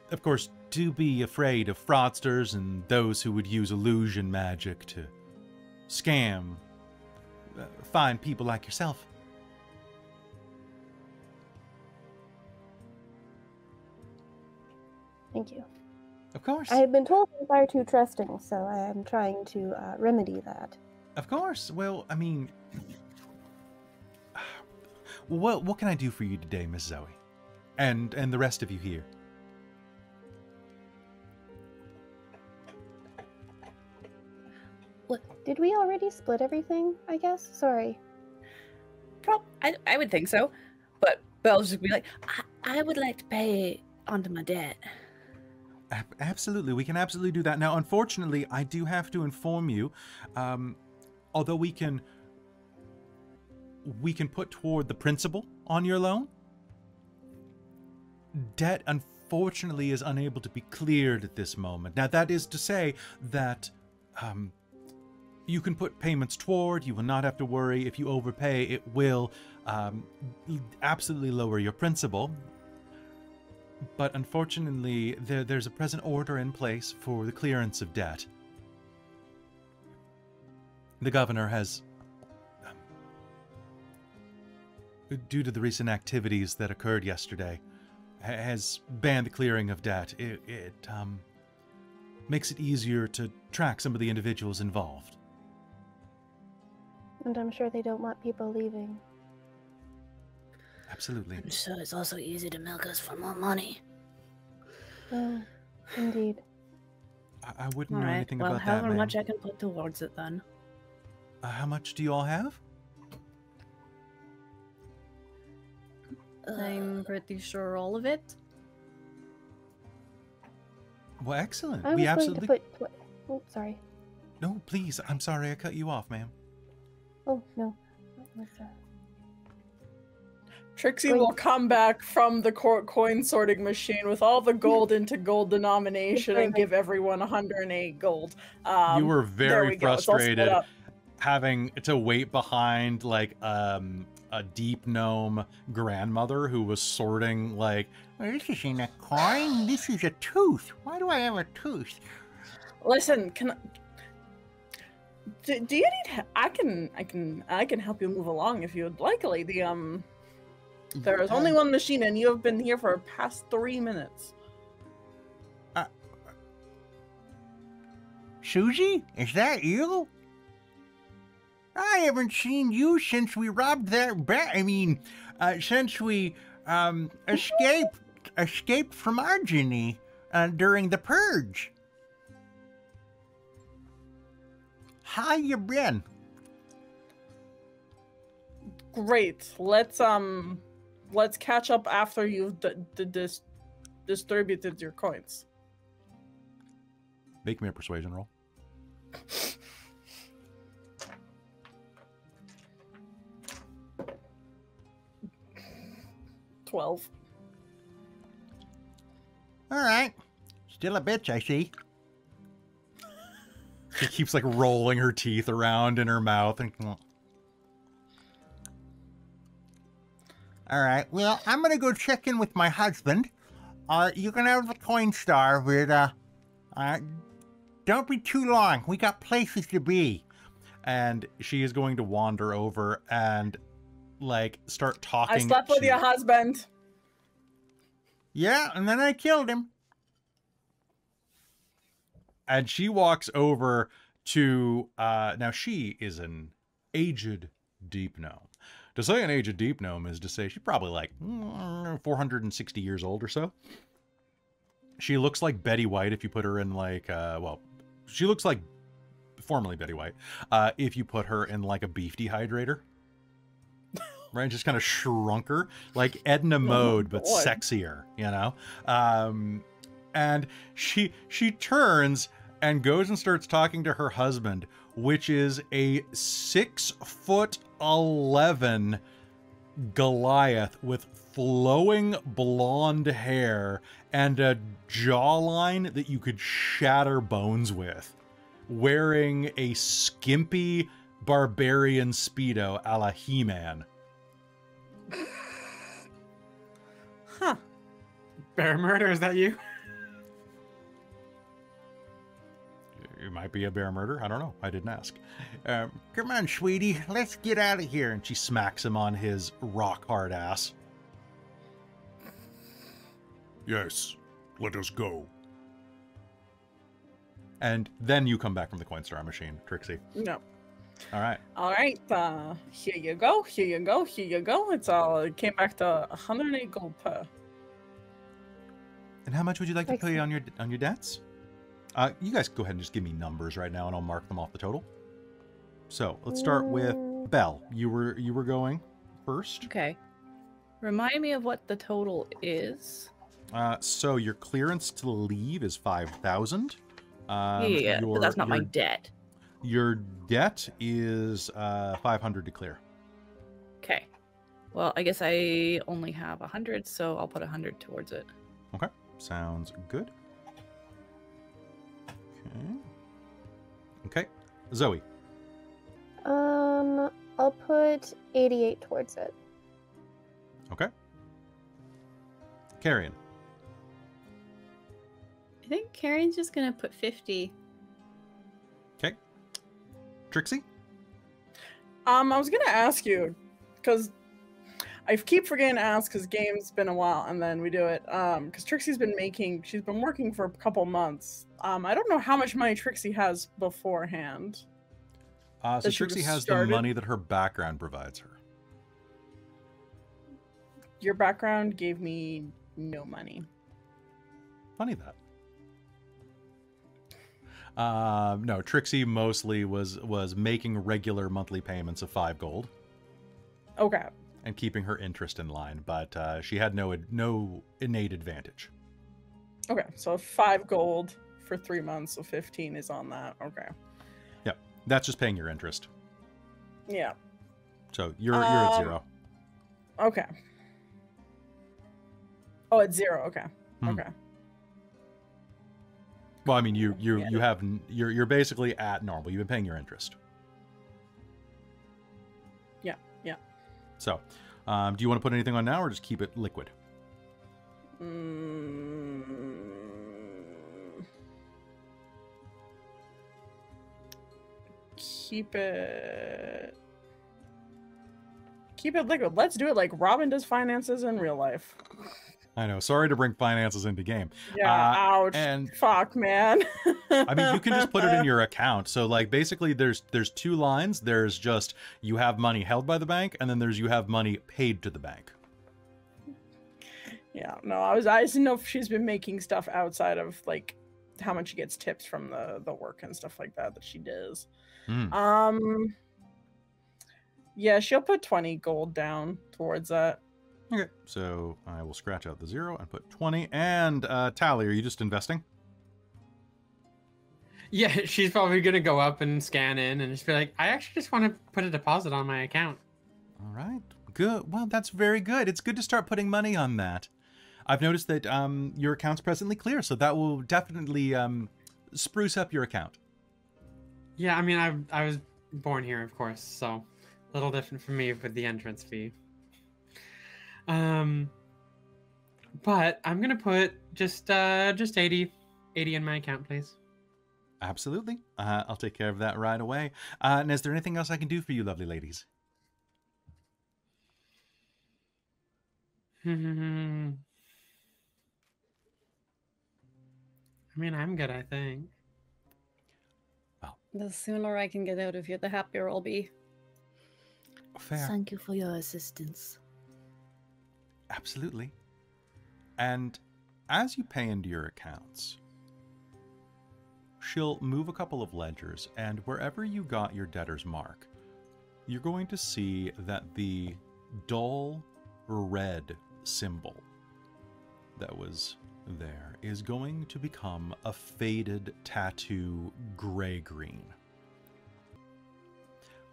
Of course, do be afraid of fraudsters and those who would use illusion magic to scam fine people like yourself. Thank you. Of course. I have been told I'm far too trusting, so I am trying to remedy that. Of course. Well, I mean, what can I do for you today, Miss Zoe? And the rest of you here? Did we already split everything, I guess? Sorry. I would think so. But Belle's just be like, I would like to pay onto my debt. Absolutely, we can absolutely do that. Now, unfortunately, I do have to inform you, although we can put toward the principal on your loan, debt unfortunately is unable to be cleared at this moment. Now, that is to say that you can put payments toward, you will not have to worry. If you overpay, it will absolutely lower your principal. But unfortunately, there's a present order in place for the clearance of debt. The governor has, due to the recent activities that occurred yesterday, has banned the clearing of debt. It makes it easier to track some of the individuals involved. And I'm sure they don't want people leaving. Absolutely. So it's also easy to milk us for more money. Oh, indeed. I wouldn't know Alright, anything well, about that, however ma'am. much I can put towards it then. How much do you all have? I'm pretty sure all of it. Well, excellent. I was We going absolutely... to put... Oh, sorry. No, please. I'm sorry I cut you off, ma'am. Oh, no. That was, Trixie Going- will come back from the coin sorting machine with all the gold into gold denomination and give everyone 108 gold. You were there very we go. It's all split frustrated up. having to wait behind like a deep gnome grandmother who was sorting like, Well, this isn't a coin. This is a tooth. Why do I have a tooth? Listen, can do you need? I can help you move along if you'd like, lady. There is only one machine, and you have been here for past 3 minutes. Susie, is that you? I haven't seen you since we robbed that bank. I mean, since we escaped from Argeny during the purge. How you been? Great. Let's catch up after you've distributed your coins. make me a persuasion roll. $12. All right. Still a bitch, I see. She keeps like rolling her teeth around in her mouth and All right. Well, I'm gonna go check in with my husband. You can have the coin star, but don't be too long. We got places to be. and she is going to wander over and like start talking. I slept with to- your husband. Yeah, and then I killed him. And she walks over to now she is an aged deep gnome. To say an aged deep gnome is to say she's probably like 460 years old or so. She looks like Betty White if you put her in like well, she looks like formerly Betty White if you put her in like a beef dehydrator. Right, just kind of shrunk her like Edna Mode, but God. sexier, you know. And she turns and goes and starts talking to her husband, which is a 6'11" Goliath with flowing blonde hair and a jawline that you could shatter bones with, wearing a skimpy barbarian Speedo a la He-Man. Huh. Bear murder, is that you? It might be a bear murder. I don't know. I didn't ask. Come on, sweetie. Let's get out of here. And she smacks him on his rock hard ass. Yes, Let us go. And then you come back from the Coinstar machine, Trixie. No. All right. All right. Here you go. Here you go. Here you go. It came back to 108 gold per. And how much would you like to pay Excellent. on your debts? You guys go ahead and just give me numbers right now, and I'll mark them off the total. So let's start with Belle. You were going first. Okay. Remind me of what the total is. So your clearance to leave is 5,000. Yeah, but that's not my debt. Your debt is 500 to clear. Okay. Well, I guess I only have 100, so I'll put 100 towards it. Okay, sounds good. Okay, Zoe. I'll put 88 towards it. Okay. Carrion. I think Karen's just gonna put 50. Okay. Trixie. I was gonna ask you, because I keep forgetting to ask because game's been a while and then we do it. Because Trixie's been working for a couple months. I don't know how much money Trixie has beforehand. So That she Trixie just has started? the money that her background provides her. Your background gave me no money. Funny that. No, Trixie mostly was making regular monthly payments of 5 gold Okay. and keeping her interest in line, but she had no innate advantage. Okay. So 5 gold for 3 months, so 15 is on that. Okay. Yep, that's just paying your interest. Yeah. So you're at 0. Okay. Oh, it's 0. Okay. Mhm. Okay. Well, I mean, you're basically at normal. You've been paying your interest. Yeah. Yeah. So, do you want to put anything on now, or just keep it liquid? Keep it liquid. Let's do it like Robin does finances in real life. I know. Sorry to bring finances into game. Yeah, ouch. And fuck, man. I mean, you can just put it in your account. So, like, basically, there's 2 lines. There's just you have money held by the bank, and then there's you have money paid to the bank. Yeah, no, I just didn't know if she's been making stuff outside of like how much she gets tips from the work and stuff like that she does. Yeah, she'll put 20 gold down towards that. Okay, so I will scratch out the 0 and put 20. And Tally, are you just investing? Yeah, she's probably gonna go up and scan in and just be like, I actually just want to put a deposit on my account. All right, good. Well, that's very good. It's good to start putting money on that. I've noticed that your account's presently clear, so that will definitely spruce up your account. Yeah, I mean, I was born here, of course, so a little different for me with the entrance fee. But I'm gonna put just 80 in my account, please. Absolutely. I'll take care of that right away. And is there anything else I can do for you, lovely ladies? I mean, I'm good, I think. The sooner I can get out of here, the happier I'll be. Fair. Thank you for your assistance. Absolutely. And as you pay into your accounts, she'll move a couple of ledgers, and wherever you got your debtor's mark, you're going to see that the dull red symbol that was there is going to become a faded tattoo gray-green.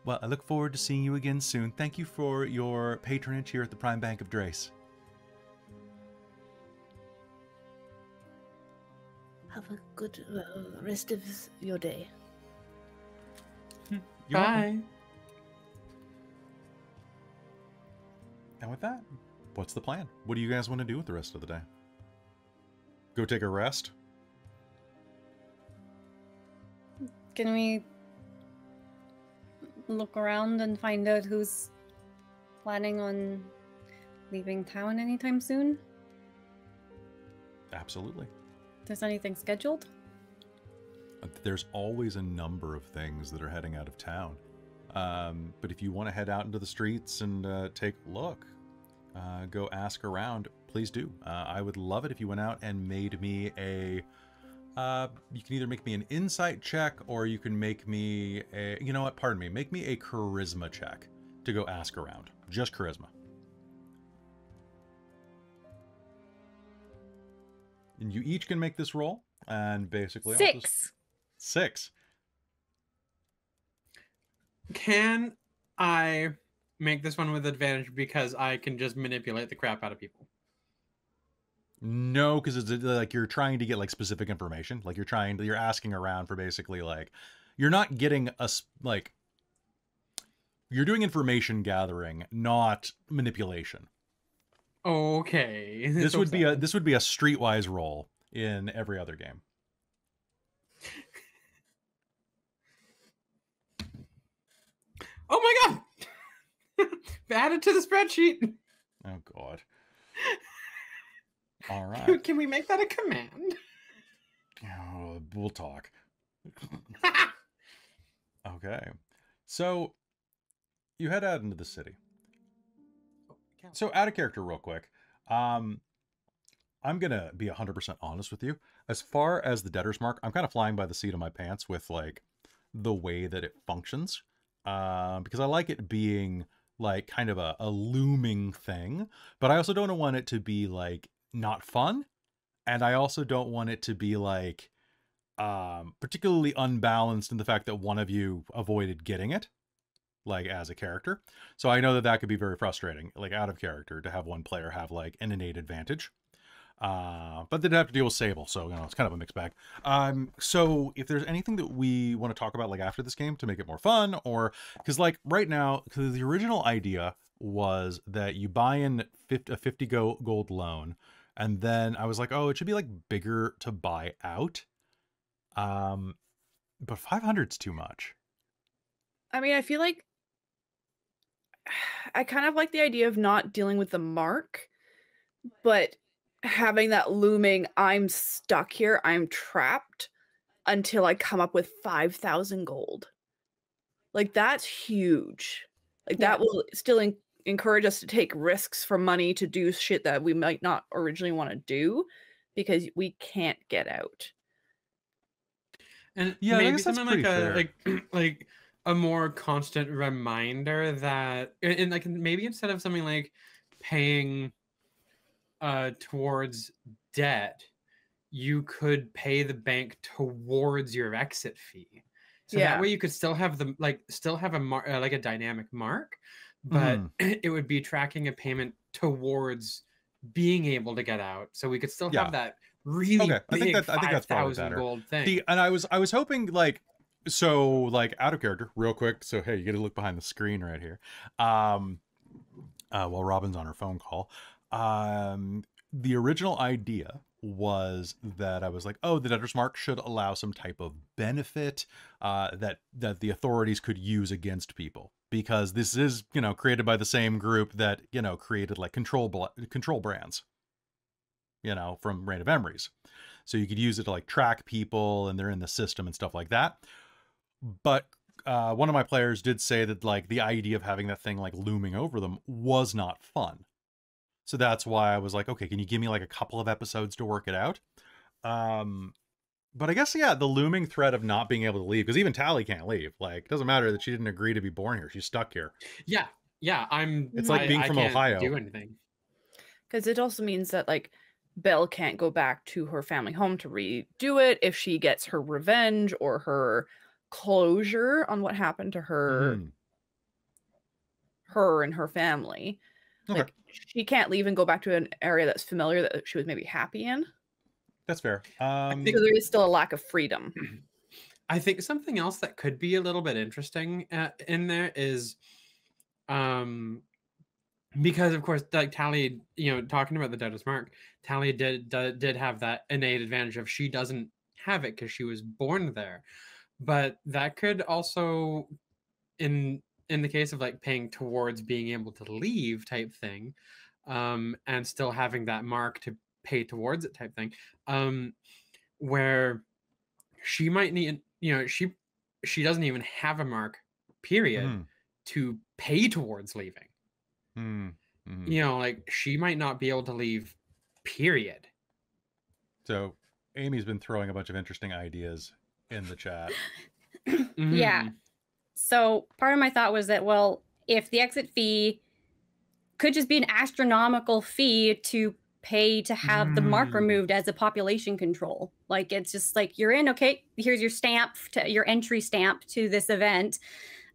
Well, I look forward to seeing you again soon. Thank you for your patronage here at the Prime Bank of Drace. Have a good rest of your day. You're Bye. welcome. And with that, what's the plan? What do you guys want to do with the rest of the day? Go take a rest? Can we look around and find out who's planning on leaving town anytime soon? Absolutely. There's anything scheduled? There's always a number of things that are heading out of town. But if you want to head out into the streets and take a look, go ask around, please do. I would love it if you went out and made me a... you can either make me an insight check, or you can make me a... You know what? Pardon me. Make me a charisma check to go ask around. Just charisma. And you each can make this roll, and basically... 6. 6. Can I make this one with advantage because I can just manipulate the crap out of people? No, because it's like you're trying to get like specific information. Like you're asking around for basically like, you're not getting like, you're doing information gathering, not manipulation. Okay. This would be a streetwise roll in every other game. Oh my god! Add it to the spreadsheet. Oh god. All right. Can we make that a command? Oh, we'll talk. Okay. So you head out into the city. So out of character real quick. I'm going to be 100% honest with you. As far as the debtor's mark, I'm kind of flying by the seat of my pants with like the way that it functions. Because I like it being like kind of a looming thing, but I also don't want it to be like not fun. And I also don't want it to be like particularly unbalanced in the fact that one of you avoided getting it, like as a character. So I know that that could be very frustrating, like out of character, to have one player have like an innate advantage. But they'd have to deal with Sable, so you know it's kind of a mixed bag. So if there's anything that we want to talk about like after this game to make it more fun, or because like right now, because the original idea was that you buy in a 50 gold loan, and then I was like, oh, it should be like bigger to buy out. But 500's too much. I mean, I feel like I kind of like the idea of not dealing with the mark, but having that looming, I'm stuck here, I'm trapped until I come up with 5,000 gold. Like, that's huge. Like, that will still encourage us to take risks for money to do shit that we might not originally want to do because we can't get out. And yeah, maybe something like a more constant reminder that, and like maybe instead of something like paying towards debt, you could pay the bank towards your exit fee. So that way you could still have the like a dynamic mark, but it would be tracking a payment towards being able to get out. So we could still have that really big I think that's probably better. Gold thing. See, and I was hoping like, so like out of character real quick. So hey, you get to look behind the screen right here. While Robin's on her phone call. The original idea was that I was like, oh, the debtor's mark should allow some type of benefit that the authorities could use against people, because this is, you know, created by the same group that, you know, created like control brands, you know, from Reign of Emeries. So you could use it to like track people and they're in the system and stuff like that. But one of my players did say that like the idea of having that thing like looming over them was not fun. So that's why I was like, okay, can you give me like a couple of episodes to work it out? But I guess, yeah, the looming threat of not being able to leave, because even Tally can't leave. Like, it doesn't matter that she didn't agree to be born here. She's stuck here. Yeah. It's like being from Ohio. Do anything. Because it also means that like Belle can't go back to her family home to redo it if she gets her revenge or her closure on what happened to her, her and her family. Okay. Like, she can't leave and go back to an area that's familiar that she was maybe happy in. That's fair. Because there is still a lack of freedom. I think something else that could be a little bit interesting in there is, because of course, like Tally, you know, talking about the debtor's mark, Tally did have that innate advantage of she doesn't have it because she was born there, but that could also, in the case of like paying towards being able to leave type thing, and still having that mark to pay towards it type thing. Where she might need, she doesn't even have a mark, period, to pay towards leaving. Like she might not be able to leave, period. So Amy's been throwing a bunch of interesting ideas in the chat. Yeah. So part of my thought was that, well, if the exit fee could just be an astronomical fee to pay to have the mark removed as a population control. Like, it's just like, you're in, okay, here's your stamp, your entry stamp to this event.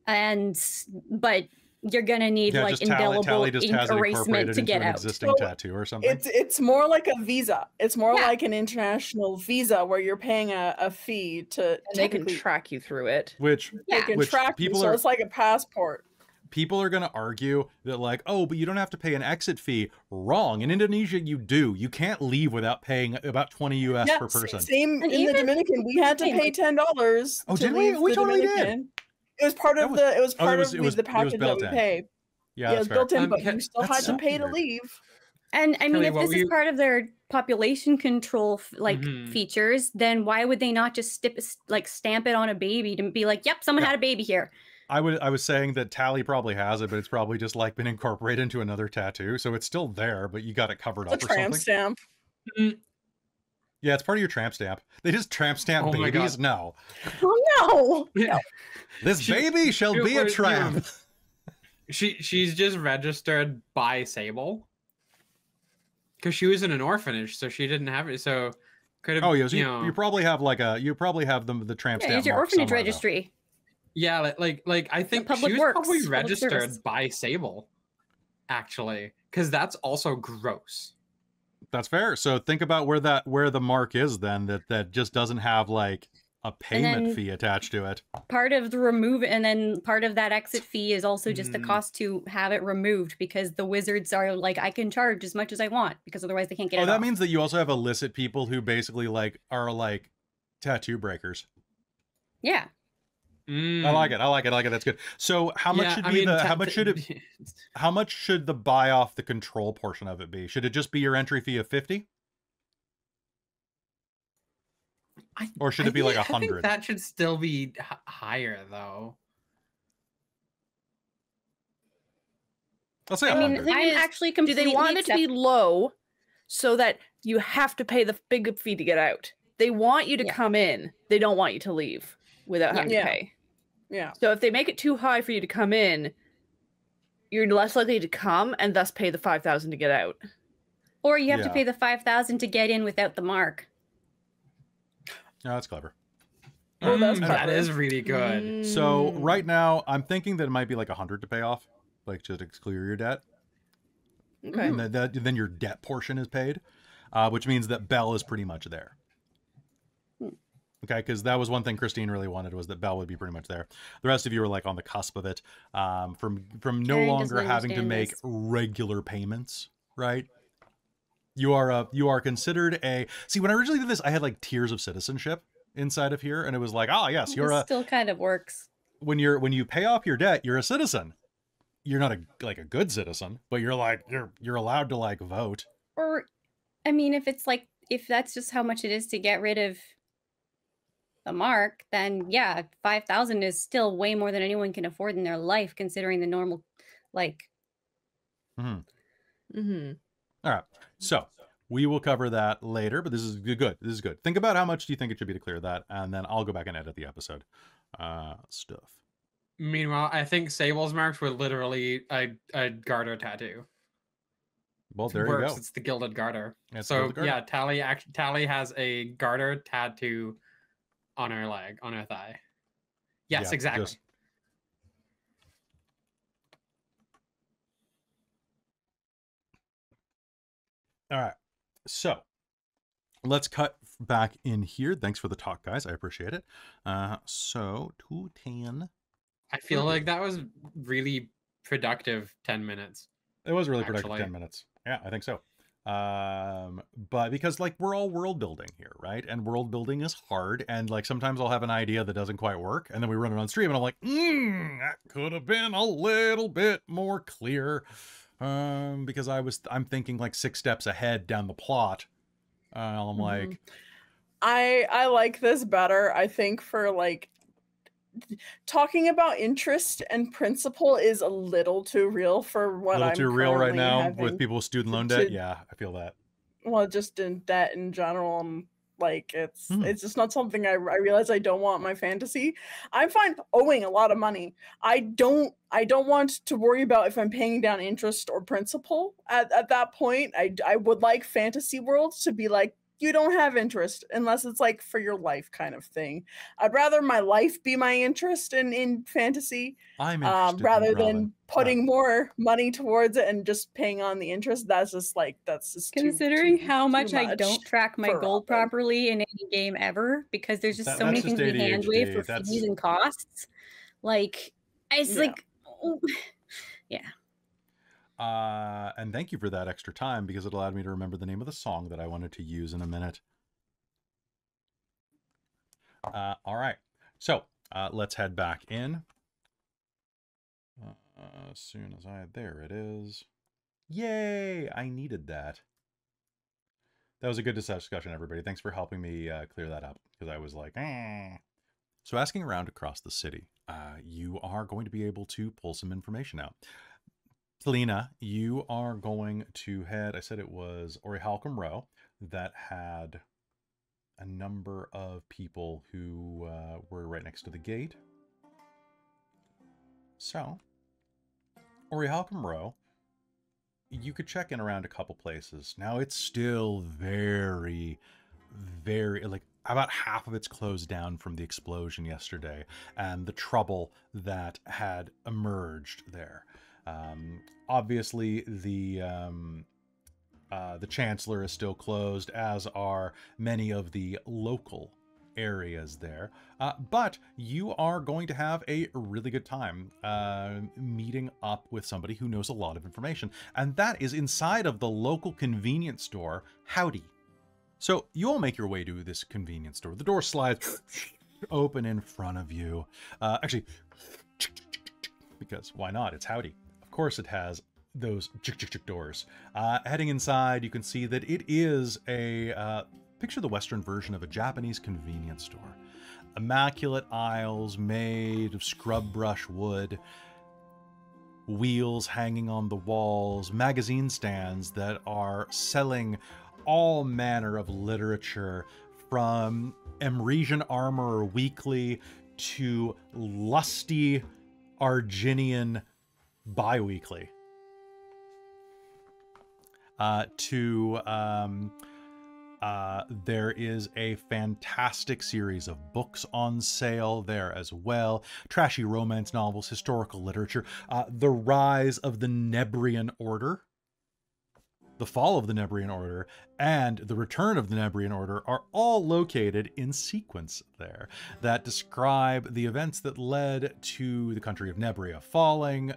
But you're gonna need like indelible erasement to get out. Existing tattoo or something. It's more like a visa. It's more like an international visa where you're paying a fee to. And they can track you through it. Which they can track you, so it's like a passport. People are going to argue that like, oh, but you don't have to pay an exit fee. Wrong. In Indonesia, you do. You can't leave without paying about 20 US per person. Same in the Dominican. We had to pay $10. Oh, did we? We totally did. It was part of the. It was part of the package that we paid. Yeah, it was built in, but you still had to pay to leave. And I mean, if this is part of their population control features, then why would they not just stamp it on a baby to be like, "Yep, someone had a baby here." I was saying that Tally probably has it, but it's probably just like been incorporated into another tattoo, so it's still there, but you got it covered up or something. Tramp stamp. Yeah, it's part of your tramp stamp. They just tramp stamp babies? No. Oh no. No. This baby shall be a tramp. She's just registered by Sable. Because she was in an orphanage, so she didn't have it. So could have. Oh, yes, you probably have like the tramp stamp. Use your orphanage registry. Though. Yeah, like I think she was probably registered by Sable, actually, because that's also gross. That's fair. So think about where the mark is then that just doesn't have like a payment fee attached to it. Part of the remove, and then part of that exit fee is also just the cost to have it removed, because the wizards are like, I can charge as much as I want because otherwise they can't get it off. That means that you also have illicit people who basically are like tattoo breakers. Yeah. I like it. That's good. So how much how much should the buy off the control portion of it be? Should it just be your entry fee of 50? Or should it be like 100? I think that should still be higher though. I'll say 100. I'm actually completely. Do they want it to be low so that you have to pay the big fee to get out? They want you to come in. They don't want you to leave without having to pay. Yeah. So if they make it too high for you to come in, you're less likely to come and thus pay the 5,000 to get out. Or you have to pay the 5,000 to get in without the mark. Oh, that's clever. Oh, that is really good. So right now, I'm thinking that it might be like 100 to pay off, like just to clear your debt. Okay. And then your debt portion is paid, which means that Belle is pretty much there. Okay, because that was one thing Christine really wanted, was that Belle would be pretty much there. The rest of you are like on the cusp of it, from no longer having to make regular payments, right? You are considered a. See, when I originally did this, I had like tiers of citizenship inside of here, and it was like, oh yes, you're still kind of works. When you pay off your debt, you're a citizen. You're not a good citizen, but you're allowed to like vote. Or, I mean, if that's just how much it is to get rid of the mark, then yeah, 5,000 is still way more than anyone can afford in their life, considering the normal, like. All right, so we will cover that later, but this is good. This is good. Think about how much do you think it should be to clear that, and then I'll go back and edit the episode stuff. Meanwhile, I think Sable's marks were literally a garter tattoo. Well, there you go. It's the gilded garter. It's so gilded garter. yeah, Tally has a garter tattoo on her leg, on her thigh. Yes, Yeah, exactly. All right, so let's cut back in here. Thanks for the talk, guys. I appreciate it. So 210. I feel like that was really productive 10 minutes. It was really productive 10 minutes. Yeah, I think so. But because like we're all world building here, right? And world building is hard, and like sometimes I'll have an idea that doesn't quite work, and then we run it on stream and I'm like, that could have been a little bit more clear. Because I'm thinking like 6 steps ahead down the plot I'm like, I like this better. I think for like talking about interest and principal is a little too real for what a little I'm too real right currently now having with people with student loan debt. Yeah, I feel that. Well, just in debt in general, like it's just not something I realize I don't want my fantasy. I'm fine owing a lot of money. I don't want to worry about if I'm paying down interest or principal at that point. I would like fantasy worlds to be like, you don't have interest unless it's like for your life kind of thing. I'd rather my life be my interest in fantasy. I'm interested rather than putting more money towards it and just paying on the interest. That's just considering how much I much don't track my gold properly in any game ever, because there's just so many things we hand wave for fees and costs. Like it's like, yeah. And thank you for that extra time, because it allowed me to remember the name of the song that I wanted to use in a minute. All right, so let's head back in. As soon as there it is. Yay! I needed that. That was a good discussion, everybody. Thanks for helping me clear that up, because I was like, eh. So asking around across the city, you are going to be able to pull some information out. Talina, you are going to head, I said it was Orichalcum Row that had a number of people who were right next to the gate. So, Orichalcum Row, you could check in around a couple places. Now, it's still very, like, about half of it's closed down from the explosion yesterday and the trouble that had emerged there. Obviously, the Chancellor is still closed, as are many of the local areas there. But you are going to have a really good time meeting up with somebody who knows a lot of information. And that is inside of the local convenience store, Howdy. So you all make your way to this convenience store. The door slides open in front of you. Actually, because why not? It's Howdy. Of course it has those doors. Heading inside, you can see that it is a picture the Western version of a Japanese convenience store. Immaculate aisles made of scrub brush wood, wheels hanging on the walls, magazine stands that are selling all manner of literature, from Emresian Armorer Weekly to lusty Arginian Biweekly. There is a fantastic series of books on sale there as well. Trashy romance novels, historical literature, the rise of the Nebrian Order, the fall of the Nebrian Order, and the return of the Nebrian Order are all located in sequence there that describe the events that led to the country of Nebria falling,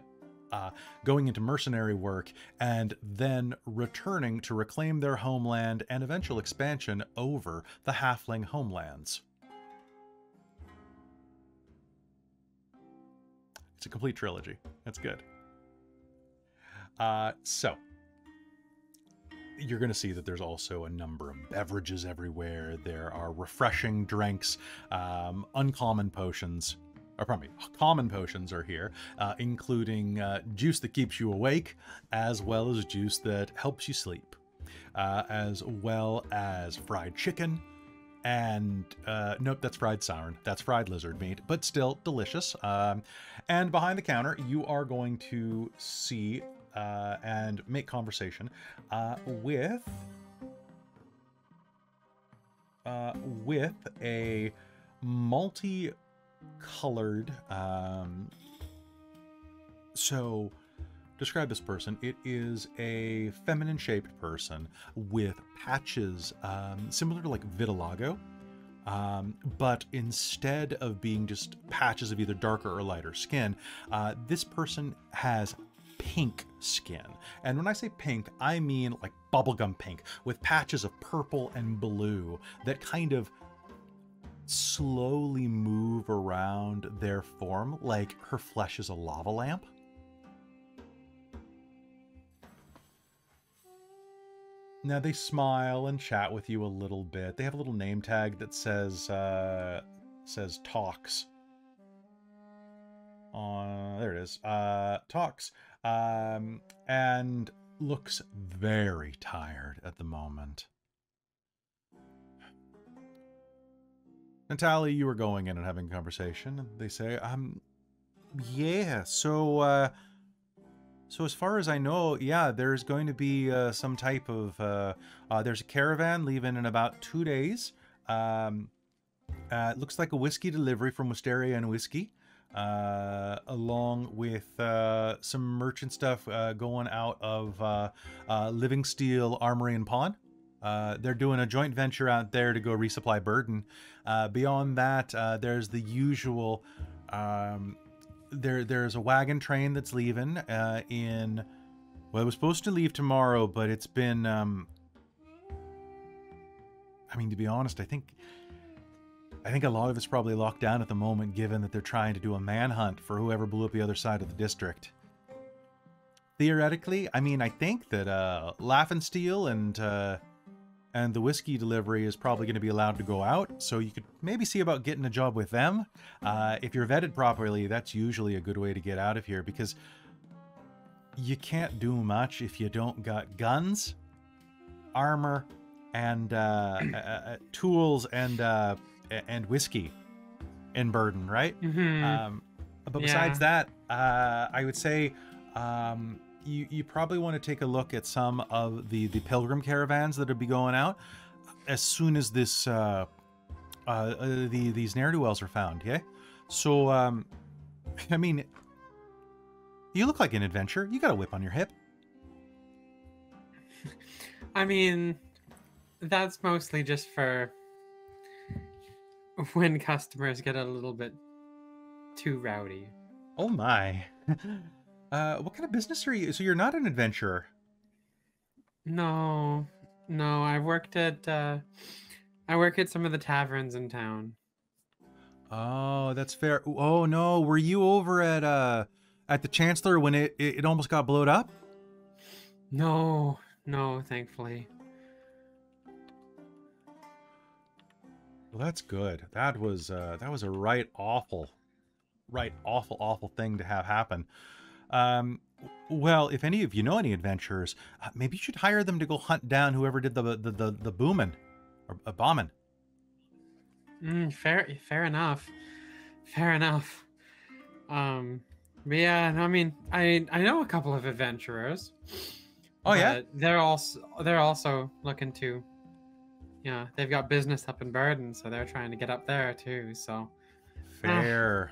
going into mercenary work, and then returning to reclaim their homeland and eventual expansion over the halfling homelands. It's a complete trilogy. That's good. So you're going to see that there's also a number of beverages everywhere. There are refreshing drinks, uncommon potions. Or pardon me, common potions are here, including juice that keeps you awake, as well as juice that helps you sleep, as well as fried chicken, and nope, that's fried siren. That's fried lizard meat, but still delicious. And behind the counter, you are going to see and make conversation with a multi-colored, so describe this person. It is a feminine shaped person with patches similar to like vitiligo, but instead of being just patches of either darker or lighter skin, this person has pink skin. And when I say pink, I mean like bubblegum pink with patches of purple and blue that kind of slowly move around their form like her flesh is a lava lamp. Now they smile and chat with you a little bit. They have a little name tag that says Talks. There it is. Talks. And looks very tired at the moment. Natalie, you were going in and having a conversation, and they say, yeah, so as far as I know, yeah, there's going to be some type of, there's a caravan leaving in about 2 days. It looks like a whiskey delivery from Wisteria and Whiskey, along with some merchant stuff going out of Living Steel Armory and Pawn. They're doing a joint venture out there to go resupply Burden. Beyond that, there's the usual... There's a wagon train that's leaving in... Well, it was supposed to leave tomorrow, but it's been... I mean, to be honest, I think a lot of it's probably locked down at the moment, given that they're trying to do a manhunt for whoever blew up the other side of the district. Theoretically, I mean, I think that Laufensteel and the whiskey delivery is probably going to be allowed to go out, so you could maybe see about getting a job with them. If you're vetted properly, that's usually a good way to get out of here, because you can't do much if you don't got guns, armor, and tools and whiskey in Burden, right? But besides that, I would say you probably want to take a look at some of the pilgrim caravans that will be going out as soon as this these ne'er-do-wells are found. Yeah, so I mean, you look like an adventurer. You got a whip on your hip. I mean, that's mostly just for when customers get a little bit too rowdy. Oh my. What kind of business are you? So you're not an adventurer? No, I work at some of the taverns in town. Oh, that's fair. Oh no, were you over at the Chancellor when it almost got blown up? No, thankfully. Well, that's good. That was a right awful thing to have happen. Well, if any of you know any adventurers, maybe you should hire them to go hunt down whoever did the booming or bombing. Fair enough. But yeah, I mean, I know a couple of adventurers. Oh yeah, they're also looking to, yeah, they've got business up in Burden, so they're trying to get up there too. So fair.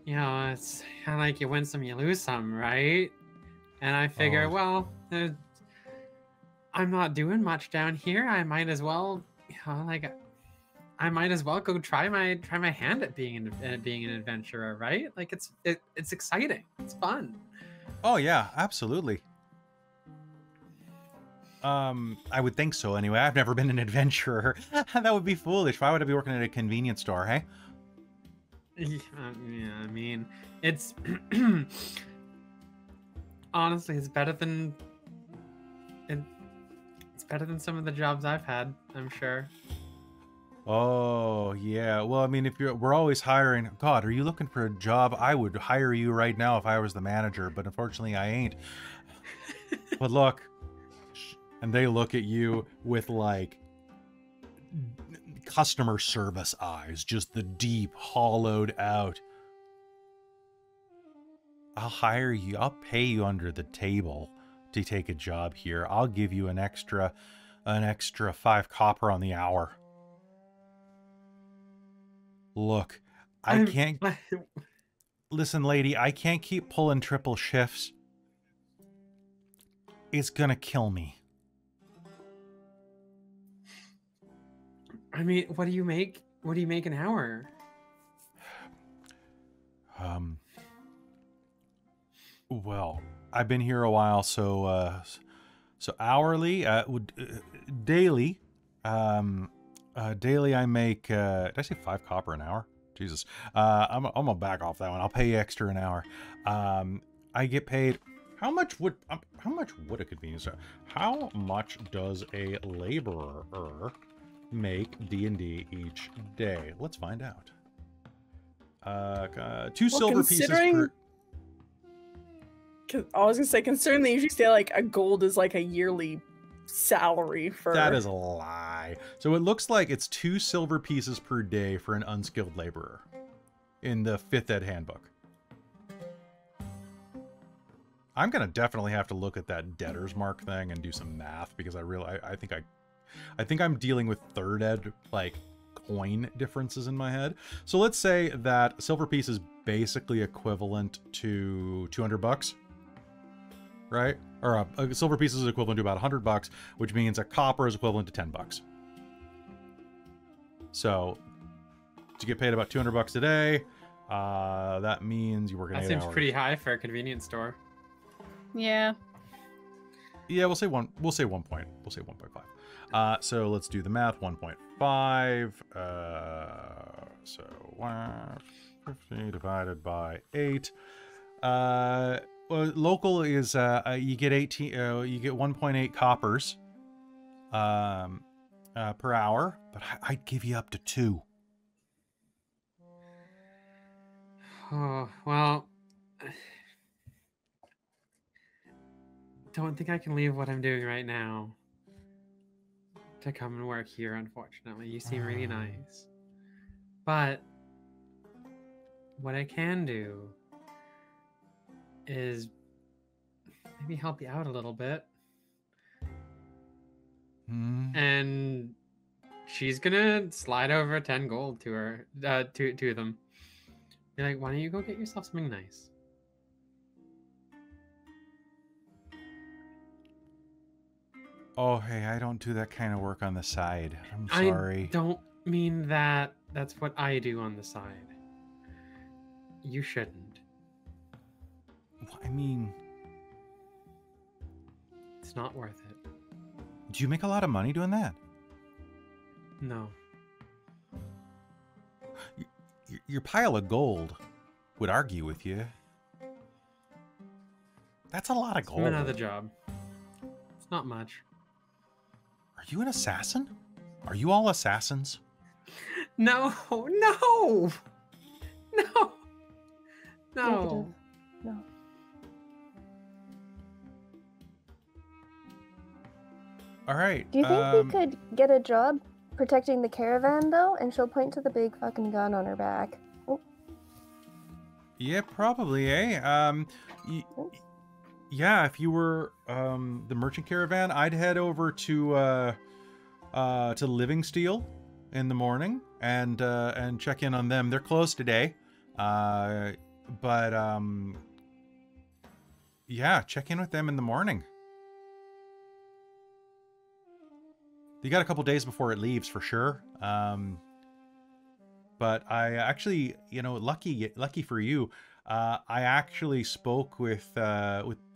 You know, it's kind of like you win some, you lose some, right? And I figure, well, I'm not doing much down here. I might as well, I might as well go try my hand at being an adventurer, right? Like it's exciting, it's fun. Oh yeah, absolutely. I would think so anyway. I've never been an adventurer. That would be foolish. Why would I be working at a convenience store, hey? Yeah, I mean, it's honestly, it's better than some of the jobs I've had, I'm sure. Oh yeah, well, I mean, we're always hiring. God, are you looking for a job? I would hire you right now if I was the manager, but unfortunately I ain't. But look, and they look at you with like customer service eyes, just the deep, hollowed out. I'll hire you. I'll pay you under the table to take a job here. I'll give you an extra 5 copper on the hour. Look, I can't... Listen, lady, I can't keep pulling triple shifts. It's gonna kill me. I mean, what do you make? What do you make an hour? Well, I've been here a while, so hourly, daily, daily I make, did I say 5 copper an hour? Jesus. I'm gonna back off that one. I'll pay you extra an hour. I get paid, How much would a convenience store? How much does a laborer make D&D each day? Let's find out. 2 silver pieces per... I was gonna say, considering they usually say like a gold is like a yearly salary for... That is a lie. So it looks like it's 2 silver pieces per day for an unskilled laborer in the 5th ed handbook. I'm gonna definitely have to look at that debtor's mark thing and do some math, because I think I'm dealing with 3rd ed like coin differences in my head. So let's say that silver piece is basically equivalent to $200, right? Or a silver piece is equivalent to about $100, which means a copper is equivalent to $10. So to get paid about $200 a day, that means you work 8 hours. That seems pretty high for a convenience store. Yeah. Yeah, we'll say 1 point. We'll say 1.5. So let's do the math. 1.5. So 150 divided by 8. Well, local is you get 1.8 coppers per hour, but I'd give you up to 2. Oh, well, don't think I can leave what I'm doing right now to come and work here, unfortunately. You seem really nice. But what I can do is maybe help you out a little bit. And she's gonna slide over 10 gold to her, to them. Be like, why don't you go get yourself something nice? Oh, hey, I don't do that kind of work on the side. I'm sorry. I don't mean that. That's what I do on the side. You shouldn't. I mean... It's not worth it. Do you make a lot of money doing that? No. Your pile of gold would argue with you. That's a lot of gold. Another job. It's not much. Are you an assassin? Are you all assassins? No, no, no, no. No. All right. Do you think we could get a job protecting the caravan, though? And she'll point to the big fucking gun on her back. Oh. Yeah, probably, eh? Yeah, if you were the merchant caravan, I'd head over to Living Steel in the morning and check in on them. They're closed today, but yeah, check in with them in the morning. You got a couple days before it leaves for sure. But I actually, you know, lucky for you, I actually spoke with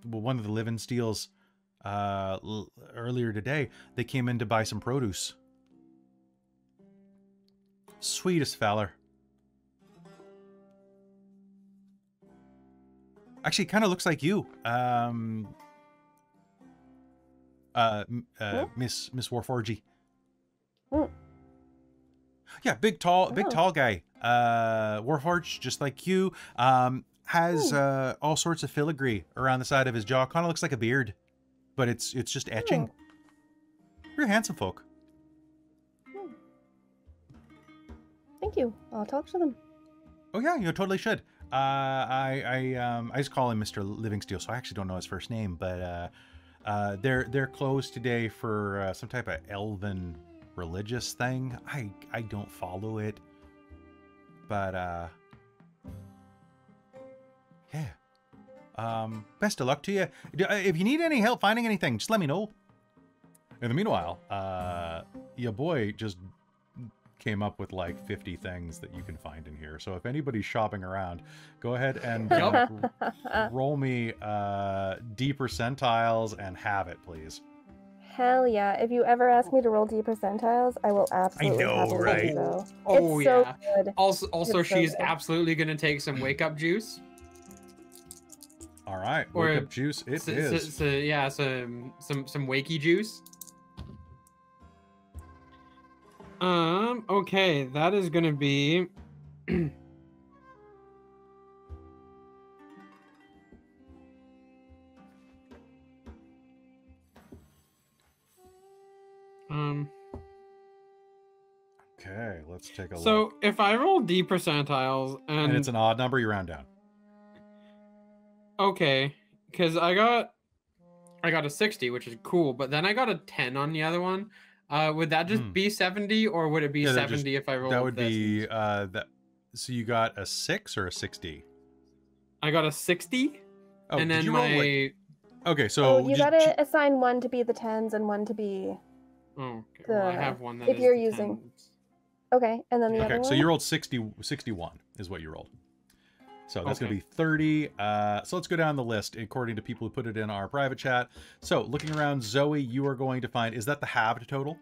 one of the Living Steels earlier today. They came in to buy some produce. Sweetest feller. Actually, kind of looks like you. Miss Warforged. Yeah, big tall guy. Warforged, just like you. Has all sorts of filigree around the side of his jaw. Kind of looks like a beard, but it's just etching. You're handsome folk. Thank you. I'll talk to them. Oh yeah, you totally should. I just call him Mr. Living Steel, so I actually don't know his first name, but they're closed today for some type of elven religious thing. I don't follow it, but yeah. Best of luck to you. If you need any help finding anything, just let me know. In the meanwhile, your boy just came up with like 50 things that you can find in here. So if anybody's shopping around, go ahead and roll me D percentiles and have it, please. Hell yeah. If you ever ask me to roll D percentiles, I will absolutely have it. Right? So. Oh, it's yeah. So good. Also, It's so she's good. absolutely going to take some wake-up juice. All right, Or wake up juice. It is. So yeah, some wakey juice. Okay, that is gonna be. Okay, let's take a look. So if I roll D percentiles And it's an odd number, you round down. okay, because I got a 60, which is cool, but then I got a 10 on the other one. Would that just be 70, or would it be Yeah, 70 if I rolled That would this? be that. So you got a 6 or a 60? I got a 60, Oh, and did then you my roll like? Okay, so Oh, you gotta assign one to be the 10s and one to be. oh, okay. Well, I the- have one that if is you're the using- 10s. Okay, and then the other Okay, one. so you rolled 61 is what you rolled. So that's going to Okay. be 30. So let's go down the list according to people who put it in our private chat. So looking around, Zoe, you are going to find, is that the halved total?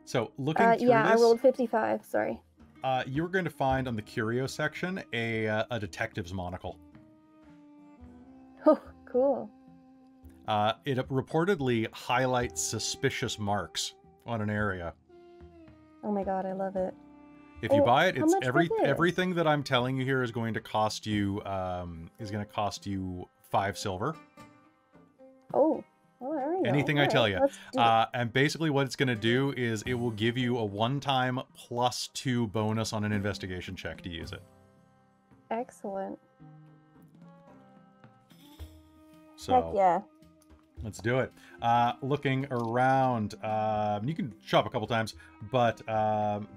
So looking through Yeah, I this, rolled 55. Sorry. you're going to find on the curio section a detective's monocle. Oh, cool. It reportedly highlights suspicious marks on an area. Oh my god, I love it. If you Oh, buy it, how it's much was this? everything that I'm telling you here is going to cost you 5 silver. Oh, well, there we go. Anything I Alright, tell you. let's do it. And basically what it's going to do is it will give you a one-time +2 bonus on an investigation check to use it. Excellent. So Heck yeah. let's do it. Looking around, you can shop a couple times, but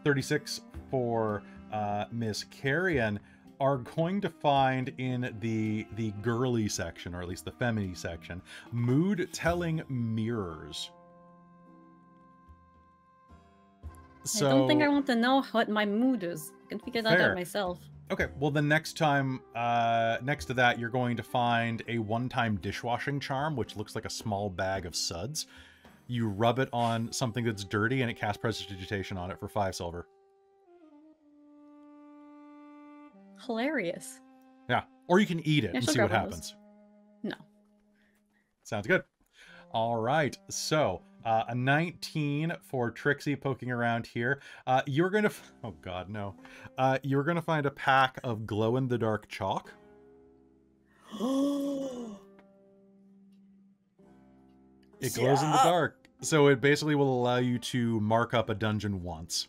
36 for Miss Carrion are going to find in the girly section, or at least the feminine section, mood-telling mirrors. So I don't think I want to know what my mood is. I can figure that Fair. out myself. Okay, well the next time, next to that, you're going to find a one-time dishwashing charm, which looks like a small bag of suds. You rub it on something that's dirty, and it casts prestidigitation on it for 5 silver. Hilarious. Yeah, or you can eat it Yeah, and she'll see what grab one of happens. No. Sounds good. All right, so a 19 for Trixie poking around here. You're going to... Oh, God, no. You're going to find a pack of glow-in-the-dark chalk. It glows in the dark, so it basically will allow you to mark up a dungeon once.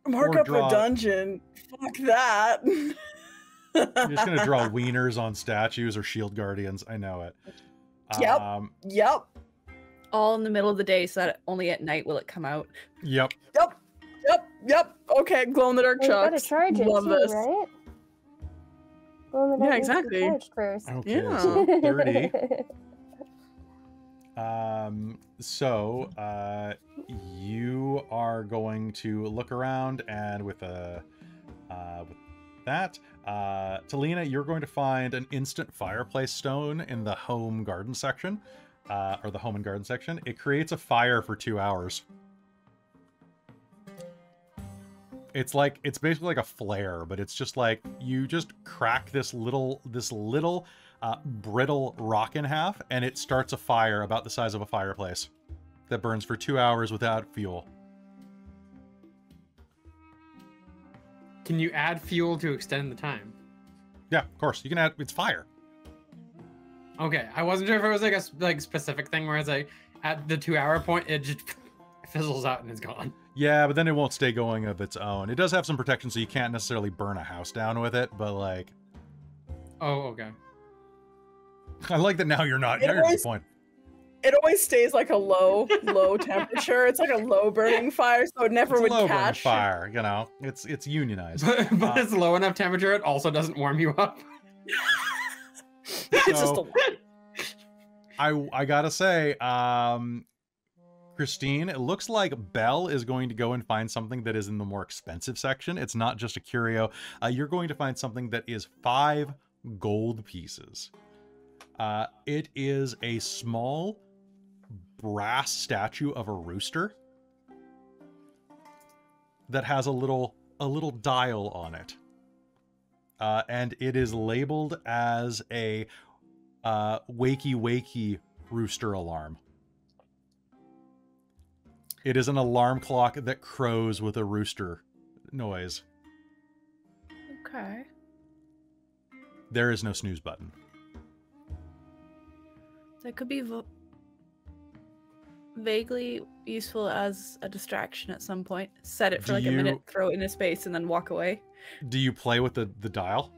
Mark Or up draw- a dungeon. Fuck that. You're just going to draw wieners on statues or shield guardians. I know it. Yep. Yep. All in the middle of the day, so that only at night will it come out. Yep. Yep. Yep. Yep. Okay. Glow in the dark Well, you gotta chucks. charge it Love too, this. right? Well, the Yeah, dark needs to be exactly. charged first. Okay, Yeah. so 30. So you are going to look around, and with that, Talina, you're going to find an instant fireplace stone in the home garden section, or the home and garden section. It creates a fire for 2 hours. It's basically like a flare, but it's just like you just crack this little brittle rock in half, and it starts a fire about the size of a fireplace that burns for 2 hours without fuel. Can you add fuel to extend the time? Yeah, of course. You can add, it's fire. Okay, I wasn't sure if it was like a specific thing where it's like at the 2 hour point it just fizzles out and it's gone. Yeah, but then it won't stay going of its own. It does have some protection, so you can't necessarily burn a house down with it, but like... Oh, okay. I like that now you're not. Now you're to the point. It always stays like a low temperature. It's like a low burning fire, so it never It's a would low burn catch. fire, you know. It's unionized. But it's low enough temperature, it also doesn't warm you up. It's just So- a I gotta say, Christine, it looks like Belle is going to go and find something that is in the more expensive section. It's not just a curio. You're going to find something that is 5 gold pieces. It is a small brass statue of a rooster that has a little dial on it. and it is labeled as a wakey wakey rooster alarm. It is an alarm clock that crows with a rooster noise. Okay. There is no snooze button. That could be vaguely useful as a distraction at some point. Set it for Do like a minute, you- throw it into space, and then walk away. Do you play with the dial?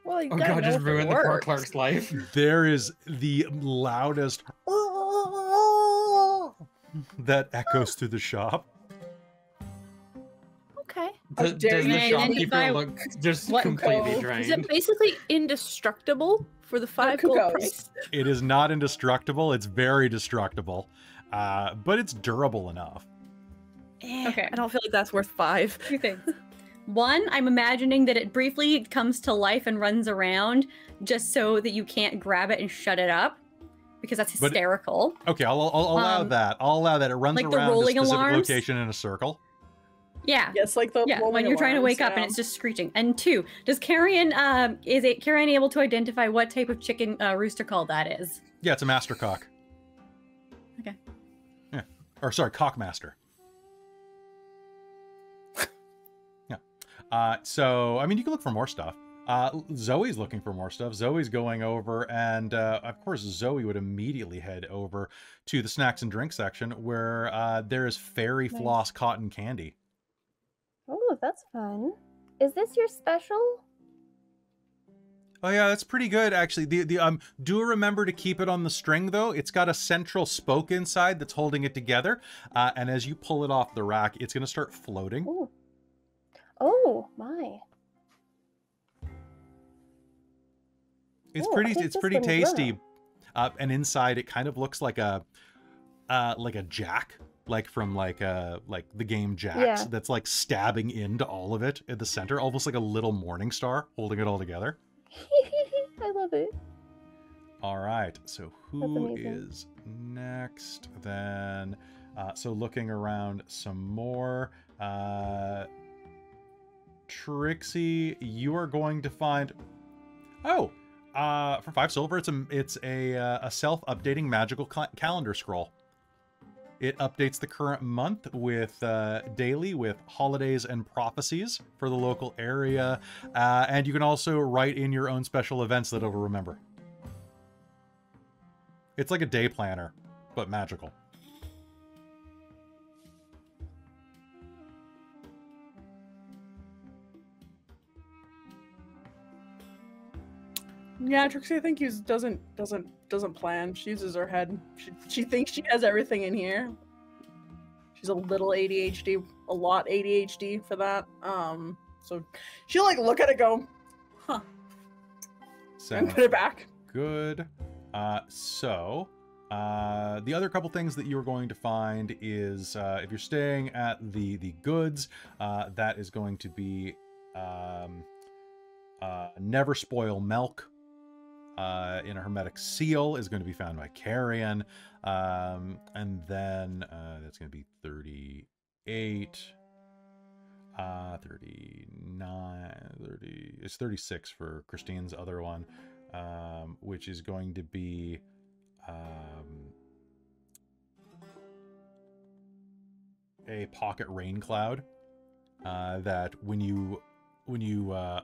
Well, you Oh gotta god, know just if it ruined the poor works. clerk's life. There is the loudest that echoes through the shop. Okay. Does dare the you. And then if shopkeeper I- look just What- completely Oh, drained? Is it basically indestructible for the 5 gold Cuckoos. price? It is not indestructible. It's very destructible, but it's durable enough. Okay. I don't feel like that's worth 5. 2 things. One, I'm imagining that it briefly comes to life and runs around just so that you can't grab it and shut it up, because that's But- hysterical. Okay, I'll allow that. I'll allow that. It runs like the around a rolling specific alarms? location in a circle. Yeah. Yes, like the Yeah, when rolling you're trying to alarms, wake up and yeah. it's just screeching. And 2, does Carrion is Carrion able to identify what type of chicken rooster call that is? Yeah, it's a master cock. Okay. Yeah, or sorry, cockmaster. Yeah. So I mean, you can look for more stuff. Zoe's looking for more stuff. Zoe's going over, and of course, Zoe would immediately head over to the snacks and drink section where there is fairy Nice. floss cotton candy. Oh, that's fun. Is this your special? Oh yeah, that's pretty good actually. Do remember to keep it on the string though. It's got a central spoke inside that's holding it together, and as you pull it off the rack, it's going to start floating. Ooh. Oh, my. It's Ooh, I pretty. think It's this pretty one as well. tasty, and inside it kind of looks like a jack, like from like the game Jacks. Yeah. That's like stabbing into all of it at the center, almost like a little morning star holding it all together. I love it. All right, so who amazing. is next then? So looking around some more. Trixie, you are going to find... Oh, for 5 silver, it's a self-updating magical calendar scroll. It updates the current month with daily with holidays and prophecies for the local area, and you can also write in your own special events that it'll remember. It's like a day planner, but magical. Yeah, Trixie, I think doesn't plan. She uses her head. She thinks she has everything in here. She's a little ADHD, a lot ADHD for that. So she'll like look at it, go, huh, and Sounds put it back. good. The other couple things that you're going to find is if you're staying at the goods, that is going to be Never Spoil Milk. In a hermetic seal is going to be found by Carrion. And then that's going to be 38, 39, 30. It's 36 for Christine's other one, which is going to be a pocket rain cloud that when you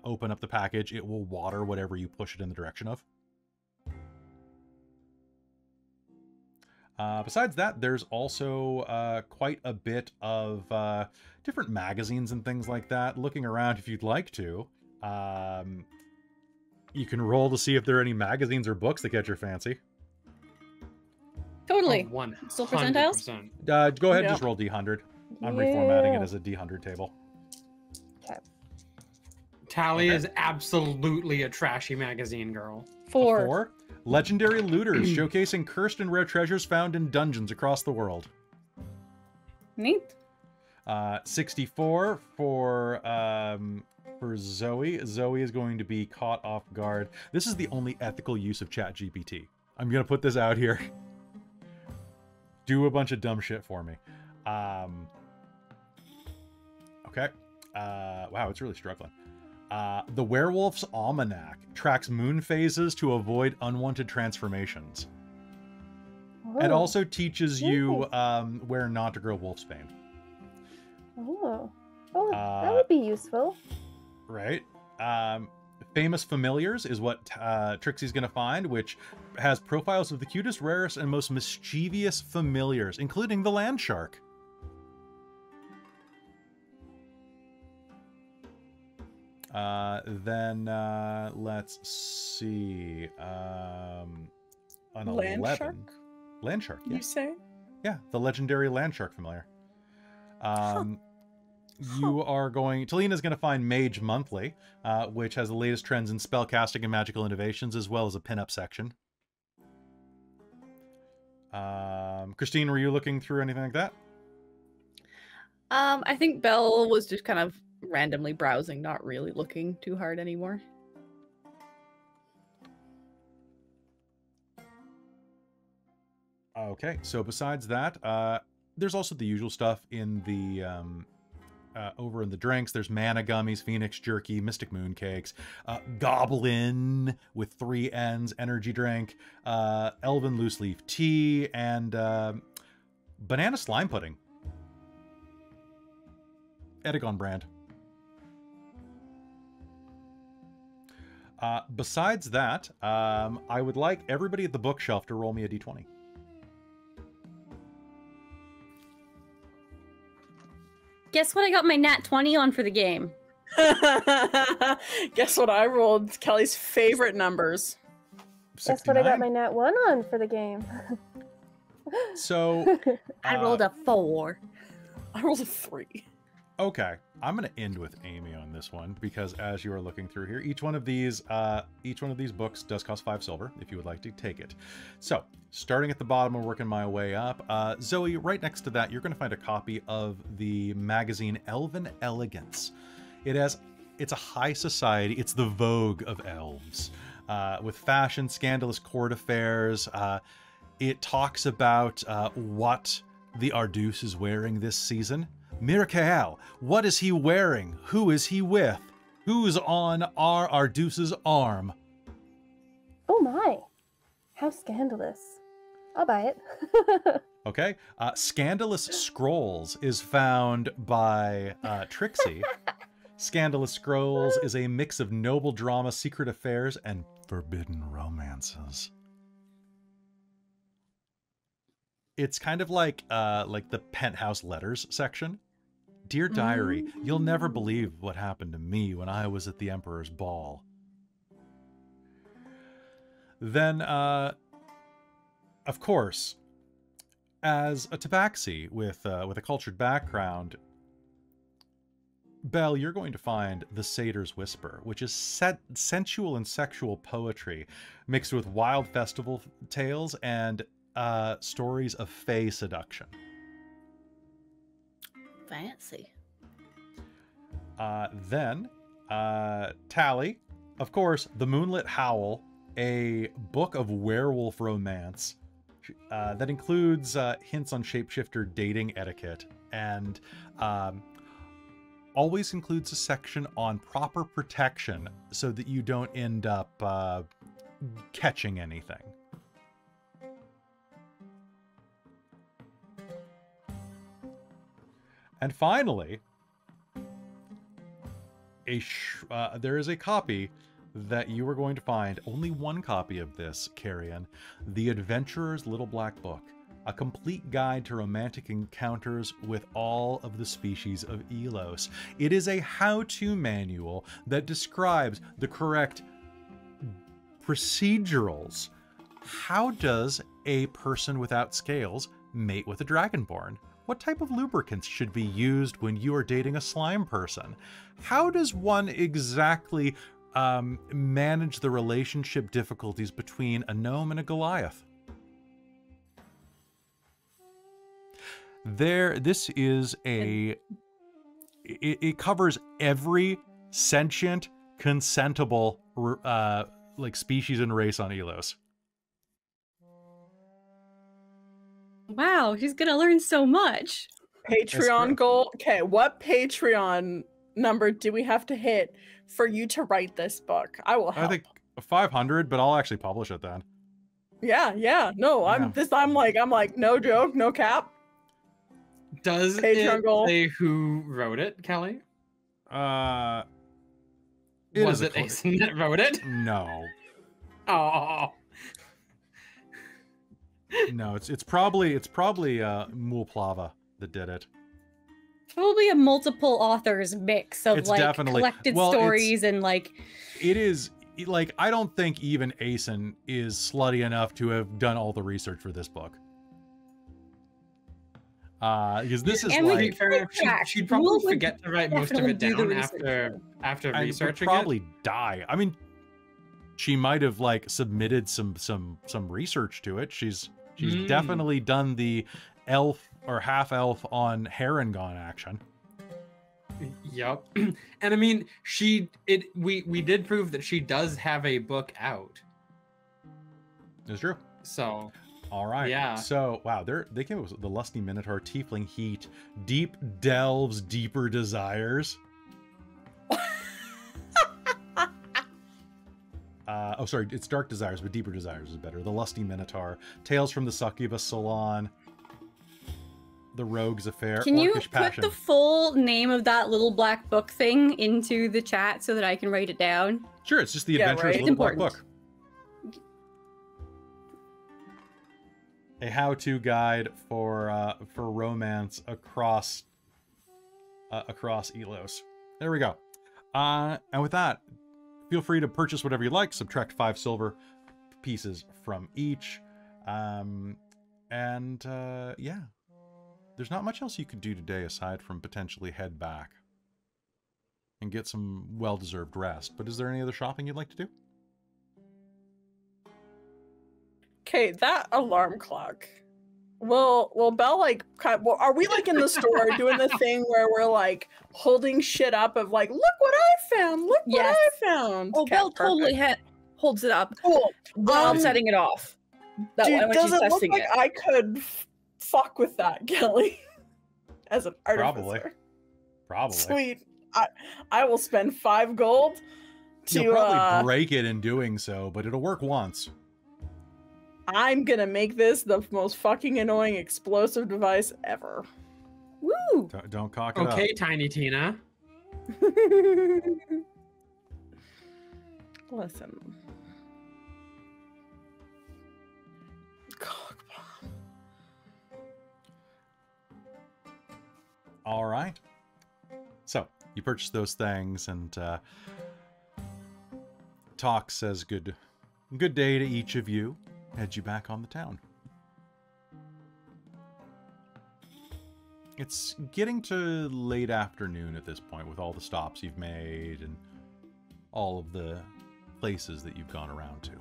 open up the package, it will water whatever you push it in the direction of. Besides that, there's also quite a bit of different magazines and things like that. Looking around, if you'd like to, you can roll to see if there are any magazines or books that catch your fancy. Totally. Oh, Still percentiles? 100%. Go ahead and Yeah. just roll D100. I'm reformatting it Yeah. as a D100 table. Tally Okay. is absolutely a trashy magazine girl. 4. 4. Legendary looters, showcasing cursed and rare treasures found in dungeons across the world. Neat. 64 for Zoe. Zoe is going to be caught off guard. This is the only ethical use of ChatGPT. I'm gonna put this out here. Do a bunch of dumb shit for me. Okay. Wow, it's really struggling. The Werewolf's Almanac tracks moon phases to avoid unwanted transformations. It Oh. also teaches you where not to grow wolfsbane. Oh. Oh, that Uh, would be useful. Right. Famous Familiars is what Trixie's going to find, which has profiles of the cutest, rarest, and most mischievous familiars, including the land shark. Then let's see. An Land 11. shark? Land shark, yeah. You say? Yeah, the legendary land shark familiar. You are going... Talina's going to find Mage Monthly, which has the latest trends in spellcasting and magical innovations, as well as a pinup section. Christine, were you looking through anything like that? I think Belle was just kind of randomly browsing, not really looking too hard anymore. Okay, so besides that, there's also the usual stuff in the... over in the drinks, there's mana gummies, phoenix jerky, mystic moon cakes, goblin with 3 N's energy drink, elven loose leaf tea, and banana slime pudding. Edagon brand. Besides that, I would like everybody at the bookshelf to roll me a d20. Guess what I got my nat 20 on for the game? Guess what I rolled? Kelly's favorite numbers. That's what I got 69. my nat 1 on for the game. So, I rolled a 4. I rolled a 3. okay, I'm going to end with Amy on this one because as you are looking through here, each one of these books does cost 5 silver if you would like to take it. So, starting at the bottom and working my way up, Zoe, right next to that, you're going to find a copy of the magazine Elven Elegance. It's a high society. It's the Vogue of elves, with fashion, scandalous court affairs. It talks about what the Arduce is wearing this season. Mirakel, what is he wearing? Who is he with? Who's on our Arduce's arm? Oh my. How scandalous. I'll buy it. Okay. Scandalous Scrolls is found by Trixie. Scandalous Scrolls is a mix of noble drama, secret affairs, and forbidden romances. It's kind of like the Penthouse Letters section. Dear Diary, you'll never believe what happened to me when I was at the Emperor's Ball. Then, of course, as a tabaxi with a cultured background, Belle, you're going to find The Satyr's Whisper, which is sensual and sexual poetry mixed with wild festival tales and stories of fae seduction. Fancy. Then, Tally, of course, The Moonlit Howl, a book of werewolf romance that includes hints on shapeshifter dating etiquette and always includes a section on proper protection so that you don't end up catching anything. And finally, there is a copy that you are going to find, only one copy of this, Carrion, The Adventurer's Little Black Book, a complete guide to romantic encounters with all of the species of Elos. It is a how-to manual that describes the correct procedurals. How does a person without scales mate with a dragonborn? What type of lubricants should be used when you are dating a slime person? How does one exactly manage the relationship difficulties between a gnome and a Goliath? This is it covers every sentient, consentable like species and race on Elos. Wow, she's gonna learn so much. Patreon goal. Okay, what Patreon number do we have to hit for you to write this book? I will help. I think 500, but I'll actually publish it then. Yeah. No, I'm like, no joke, no cap. Does Patreon it goal. say who wrote it, Kelly? Was it Asen that wrote it? No. Oh. No, it's probably Mulplava that did it. Probably a multiple authors mix of It's like definitely- collected well, stories and like It is like, I don't think even Asen is slutty enough to have done all the research for this book. Because this is And we like, fair enough. She'd probably Will would forget to write most of it definitely do the down research. after and would researching probably die. I mean, she might have like submitted some research to it. She's definitely done the elf or half elf on Harengon action. it. Yep. And I mean, we did prove that she does have a book out. It's true. So All right. Yeah. So wow, they came up with the Lusty Minotaur, Tiefling Heat, Deep Delves, Deeper Desires. Oh, sorry, it's Dark Desires, but Deeper Desires is better. The Lusty Minotaur, Tales from the Succubus Salon, The Rogue's Affair, Can you Orcish put Passion. the full name of that little black book thing into the chat so that I can write it down? Sure, it's just the Yeah, Adventures right. of Little Black Important. Book. A how-to guide for romance across Elos. There we go. And with that, feel free to purchase whatever you like. Subtract 5 silver pieces from each. Yeah, there's not much else you could do today aside from potentially head back and get some well-deserved rest. But is there any other shopping you'd like to do? Okay, that alarm clock. Will Belle like? Are we like in the store doing the thing where we're like holding shit up of like, look what I found, look Yes. what I found. Oh, Okay, Belle totally perfect. holds it up Cool. while Um, setting it off. That Dude, when does she's it look testing like it. I could fuck with that, Kelly? As an artificer. Probably. Sweet. I will spend 5 gold to You'll probably break it in doing so, but it'll work once. I'm gonna make this the most fucking annoying explosive device ever. Woo! Don't cock it okay, up. Tiny Tina. Listen. Cock bomb. All right. So you purchase those things, and Talk says good day to each of you. Heads you back on the town. It's getting to late afternoon at this point with all the stops you've made and all of the places that you've gone around to.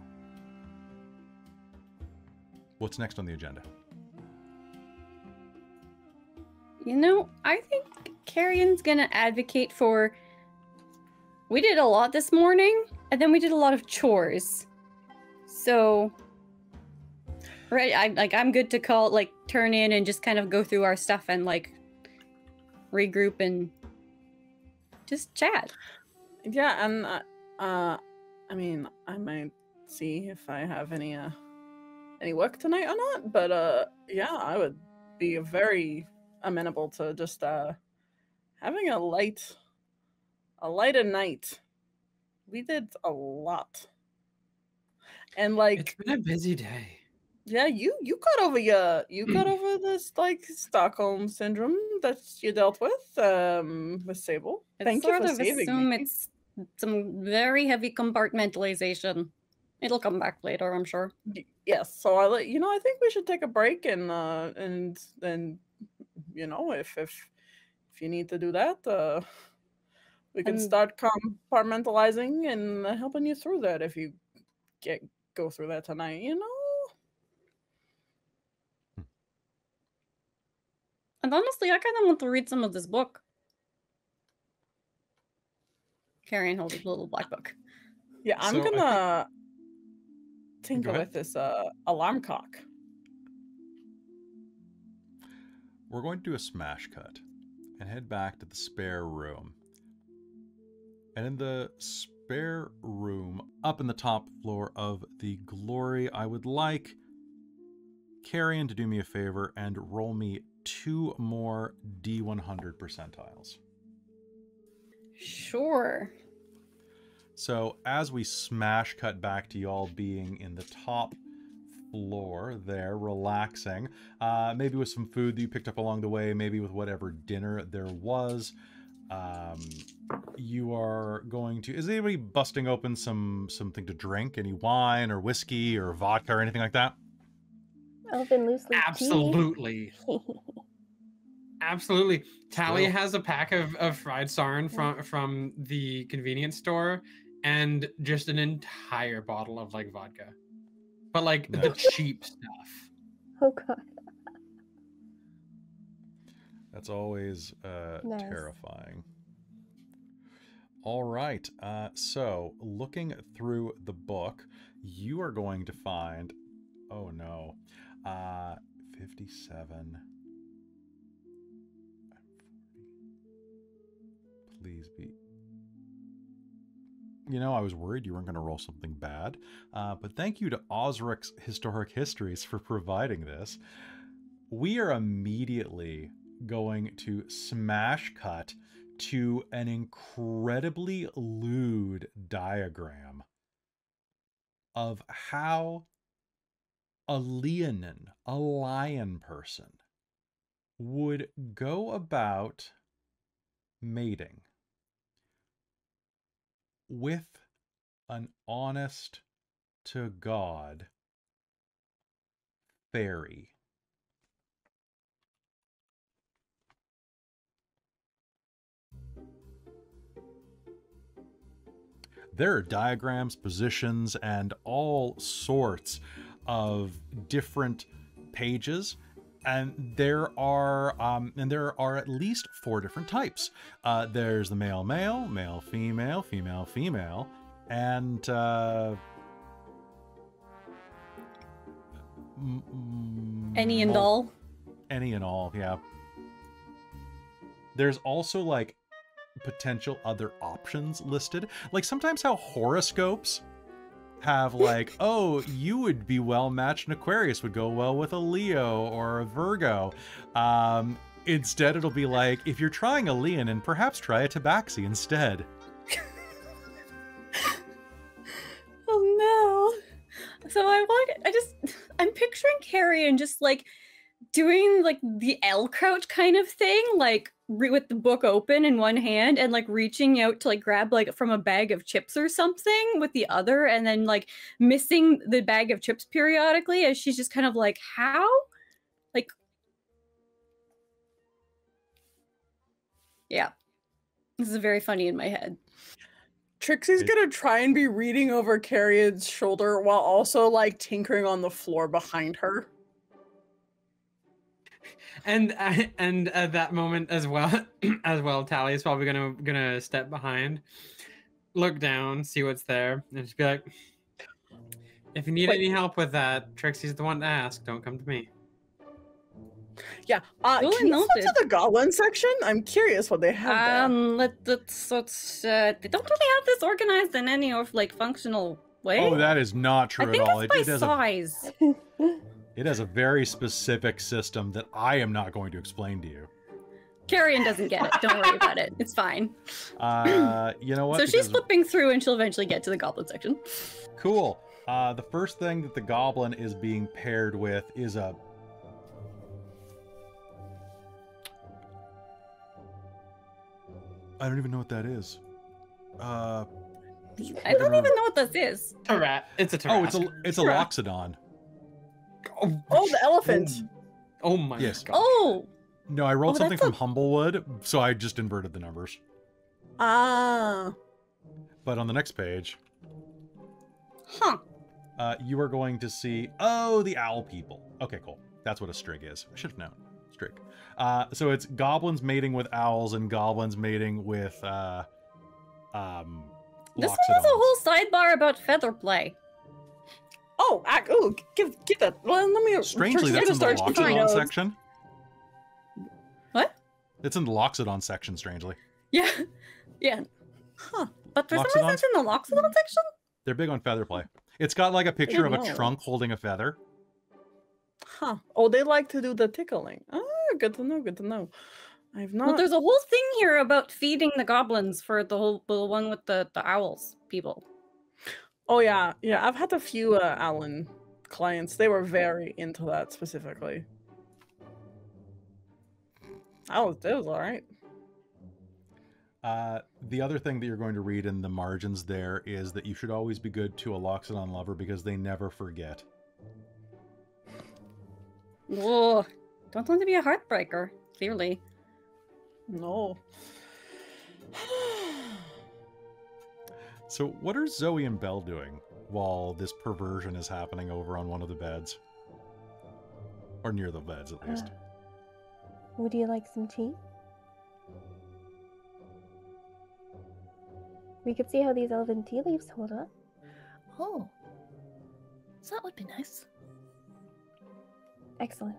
What's next on the agenda? You know, I think Carrion's gonna advocate for. We did a lot this morning, and then we did a lot of chores. So, right, I'm good to turn in and just kind of go through our stuff and like regroup and just chat. Yeah, and I mean, I might see if I have any work tonight or not, but yeah, I would be very amenable to just having a lighter night. We did a lot. And like It's been a busy day. yeah, you got over this like Stockholm syndrome that you dealt with Sable. Thank you for saving assume me. it's some very heavy compartmentalization. It'll come back later, I'm sure. Yes, so I think we should take a break and you know, if you need to do that, we can And- start compartmentalizing and helping you through that if you go through that tonight, you know. And honestly, I kind of want to read some of this book. Carrion holds a little black book. Yeah, I'm So I gonna tinker Go ahead. with this alarm clock. we're going to do a smash cut and head back to the spare room. And in the spare room, up in the top floor of the Glory, I would like Carrion to do me a favor and roll me 2 more D100 percentiles. Sure. So as we smash cut back to y'all being in the top floor there, relaxing, maybe with some food that you picked up along the way, maybe with whatever dinner there was, you are going to... Is anybody busting open something to drink? Any wine or whiskey or vodka or anything like that? Elven loose leaf Absolutely. Absolutely. Tally Well. has a pack of fried sarn from the convenience store and just an entire bottle of like vodka. But like the cheap stuff. Oh god. That's always Nice. terrifying. All right. So looking through the book, you are going to find... Oh no. 57... Please be... You know, I was worried you weren't going to roll something bad. But thank you to Osric's Historic Histories for providing this. We are immediately going to smash cut to an incredibly lewd diagram of how a Leonin, a lion person, would go about mating with an honest to God fairy. There are diagrams, positions, and all sorts of different pages. And there are at least 4 different types. There's the male, male, male, female, female, female, and Any and all. Any and all, yeah. There's also like potential other options listed. Like sometimes how horoscopes have like, oh, you would be well matched. An Aquarius would go well with a Leo or a Virgo. Instead, it'll be like, if you're trying a Leonin, perhaps try a Tabaxi instead. Oh no. So I'm picturing Carrion just like doing like the L crouch kind of thing, like with the book open in one hand and like reaching out to like grab like from a bag of chips or something with the other, and then like missing the bag of chips periodically as she's just kind of like, how? Like, yeah. This is very funny in my head. Trixie's gonna try and be reading over Carrion's shoulder while also like tinkering on the floor behind her. And at that moment as well, Tally is probably gonna step behind, look down, see what's there, and just be like, "If you need any help with that, Trixie's the one to ask. Don't come to me." Yeah. Can you flip to the goblin section? I'm curious what they have there. Let's they don't really have this organized in any of like functional way. Oh, that is not true I think at all. it's by size. It has a very specific system that I am not going to explain to you. Carrion doesn't get it. Don't worry about it. It's fine. You know what? So she's flipping through and she'll eventually get to the goblin section. Cool. The first thing that the goblin is being paired with is a... I don't even know what that is. I don't even know what this is. A rat. It's a Tarrasque. Oh, it's a Loxodon. Oh, the elephant. Oh my god. Oh! No, I rolled something from Humblewood, so I just inverted the numbers. Ah. But on the next page... Huh. You are going to see... Oh, the owl people. Okay, cool. That's what a strig is. I should have known. Strig. So it's goblins mating with owls and goblins mating with, This one has a whole sidebar about feather play. Oh, give that. Well, let me. Strangely, that's in the Loxodon section. It's in the Loxodon section, strangely. Yeah. Yeah. Huh. But for some reason Loxodons? it's in the Loxodon section? They're big on feather play. It's got like a picture of a know. trunk holding a feather. Huh. Oh, they like to do the tickling. Ah, good to know. Good to know. I've not. Well, there's a whole thing here about feeding the goblins for the one with the owls people. Oh yeah, yeah. I've had a few Alan clients. They were very into that specifically. It was all right. The other thing that you're going to read in the margins there is that you should always be good to a Loxodon lover because they never forget. Whoa. Don't want to be a heartbreaker, clearly. No. So what are Zoe and Belle doing while this perversion is happening over on one of the beds? Or near the beds, at least. Would you like some tea? We could see how these elven tea leaves hold up. Oh, that would be nice. Excellent.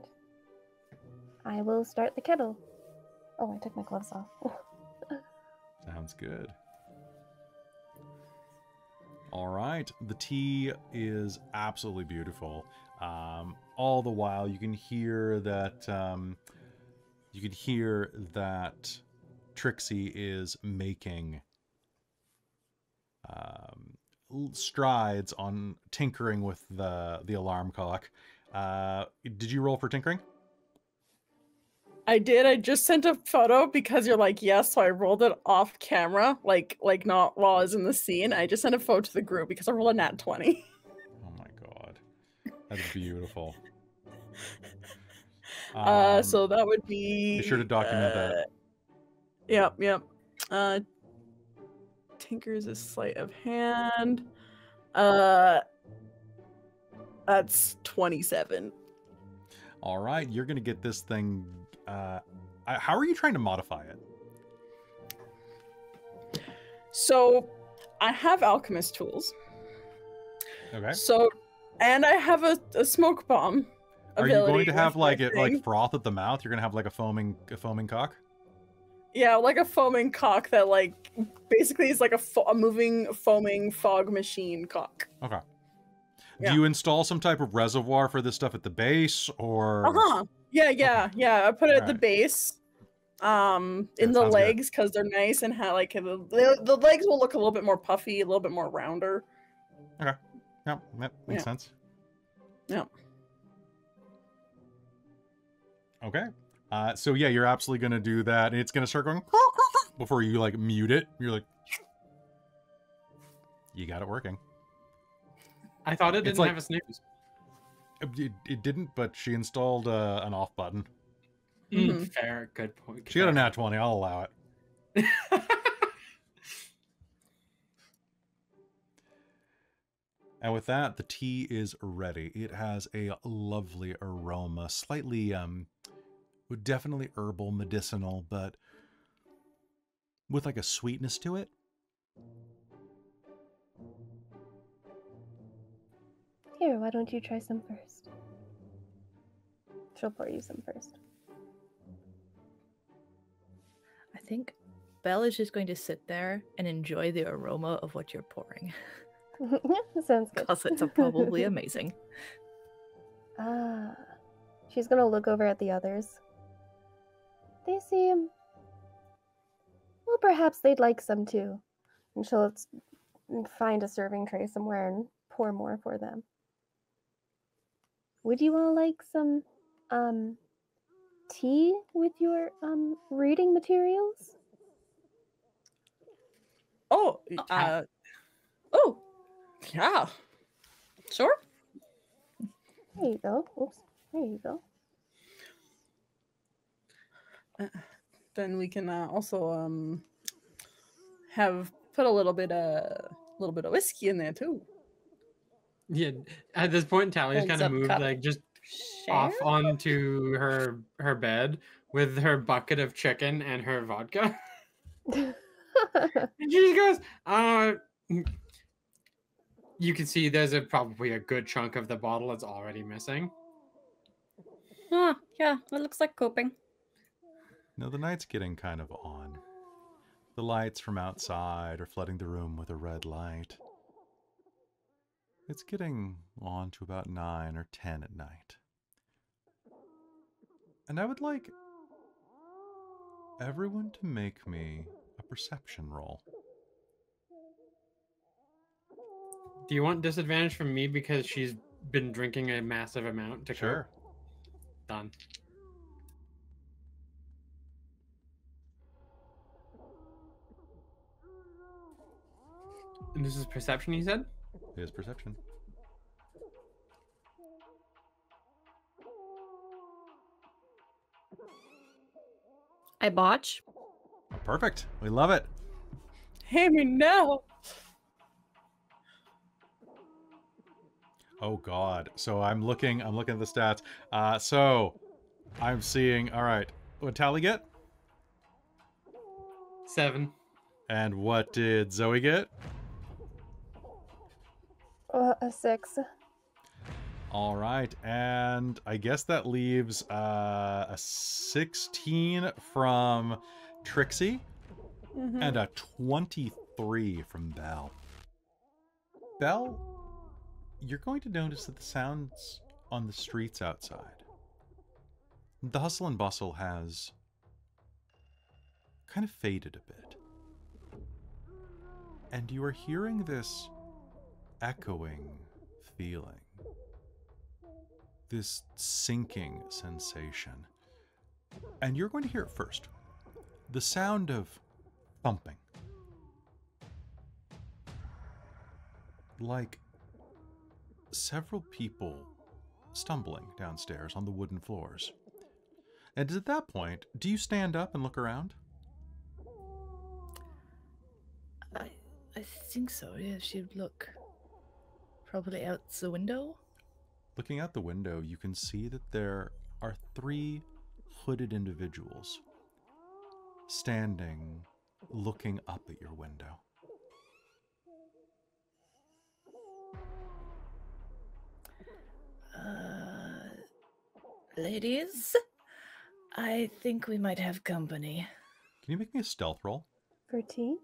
I will start the kettle. Oh, I took my gloves off. Sounds good. All right. The tea is absolutely beautiful. All the while, you can hear that Trixie is making strides on tinkering with the alarm clock. Did you roll for tinkering? I did. I just sent a photo because you're like, yes, so I rolled it off camera, like not while I was in the scene. I just sent a photo to the group because I rolled a nat 20. Oh my god. That's beautiful. So that would be... Be sure to document that. Yep. Tinker's a sleight of hand. That's 27. All right, you're going to get this thing... how are you trying to modify it? So, I have alchemist tools. Okay. So, and I have a smoke bomb. Are you going to have with like my it like thing. froth at the mouth? You're going to have like a foaming cock? Yeah, like a foaming cock that like basically is like a moving foaming fog machine cock. Okay. Yeah. Do you install some type of reservoir for this stuff at the base, or? Yeah. I put it at the Alright. base, in That the sounds good. legs because they're nice and have like the legs will look a little bit more puffy, a little bit more rounder. Yep, that makes sense. Yeah. Okay. So yeah, you're absolutely gonna do that, and it's gonna start going before you like mute it. You're like, you got it working. I thought it It's didn't like- have a snooze. It didn't, but she installed an off button. Mhm. Fair, good point. She got a nat 20. I'll allow it. And with that, the tea is ready. It has a lovely aroma, slightly, definitely herbal, medicinal, but with like a sweetness to it. Here, why don't you try some first? She'll pour you some first. I think Belle is just going to sit there and enjoy the aroma of what you're pouring. Yeah, sounds good. Because it's probably amazing. She's gonna look over at the others. They seem... Well, perhaps they'd like some too. And she'll find a serving tray somewhere and pour more for them. Would you all like some, tea with your, reading materials? Oh, Yeah. Sure. There you go. Oops. There you go. then we can also have put a little bit of whiskey in there too. Yeah, at this point, Tally's Holds kind of up moved cup. like just Share? off onto her bed with her bucket of chicken and her vodka. And she just goes, you can see there's probably a good chunk of the bottle that's already missing. Yeah, it looks like coping. Now the night's getting kind of on. The lights from outside are flooding the room with a red light. It's getting on to about 9 or 10 at night. And I would like everyone to make me a perception roll. Do you want disadvantage from me because she's been drinking a massive amount to Sure. cope? Done. And this is perception, you said? It is perception. I botch. Perfect. We love it. Hey, me no. Oh God. So I'm looking at the stats. So I'm seeing, all right, what Tally get? 7. And what did Zoe get? A 6. All right, and I guess that leaves a 16 from Trixie and a 23 from Belle. Belle, you're going to notice that the sounds on the streets outside, the hustle and bustle has kind of faded a bit. And you are hearing this echoing feeling, this sinking sensation. And you're going to hear it first. The sound of thumping. Like several people stumbling downstairs on the wooden floors. And at that point, do you stand up and look around? I think so, yeah. She'd look probably out the window. Looking out the window, you can see that there are 3 hooded individuals standing, looking up at your window. Ladies, I think we might have company. Can you make me a stealth roll? For tea?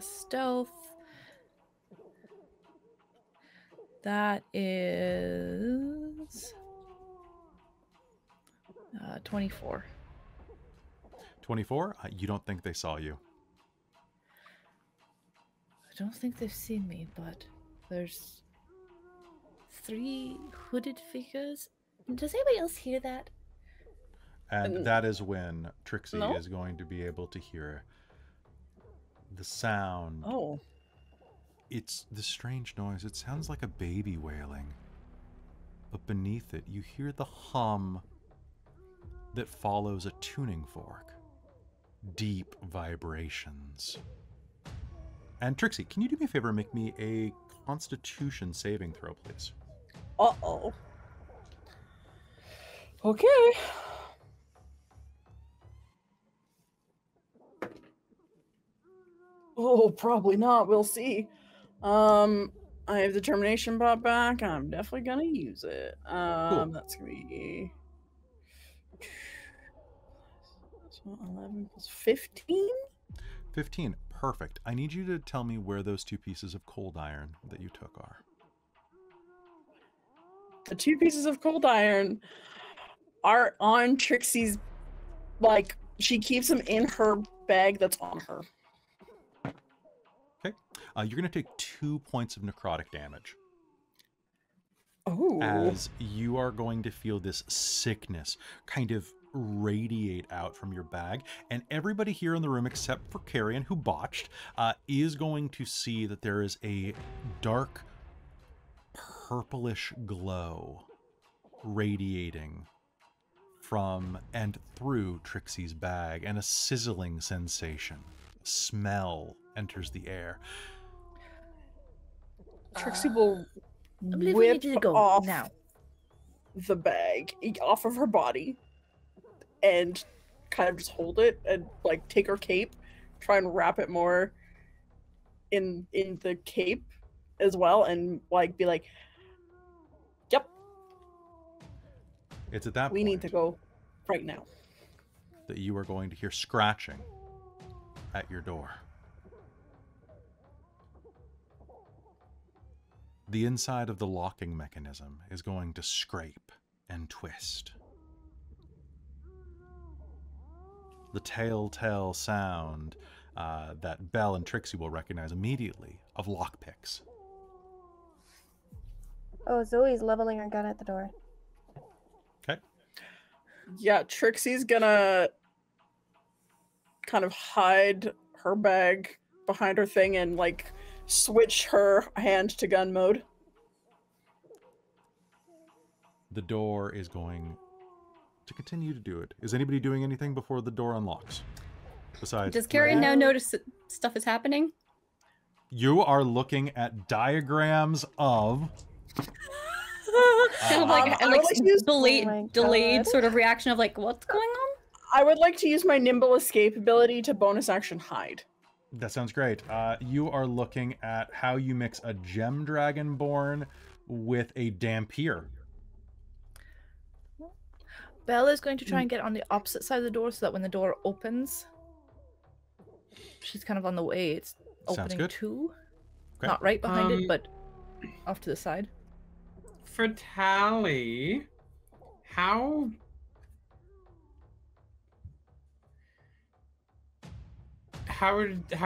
Stealth. That is 24. 24? You don't think they saw you. I don't think they've seen me, but there's 3 hooded figures. Does anybody else hear that? And that is when Trixie No? is going to be able to hear the sound. Oh. It's this strange noise. It sounds like a baby wailing. But beneath it, you hear the hum that follows a tuning fork. Deep vibrations. And Trixie, can you do me a favor and make me a Constitution saving throw, please? Uh-oh. Okay. Oh, probably not. We'll see. I have determination brought back. I'm definitely gonna use it. Cool. That's gonna be 11 plus 15. 15. Perfect. I need you to tell me where those 2 pieces of cold iron that you took are. The 2 pieces of cold iron are on Trixie's. Like, she keeps them in her bag that's on her. Okay. You're going to take 2 points of necrotic damage. Oh. As you are going to feel this sickness kind of radiate out from your bag. And everybody here in the room, except for Carrion, who botched, is going to see that there is a dark purplish glow radiating from and through Trixie's bag, and a sizzling sensation. Smell enters the air. Trixie will I believe we whip need to go off now. the bag off of her body and kind of just hold it and like take her cape, try and wrap it more in the cape as well, and like be like, yep, It's at that we point need to go. right now. that you are going to hear scratching at your door. The inside of the locking mechanism is going to scrape and twist. The telltale sound that Belle and Trixie will recognize immediately of lockpicks. Oh, Zoe's leveling her gun at the door. Okay. Yeah, Trixie's gonna kind of hide her bag behind her thing and like switch her hand to gun mode. The door is going to continue to do it. Is anybody doing anything before the door unlocks? Besides, Does Karen now notice that stuff is happening? You are looking at diagrams of Kind of like, I would like to use- delayed, Oh my delayed God. sort of reaction of like, what's going on? I would like to use my nimble escape ability to bonus action hide. That sounds great. You are looking at how you mix a gem dragonborn with a Dampier. Belle is going to try and get on the opposite side of the door so that when the door opens, she's kind of on the way. It's Sounds opening good. too. Okay. Not right behind it, but off to the side. For Tally, how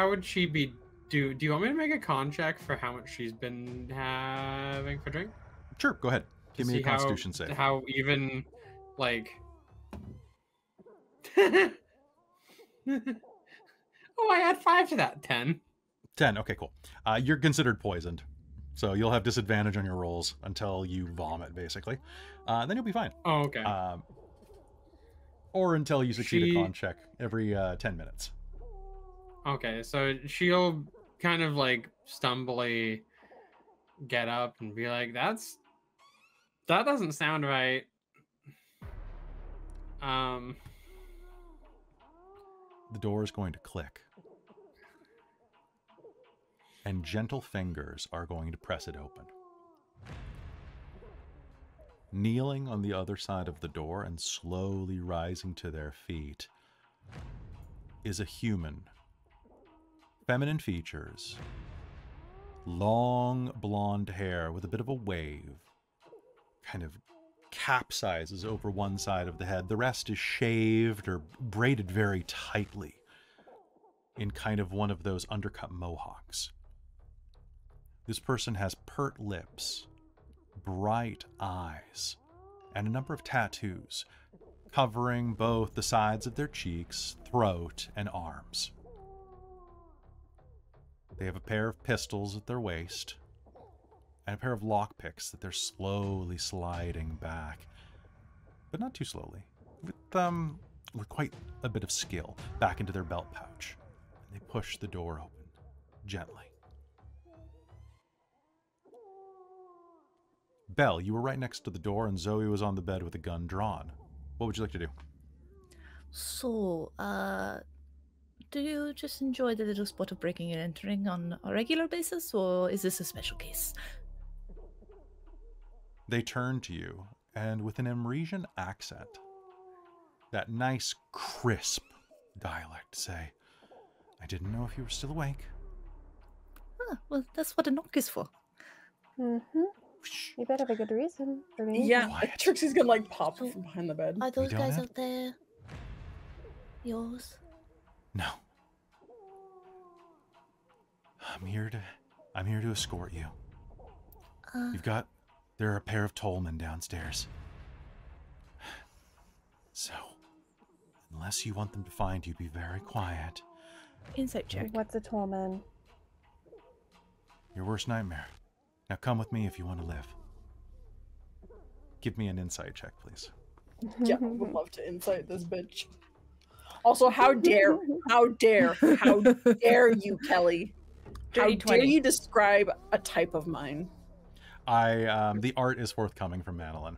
would she be? Do you want me to make a con check for how much she's been having for drink? Sure, go ahead. Give me a See how- Constitution save. How even, like. Oh, I add 5 to that. 10. 10. Okay, cool. You're considered poisoned, so you'll have disadvantage on your rolls until you vomit, basically. Then you'll be fine. Oh, okay. Or until you succeed a She- con check every 10 minutes. Okay, so she'll kind of like stumbly get up and be like, that doesn't sound right. The door is going to click. And gentle fingers are going to press it open. Kneeling on the other side of the door and slowly rising to their feet is a human. Feminine features, long blonde hair with a bit of a wave, kind of capsizes over one side of the head. The rest is shaved or braided very tightly in kind of one of those undercut mohawks. This person has pert lips, bright eyes, and a number of tattoos covering both the sides of their cheeks, throat, and arms. They have a pair of pistols at their waist and a pair of lockpicks that they're slowly sliding back, but not too slowly, with quite a bit of skill, back into their belt pouch. And they push the door open gently. Belle, you were right next to the door, and Zoe was on the bed with a gun drawn. What would you like to do? So, do you just enjoy the little sport of breaking and entering on a regular basis, or is this a special case? They turn to you, and with an Amresian accent, that nice, crisp dialect, say, I didn't know if you were still awake. Ah, well, that's what a knock is for. Mm-hmm. You better have a good reason for me. Yeah, Quiet. Trixie's gonna like pop So- from behind the bed. Are those don't guys have- out there yours? No. I'm here to escort you. There are a pair of tollmen downstairs. So, unless you want them to find you, be very quiet. Insight check. What's a tollman? Your worst nightmare. Now come with me if you want to live. Give me an insight check, please. Yeah, I would love to insight this bitch. Also, how dare you, Kelly? How Dirty dare 20. you describe a type of mine? The art is forthcoming from Manolin.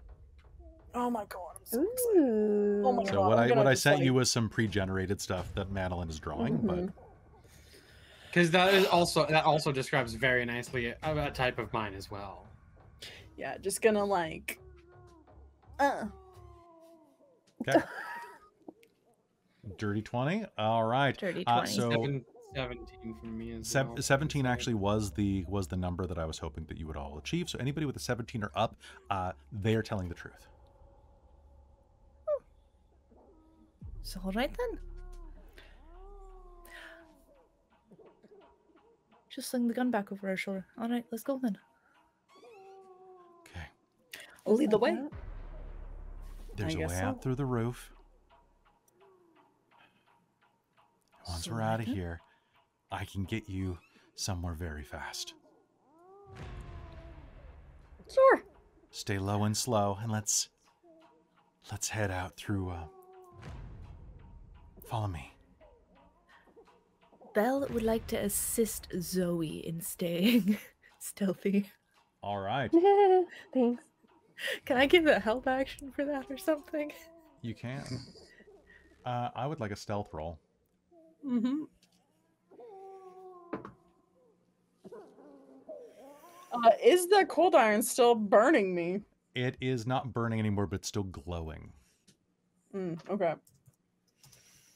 Oh my god, I'm so excited. Ooh. Oh my So God, what I'm I gonna what I just, sent like- you was some pre-generated stuff that Manolin is drawing, but Because that also describes very nicely a type of mine as well. Yeah, just gonna like. okay. Dirty 20. All right. Dirty 20. So 17 from me as well. 17 actually was the number that I was hoping that you would all achieve. So anybody with a 17 or up, they are telling the truth. So all right then. Just sling the gun back over our shoulder. All right, let's go then. Okay. I'll lead the way. There's a way guess so. out through the roof. Once we're out of here, I can get you somewhere very fast. Sure. Stay low and slow, and let's head out through. Follow me. Belle would like to assist Zoe in staying stealthy. All right, Thanks. Can I give a help action for that or something? you can. I would like a stealth roll. Mm-hmm. Is the cold iron still burning me? It is not burning anymore, but it's still glowing. Okay.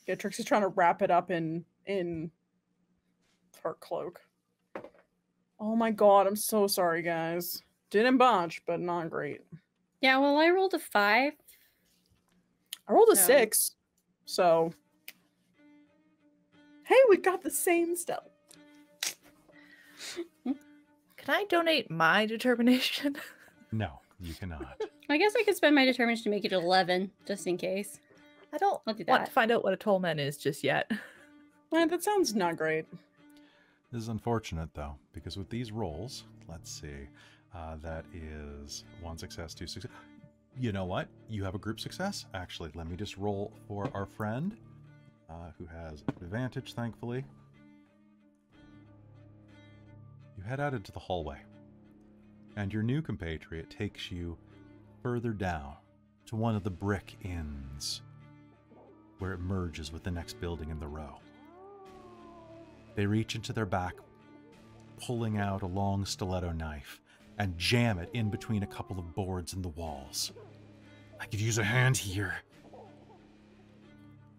Yeah, Trixie's trying to wrap it up in her cloak. Oh my god, I'm so sorry, guys. Didn't botch, but not great. Yeah, well, I rolled a 5. I rolled a So- 6, so... Hey, we got the same stuff. Can I donate my determination? No, you cannot. I guess I could spend my determination to make it 11, just in case. I don't I'll do want that. to find out what a tall man is just yet. That sounds not great. This is unfortunate, though, because with these rolls, let's see, that is 1 success, 2 success. You know what? You have a group success. Actually, let me just roll for our friend, who has advantage, thankfully. You head out into the hallway, and your new compatriot takes you further down to one of the brick inns, where it merges with the next building in the row. They reach into their back, pulling out a long stiletto knife, and jam it in between a couple of boards in the walls. I could use a hand here.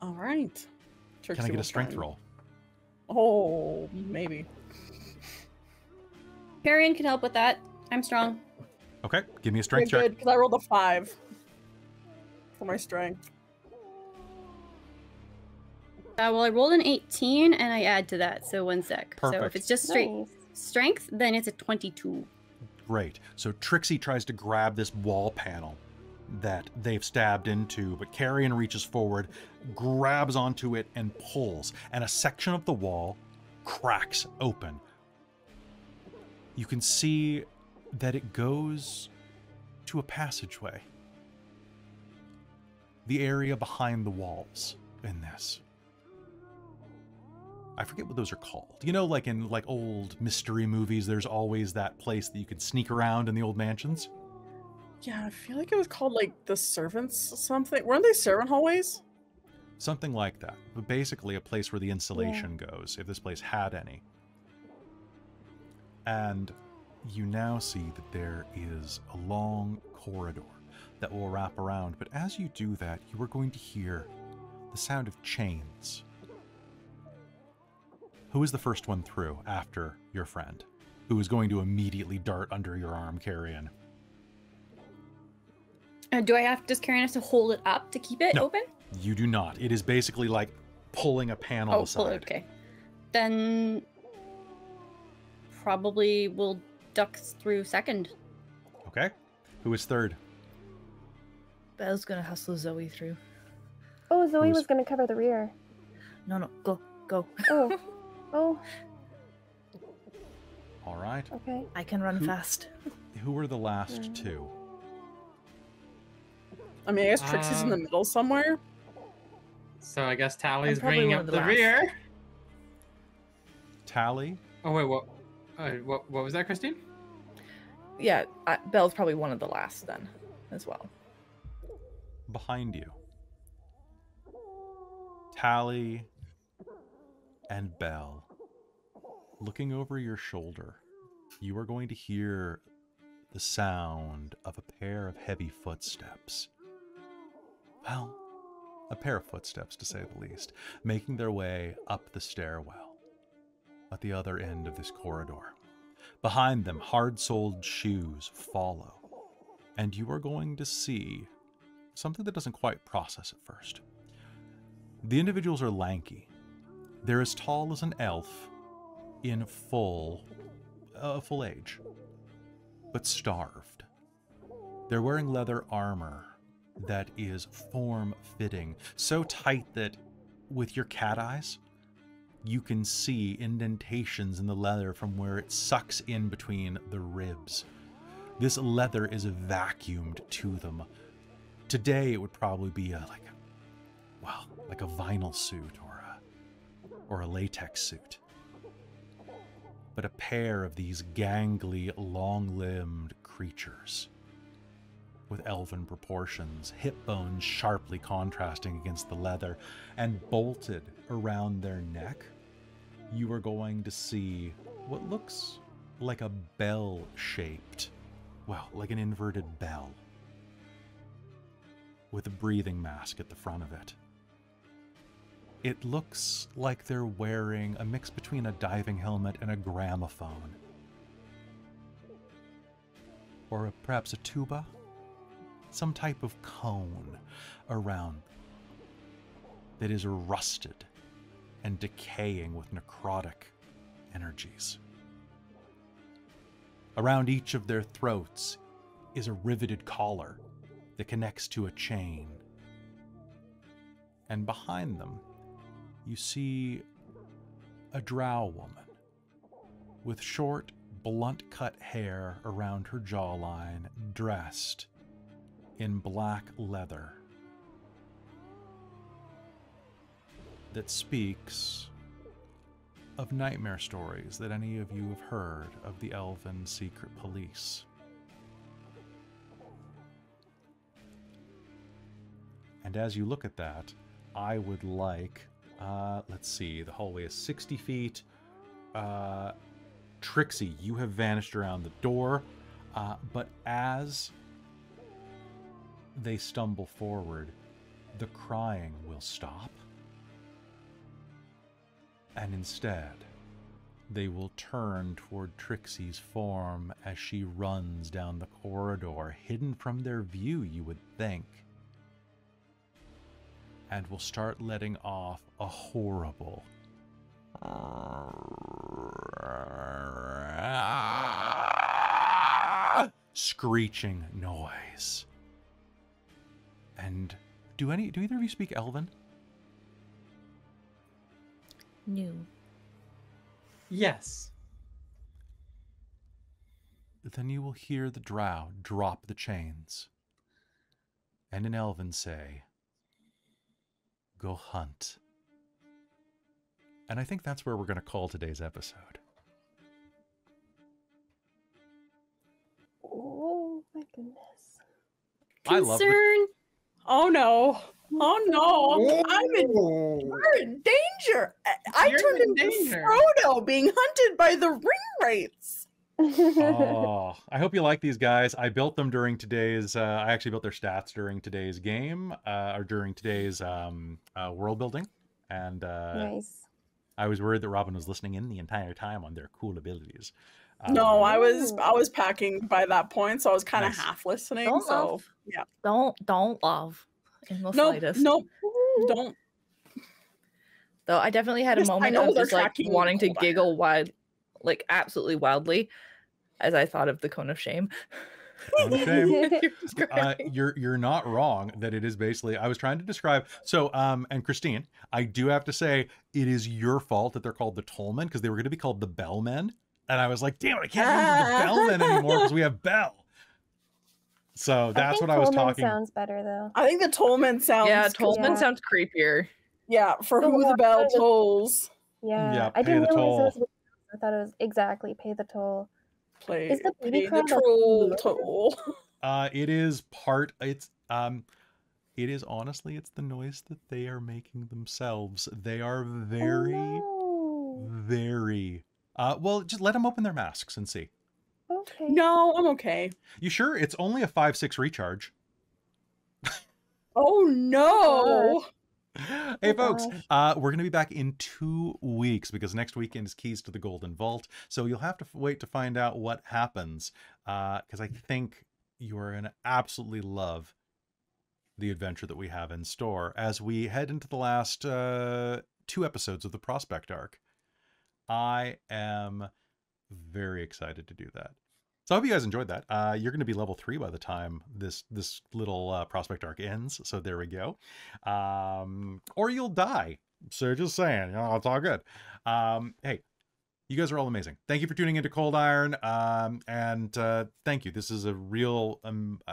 All right. Can I Trixie get a will strength find- roll? Oh, maybe. Perian can help with that. I'm strong. Okay, give me a strength Good, check. because I rolled a 5 for my strength. Well, I rolled an 18, and I add to that, so 1 sec. So Perfect. if it's just straight Nice. strength, then it's a 22. Great. So Trixie tries to grab this wall panel that they've stabbed into, but Carrion reaches forward, grabs onto it, and pulls, and a section of the wall cracks open. You can see that it goes to a passageway. The area behind the walls in this. I forget what those are called. You know, like in like old mystery movies, there's always that place that you could sneak around in the old mansions. Yeah, I feel like it was called like the servants something. Weren't they servant hallways? Something like that. But basically a place where the insulation goes, if this place had any. And you now see that there is a long corridor that will wrap around. But as you do that, you are going to hear the sound of chains. Who is the first one through after your friend? Who is going to immediately dart under your arm, Carrion? Do I have, does Carrion have to hold it up to keep it No. open? You do not. It is basically like pulling a panel Oh, aside. pull it, okay. Then probably we'll duck through second. Okay. Who is third? Belle's gonna hustle Zoe through. Oh, Zoe Who's- was going to cover the rear. No, go. Oh. Oh, All right. okay. I can run Who- fast. Who were the last two? I mean, I guess Trixie's in the middle somewhere. So I guess Tally's probably bringing one up of the the last. rear. Tally? Oh wait, what? What was that, Christine? Yeah, Belle's probably one of the last then, as well. Behind you. Tally and Belle. Looking over your shoulder, you are going to hear the sound of a pair of heavy footsteps. Well, a pair of footsteps to say the least, making their way up the stairwell at the other end of this corridor. Behind them, hard-soled shoes follow, and you are going to see something that doesn't quite process at first. The individuals are lanky. They're as tall as an elf in full age, but starved. They're wearing leather armor that is form-fitting, so tight that with your cat eyes, you can see indentations in the leather from where it sucks in between the ribs. This leather is vacuumed to them. Today, it would probably be like a vinyl suit or a latex suit. But a pair of these gangly, long-limbed creatures with elven proportions, hip bones sharply contrasting against the leather, and bolted around their neck, you are going to see what looks like a bell-shaped, well, like an inverted bell, with a breathing mask at the front of it. It looks like they're wearing a mix between a diving helmet and a gramophone. Or perhaps a tuba? Some type of cone around that is rusted and decaying with necrotic energies. Around each of their throats is a riveted collar that connects to a chain. And behind them, you see a drow woman with short, blunt-cut hair around her jawline, dressed in black leather that speaks of nightmare stories that any of you have heard of the Elven Secret Police. And as you look at that, I would like, let's see, the hallway is 60 feet. Trixie, you have vanished around the door, but as they stumble forward, the crying will stop. And instead, they will turn toward Trixie's form as she runs down the corridor, hidden from their view, you would think, and will start letting off a horrible screeching noise. And do either of you speak Elven? No. Yes. Then you will hear the drow drop the chains, and in Elven say, "Go hunt." And I think that's where we're going to call today's episode. Oh my goodness. I love Concern. Oh no. Oh no. We're in danger. I You're turned in into danger. Frodo being hunted by the ring wraiths. Oh, I hope you like these guys. I built them during today's, I actually built their stats during today's game, or during today's world building. And Nice. I was worried that Robin was listening in the entire time on their cool abilities. No, I was packing by that point, so I was kind of Nice. half listening. Don't So love. yeah. Don't love in the No, slightest. no, don't. Though I definitely had a Just- I moment know of they're just like tracking wanting to Cold giggle wild, like absolutely wildly, as I thought of the cone of shame. Cone of shame. You're describing. You're not wrong that it is basically, I was trying to describe, so and Christine, I do have to say it is your fault that they're called the Tollmen, because they were going to be called the Bellmen, and I was like, damn it, I can't use the Bellmen anymore because we have Bell. So that's what I was talking. Sounds better though. I think the Tollman sounds. Yeah, Tolman Yeah. sounds creepier. Yeah, for The who the one bell that- tolls. Yeah, Yeah, I pay didn't the realize toll. I thought it was exactly pay the toll. Play, Is the pay booty the crab a troll load? toll. It is part, it is honestly, it's the noise that they are making themselves. They are very, Oh, very, well, just let them open their masks and see. no. Okay. No, I'm okay. You sure? It's only a 5-6 recharge. Oh no! Hey, Oh, folks, gosh. we're going to be back in 2 weeks because next weekend is Keys to the Golden Vault. So you'll have to wait to find out what happens because I think you are going to absolutely love the adventure that we have in store as we head into the last 2 episodes of the Prospect arc. I am very excited to do that. So I hope you guys enjoyed that. You're going to be level 3 by the time this little Prospect arc ends. So there we go. Or you'll die. So just saying, it's all good. Hey, you guys are all amazing. Thank you for tuning into Cold Iron. And thank you. This is a real,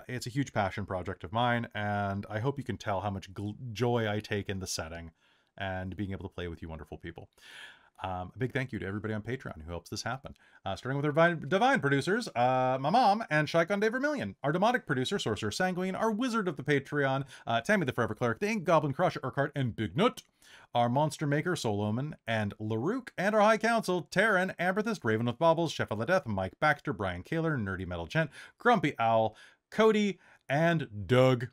it's a huge passion project of mine. And I hope you can tell how much joy I take in the setting and being able to play with you wonderful people. A big thank you to everybody on Patreon who helps this happen. Starting with our divine producers, my mom and Shikon De Vermillion, our demonic producer, Sorcerer Sanguine, our wizard of the Patreon, Tammy the Forever Cleric, the Ink Goblin Crusher, Urquhart, and Big Nut, our monster maker, Soul Omen, and Larook, and our high council, Taryn, Amberthist, Raven with Baubles, Chef of the Death, Mike Baxter, Brian Kaler, Nerdy Metal Gent, Grumpy Owl, Cody, and Doug.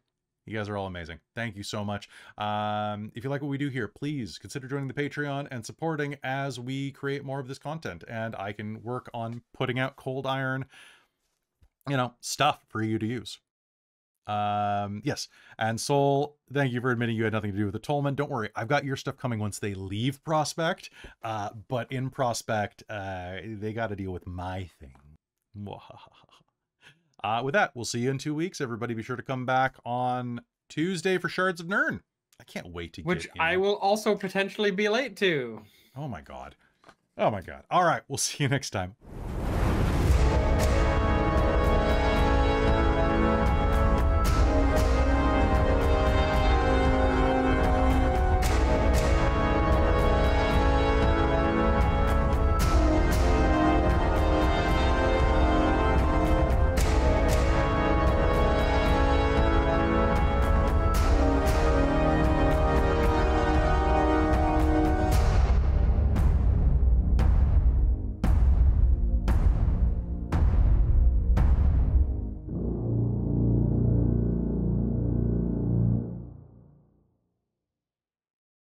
You guys are all amazing. Thank you so much. If you like what we do here, please consider joining the Patreon and supporting as we create more of this content. And I can work on putting out Cold Iron, stuff for you to use. Yes. And Soul, thank you for admitting you had nothing to do with the Tolman. Don't worry. I've got your stuff coming once they leave Prospect. But in Prospect, they got to deal with my thing. With that, we'll see you in 2 weeks. Everybody be sure to come back on Tuesday for Shards of Nirn. I can't wait to Which I will also potentially be late to. Oh my god. Oh my god. All right, we'll see you next time.